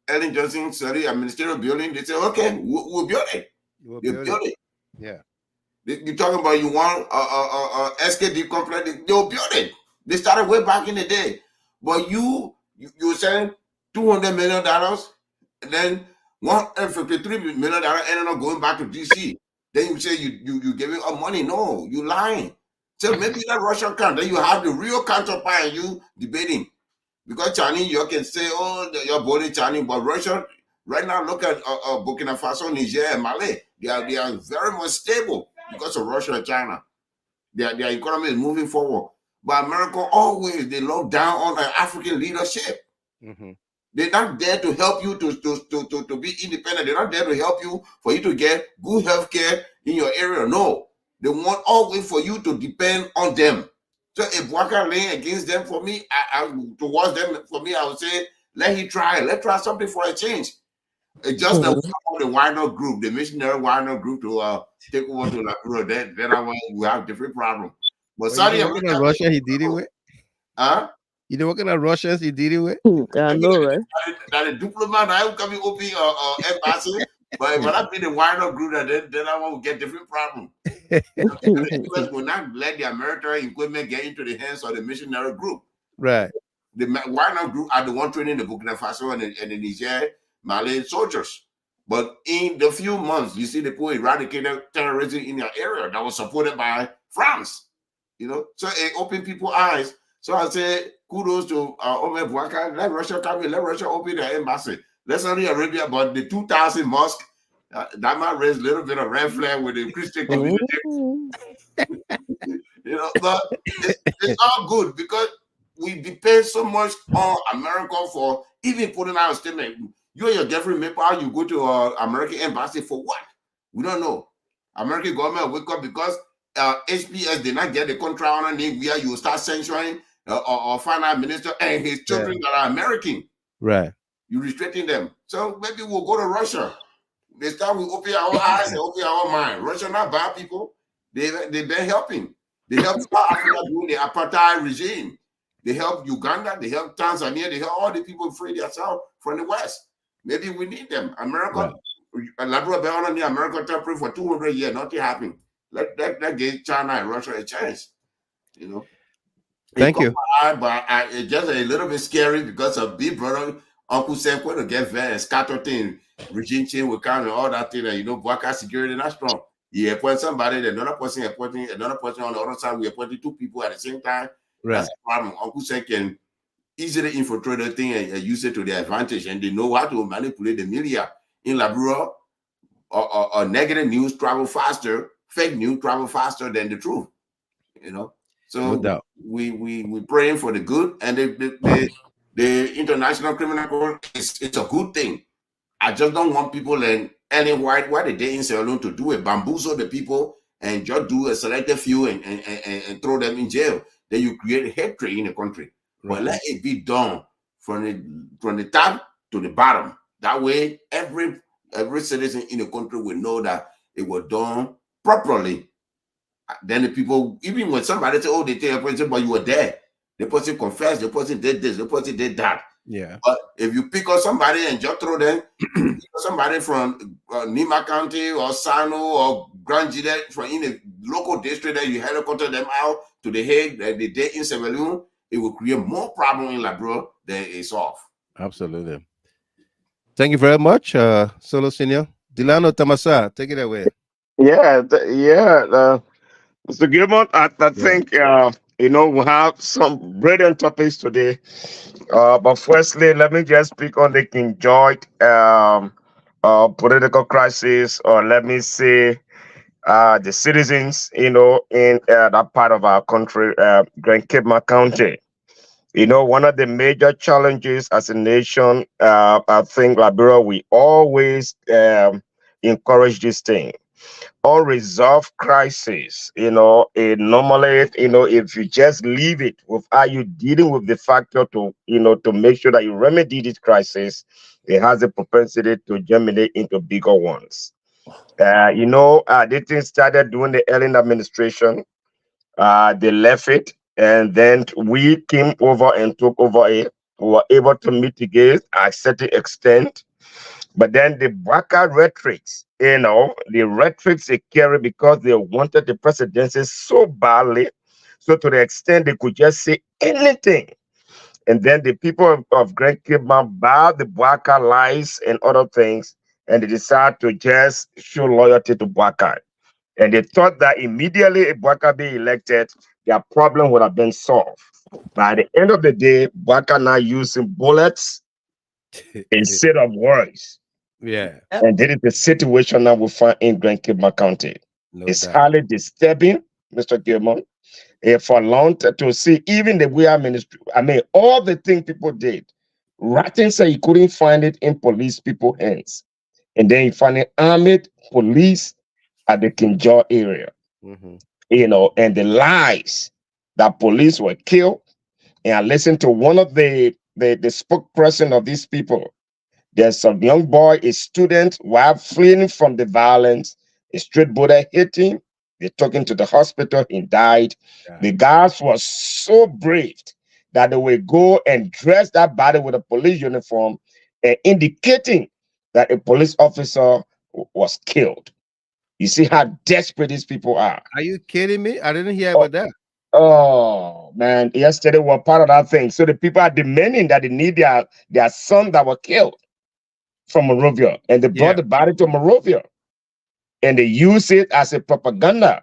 Ellen Johnson study a ministerial building. They say, okay, we'll build it. We'll build it. Yeah. You're talking about you want SKD complex, they'll build it. They started way back in the day. But you're saying $200 million, and then $153 million ended up going back to DC. Then you say you giving up money. No, you lying. So maybe that Russian count, then you have the real counterpart and you debating. Because Chinese, you can say, oh, you're boarding Chinese, but Russia, right now, look at Burkina Faso, Niger, and Mali. They are very much stable because of Russia and China. Their economy is moving forward. But America always, they look down on the African leadership. Mm-hmm. They're not there to help you to be independent. They're not there to help you for you to get good health care in your area. No. They want always for you to depend on them. So if Waka laying against them, for me, towards them, for me, I would say, let him try. Let's try something for a change. Just the wider group, the missionary wider group to take over to Liberia, then we have different problems. But Saudi Arabia, Russia, he did it with. Huh? You know what kind of Russians he did it with? I know, right? That a diplomat, I will come open embassy, but when I be the wider group, then I will get different problems. The US will not let the American equipment get into the hands of the missionary group. Right. The wider group are the one training the Burkina Faso and the Niger, Mali soldiers. But in the few months, you see the people eradicated terrorism in their area that was supported by France. You know, so it opened people's eyes. So I say kudos to Omer Bouaka. Let Russia come in, let Russia open their embassy. Let Saudi Arabia, but the 2,000 mosque, that might raise a little bit of red flag with the Christian community. You know, but it's all good because we depend so much on America for even putting out a statement. You and your girlfriend make out, you go to American embassy for what? We don't know. American government wake up because HPS did not get the contract on name where you start censoring or finance minister and his children that are American. Right. You restricting them. So maybe we'll go to Russia. This time we open our eyes and open our mind. Russia not bad people. They've been helping. They help South Africa during the apartheid regime. They help Uganda. They help Tanzania. They help all the people free themselves from the West. Maybe we need them. America, Liberia been on the American territory for 200 years. Nothing happened. Let give China and Russia a chance. You know. Thank you. But it's just a little bit scary because of big brother Uncle Sam going to get very scatter thing, regime change will come and all that thing. And you know, Bouaka security not strong. You appoint somebody, another person appointing another person on the other side. We appointed two people at the same time. Right. That's the problem. Uncle Sam can easily infiltrate the thing and use it to their advantage, and they know how to manipulate the media in Liberia. Or negative news travel faster, fake news travel faster than the truth. You know, so no doubt. we praying for the good, and the International Criminal Court it's a good thing. I just don't want people and any white they in Sierra Leone to do it, bamboozle the people and just do a selected few and throw them in jail. Then you create hatred in the country. Right. But let it be done from the top to the bottom. That way, every citizen in the country will know that it was done properly. Then the people, even when somebody say, oh, they tell a person, but you were there. The person confessed, the person did this, the person did that. Yeah. But if you pick up somebody and just throw them, somebody from Nima County or Sano or Grand Gide from in the local district that you helicopter them out to the Hague, the day in Sierra Leone, it will create more problem in Liberia than it solve. Absolutely. Thank you very much, Solo Senior. Delano Tamasa, take it away. Yeah, Mr. Gilmore, I think you know, we have some brilliant topics today. But firstly, let me just speak on the Kinjor political crisis, or let me say, the citizens, in that part of our country, Grand Cape County. One of the major challenges as a nation, I think, Liberia, we always encourage this thing. Unresolved crisis, normally, if you just leave it without you dealing with the factor to make sure that you remedy this crisis, it has a propensity to germinate into bigger ones. This thing started during the Ellen administration. They left it, and then we came over and took over it. We were able to mitigate at a certain extent. But then the Baka rhetorics, the rhetorics they carry because they wanted the presidency so badly, so to the extent they could just say anything. And then the people of Grand Cape bowed the Baka lies and other things, and they decided to just show loyalty to Baka. And they thought that immediately if Baka be elected, their problem would have been solved. By the end of the day, Baka now using bullets instead of words. Yeah. And this is the situation that we find in Grand Cape County. It's highly disturbing, Mr. Gilmore. For long to see even the Weah ministry, all the things people did. Ratton said he couldn't find it in police people's hands. And then he found it armed police at the Kinjor area. And the lies that police were killed. And I listened to one of the spokesperson of these people. There's some young boy, a student, while fleeing from the violence, a street bullet hit him. They took him to the hospital. He died. Yeah. The guys were so brave that they would go and dress that body with a police uniform and indicating that a police officer was killed. You see how desperate these people are. Are you kidding me? I didn't hear about that. Oh, man. Yesterday we were part of that thing. So the people are demanding that they need their son that were killed from Morovia. And they brought the body to Morovia. And they use it as a propaganda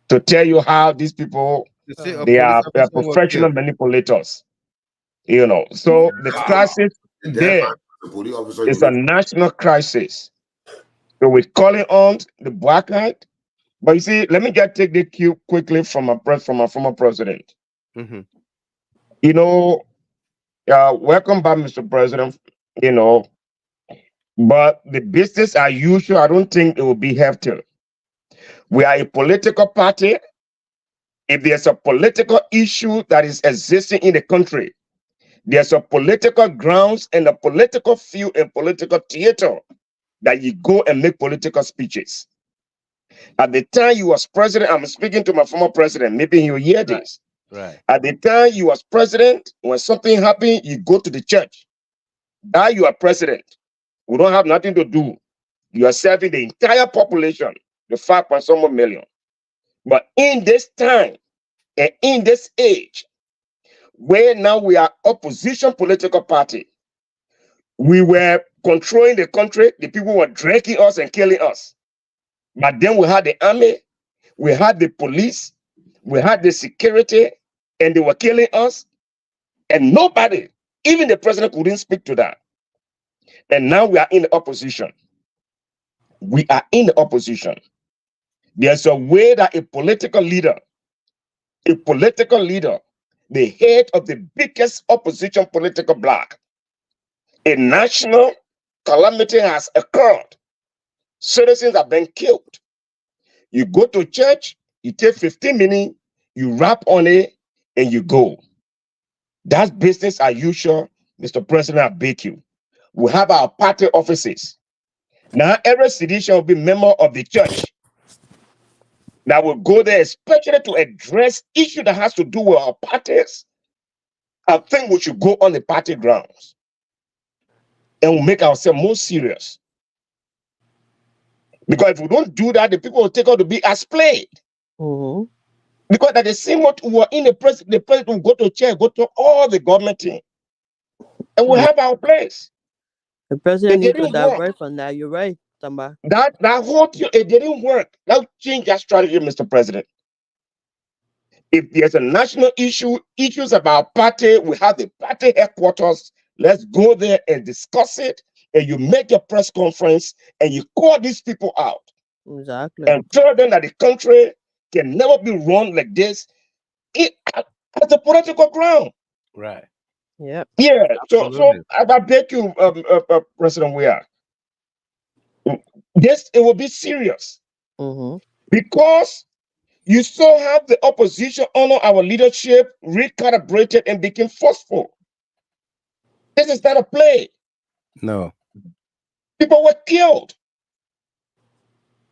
to tell you how these people, they are professional manipulators. So the crisis there is a national crisis. So we're calling on the Black Knight. But you see, let me just take the cue quickly from our former president. Welcome back, Mr. President. But the business as usual, I don't think it will be hefty. We are a political party. If there's a political issue that is existing in the country, there's a political grounds and a political field and political theater that you go and make political speeches. At the time you was president, I'm speaking to my former president, maybe he'll hear this. Right. At the time you was president, when something happened, you go to the church. Now you are president. We don't have nothing to do. You are serving the entire population, the 5.some million. But in this time and in this age, where now we are opposition political party, we were controlling the country, the people were dragging us and killing us. But then we had the army, we had the police, we had the security, and they were killing us. And nobody, even the president, couldn't speak to that. And now we are in the opposition. We are in the opposition. There's a way that a political leader, the head of the biggest opposition political bloc, a national calamity has occurred. Citizens have been killed. You go to church, you take 15 minutes, you rap on it, and you go. That's business as usual, Mr. President, I beg you. We have our party offices. Now, every city shall be member of the church that will go there, especially to address issues that has to do with our parties. I think we should go on the party grounds and we'll make ourselves more serious. Because if we don't do that, the people will take out to be as played. Because at the same time, we are in the president will go to church, go to all the government things, and we have our place. The president needs to divert from that. You're right, Tamba. That whole thing, it didn't work. Now change that strategy, Mr. President. If there's a national issues about party, we have the party headquarters. Let's go there and discuss it and you make a press conference and you call these people out. Exactly. And tell them that the country can never be run like this at a political ground. Right. Yep. Yeah. So Absolutely. I beg you, President Weah, it will be serious because you still have the opposition honor our leadership, recalibrated, and became forceful. This is not a play. No. People were killed.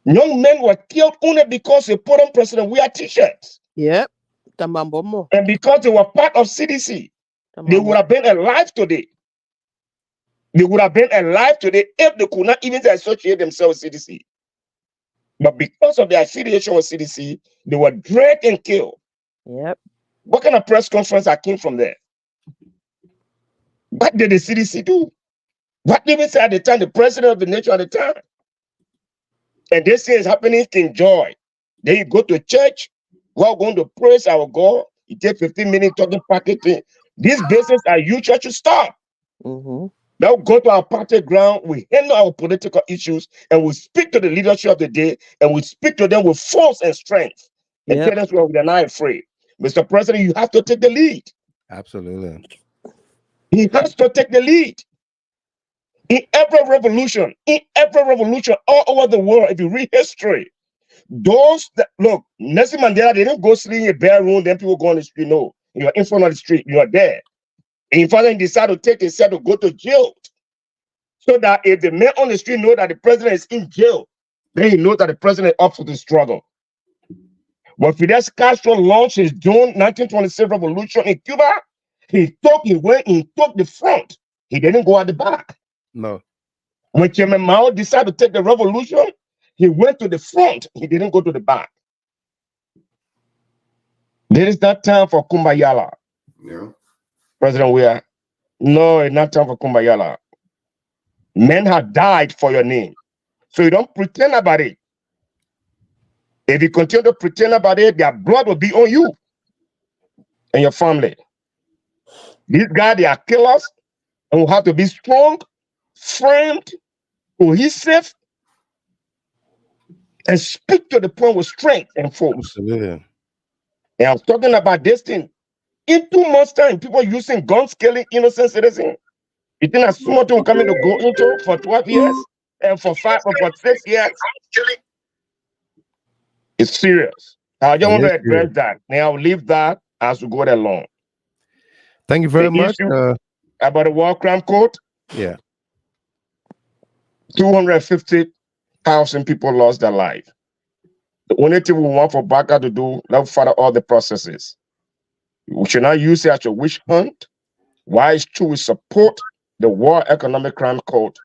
Young men were killed only because they put on President Weah t-shirts. Yep. And because they were part of CDC, they would have been alive today. They would have been alive today if they could not even associate themselves with CDC. But because of their affiliation with CDC, they were dragged and killed. Yep. What kind of press conference that came from there? What did the CDC do? What did they say at the time, the president of the nation at the time? And this thing is happening in Kinjor. Then you go to church, we're going to praise our God. You take 15 minutes talking packaging. These business are you church to stop. Now go to our party ground, we handle our political issues, and we speak to the leadership of the day, and we speak to them with force and strength. And tell them we're not afraid. Mr. President, you have to take the lead. Absolutely. He has to take the lead. In every revolution all over the world, if you read history, those that look, Nelson Mandela, they didn't go sleep in a bare room, then people go on the street. No, you're in front of the street, you're there. And in fact, he decided to take himself to go to jail. So that if the man on the street know that the president is in jail, then he knows that the president is up for the struggle. When Fidel Castro launched his June 1926 revolution in Cuba, he went and took the front. He didn't go at the back. No. When Chairman Mao decided to take the revolution, he went to the front. He didn't go to the back. There is not time for Kumbayala. Yeah. President Weah, no, it's not time for Kumbayala. Men have died for your name. So you don't pretend about it. If you continue to pretend about it, their blood will be on you and your family. These guys, they are killers, and we have to be strong, framed, cohesive, and speak to the point with strength and force. Absolutely. And I'm talking about this thing. In 2 months' time, people using guns killing innocent citizens. You think that's small thing we're coming to go into for 12 years and for 5 or for 6 years? It's serious. I just want to address that. Now I'll leave that as we go along. Thank you very much. About the war crime code. Yeah. 250,000 people lost their life. The only thing we want for Baka to do, let's follow all the processes. We should not use it as a witch hunt. Why it's true, we support the War Economic Crime Code,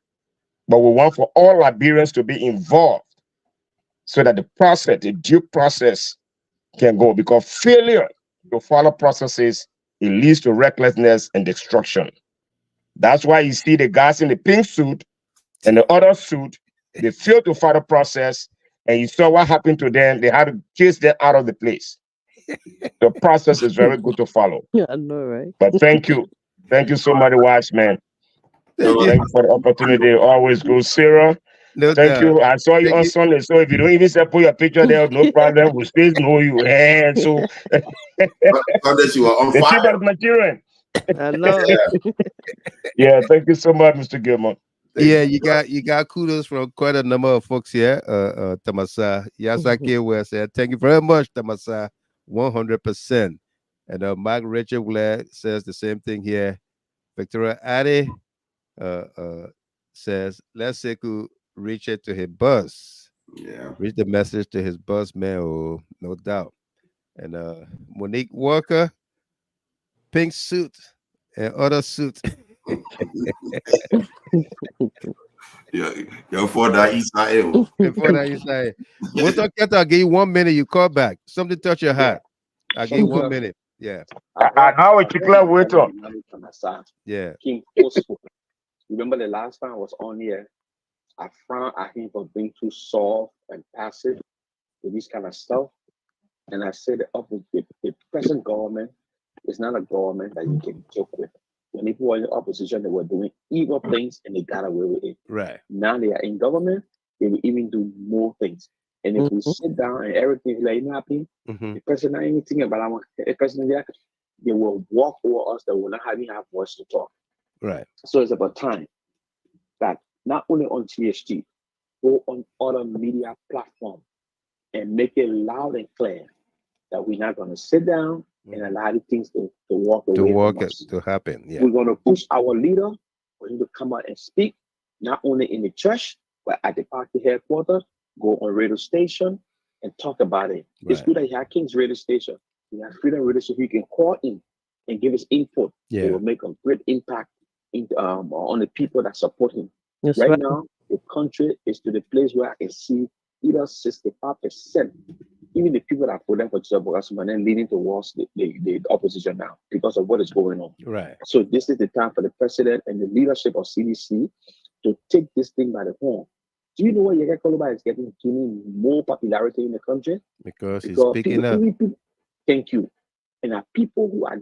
but we want for all Liberians to be involved so that the process, the due process, can go. Because failure to follow processes, it leads to recklessness and destruction. That's why you see the guys in the pink suit and the other suit, they failed to follow the process, and you saw what happened to them. They had to chase them out of the place. The process is very good to follow. Yeah, I know, right? But thank you. Thank you so much, wise man. Thank you for the opportunity. Always go, Sarah. No Thank doubt. you. I saw you on Sunday, so if you don't even say put your picture there, no problem. We still know you. And so Sunday you are on the fire. chief of Nigerian. I know. Yeah, thank you so much, Mr. Gilmore. Yeah, you got kudos from quite a number of folks here. Tamasa Yasaki West said, thank you very much, Tamasa. 100%. And Mark Richard Blair says the same thing here. Victoria Addy says, let's say could reach it to his bus. Yeah. Reach the message to his bus, man. Oh, no doubt. And Monique Walker, pink suit and other suit. Yeah, for that Israel. Before that, Israel. We'll talk. I'll give you 1 minute. You call back. Something touch your heart. I'll give you 1 minute. Yeah. I know it's Cllr waiter. Yeah. King forceful. Remember the last time I was on here, I frowned at him for being too soft and passive with this kind of stuff. And I said the present government is not a government that you can joke with. when people were in the opposition, they were doing evil things and they got away with it. Right. Now they are in government, they will even do more things. And if we sit down and everything is like happy, the person not anything about a person there, they will walk over us, they will not even have voice to talk. Right. So it's about time that not only on THT, go on other media platforms and make it loud and clear that we're not going to sit down and allow the things to walk away from us. To happen. Yeah. We're going to push our leader for him to come out and speak, not only in the church, but at the party headquarters, go on radio station and talk about it. Right. It's good that he has King's radio station. He has Freedom Radio Station. He can call in and give his input. Yeah. It will make a great impact on the people that support him. Yes, right now, the country is to the place where I can see either 65%, even the people that put them for job, and then leaning towards the opposition now because of what is going on. Right. So this is the time for the president and the leadership of CDC to take this thing by the horn. Do you know why Yeke Koluba is getting more popularity in the country? Because he's speaking up. Thank you. And are people who are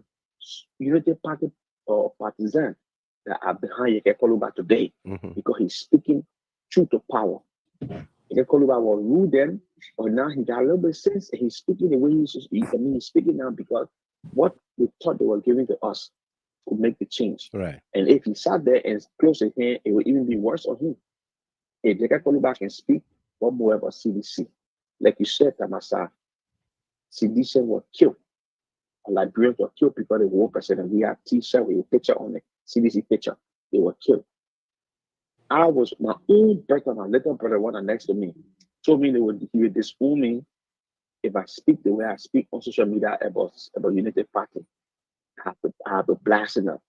United Party or partisans that are behind Yeke Koluba today because he's speaking truth to power. Yeke Koluba will rule them, but now he got a little bit of sense and he's speaking the way he's speaking now because what we thought they were giving to us could make the change. Right. And if he sat there and closed his hand, it would even be worse on him. If Yeke Koluba can speak, what more about CDC? Like you said, Tamasa, CDC were killed. Liberians were killed because they were president. We have T-shirt with a picture on it, CDC picture. They were killed. I was my own brother, my little brother, one next to me, told me he would disown me if I speak the way I speak on social media about United Party. I have to blast it up.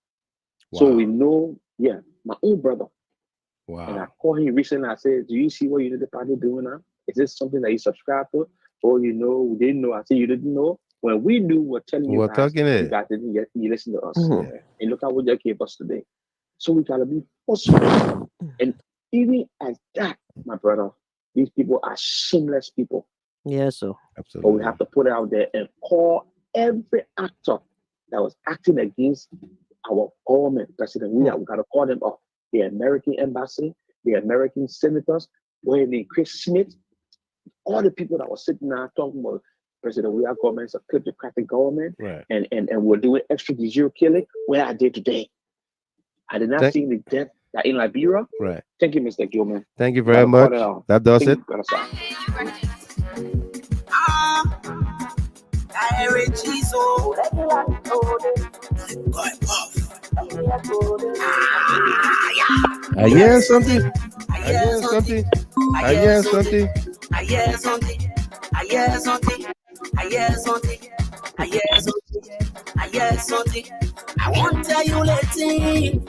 Wow. So we know, my own brother. Wow. And I called him recently. I said, "Do you see what United Party doing now? Is this something that you subscribe to? Or we didn't know?" I said, "You didn't know." When we knew, we're telling you guys, you guys didn't get, you listen to us. And look at what you gave us today. So we gotta be forceful. And even as that, my brother, these people are shameless people. Yes, sir. Absolutely. But we have to put it out there and call every actor that was acting against our government president. We gotta call them up. The American embassy, the American senators, Chris Smith, all the people that were sitting there talking about President Weah government's a kleptocratic government, right. and we're doing extrajudicial killing. Where are they today? I did not see the death that in Liberia. Right. Thank you, Mr. Gilman. Thank you very much. That does it. I hear something. I hear something. I hear something. I hear something. I hear something. I hear something. I hear something. I hear something. I won't tell you later,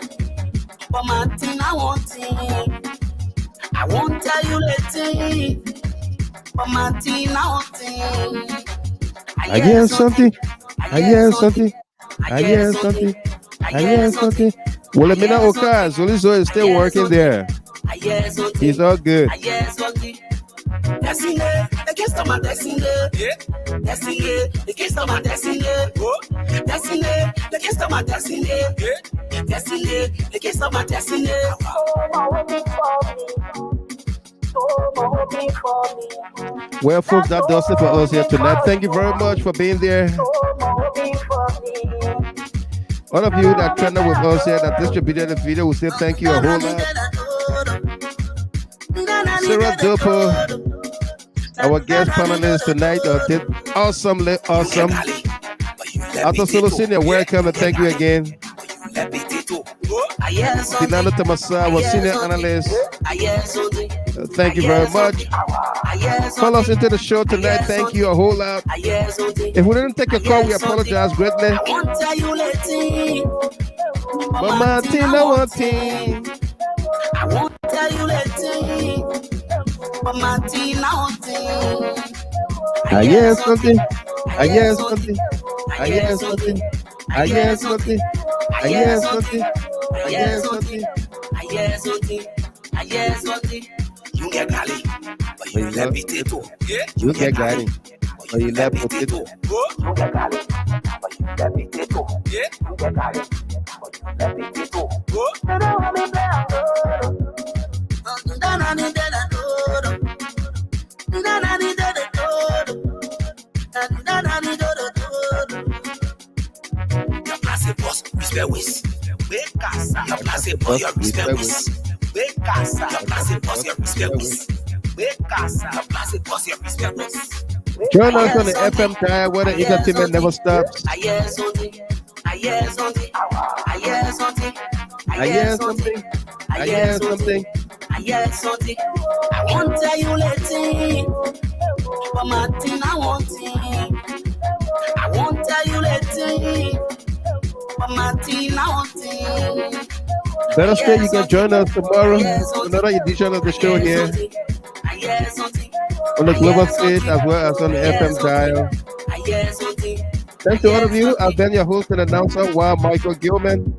but my thing I want it. I won't tell you later, but my thing I want it. I hear something. I hear something. I hear something. I hear something. Well, Amina Okaz, Solizo is still working there. He's all good. Destiny, the kiss of my destiny. Destiny, the kiss of my destiny. Destiny, the kiss of my destiny. Destiny, the kiss of my destiny. Well, folks, that does it for us here tonight. Thank you very much for being there. All of you that turned up with us here, that distributed the video, we say thank you a whole lot. Sarah Dopo, our guest panelist tonight, did awesomely awesome. Arthur Solo Senior, welcome and thank you again. Dinano Tamasa, our senior analyst. Thank you very much. Call us into the show tonight. Thank you a whole lot. If we didn't take a call, we apologize greatly. But my team, no one team. I won't tell you later, but my team now team. I hear something. I hear something. I hear something. I hear something. I hear something. I hear something. I hear something. I hear something. You get Gali, but you let potato. You get Gali, but you let potato. You get Gali, but you let potato. You get Gali, but you Join us on the FM dial where the entertainment never stops. I hear something. I hear something. I hear something. I hear something. I hear something. I hear something. I won't tell you later, but Martin, I want it. I won't tell you later, but Martin, I want it. Better stay, you can join us tomorrow for another edition of the show here on the global stage as well as on the FM dial. Thanks to all of you. I've been your host and announcer, Weah Michael Gilman.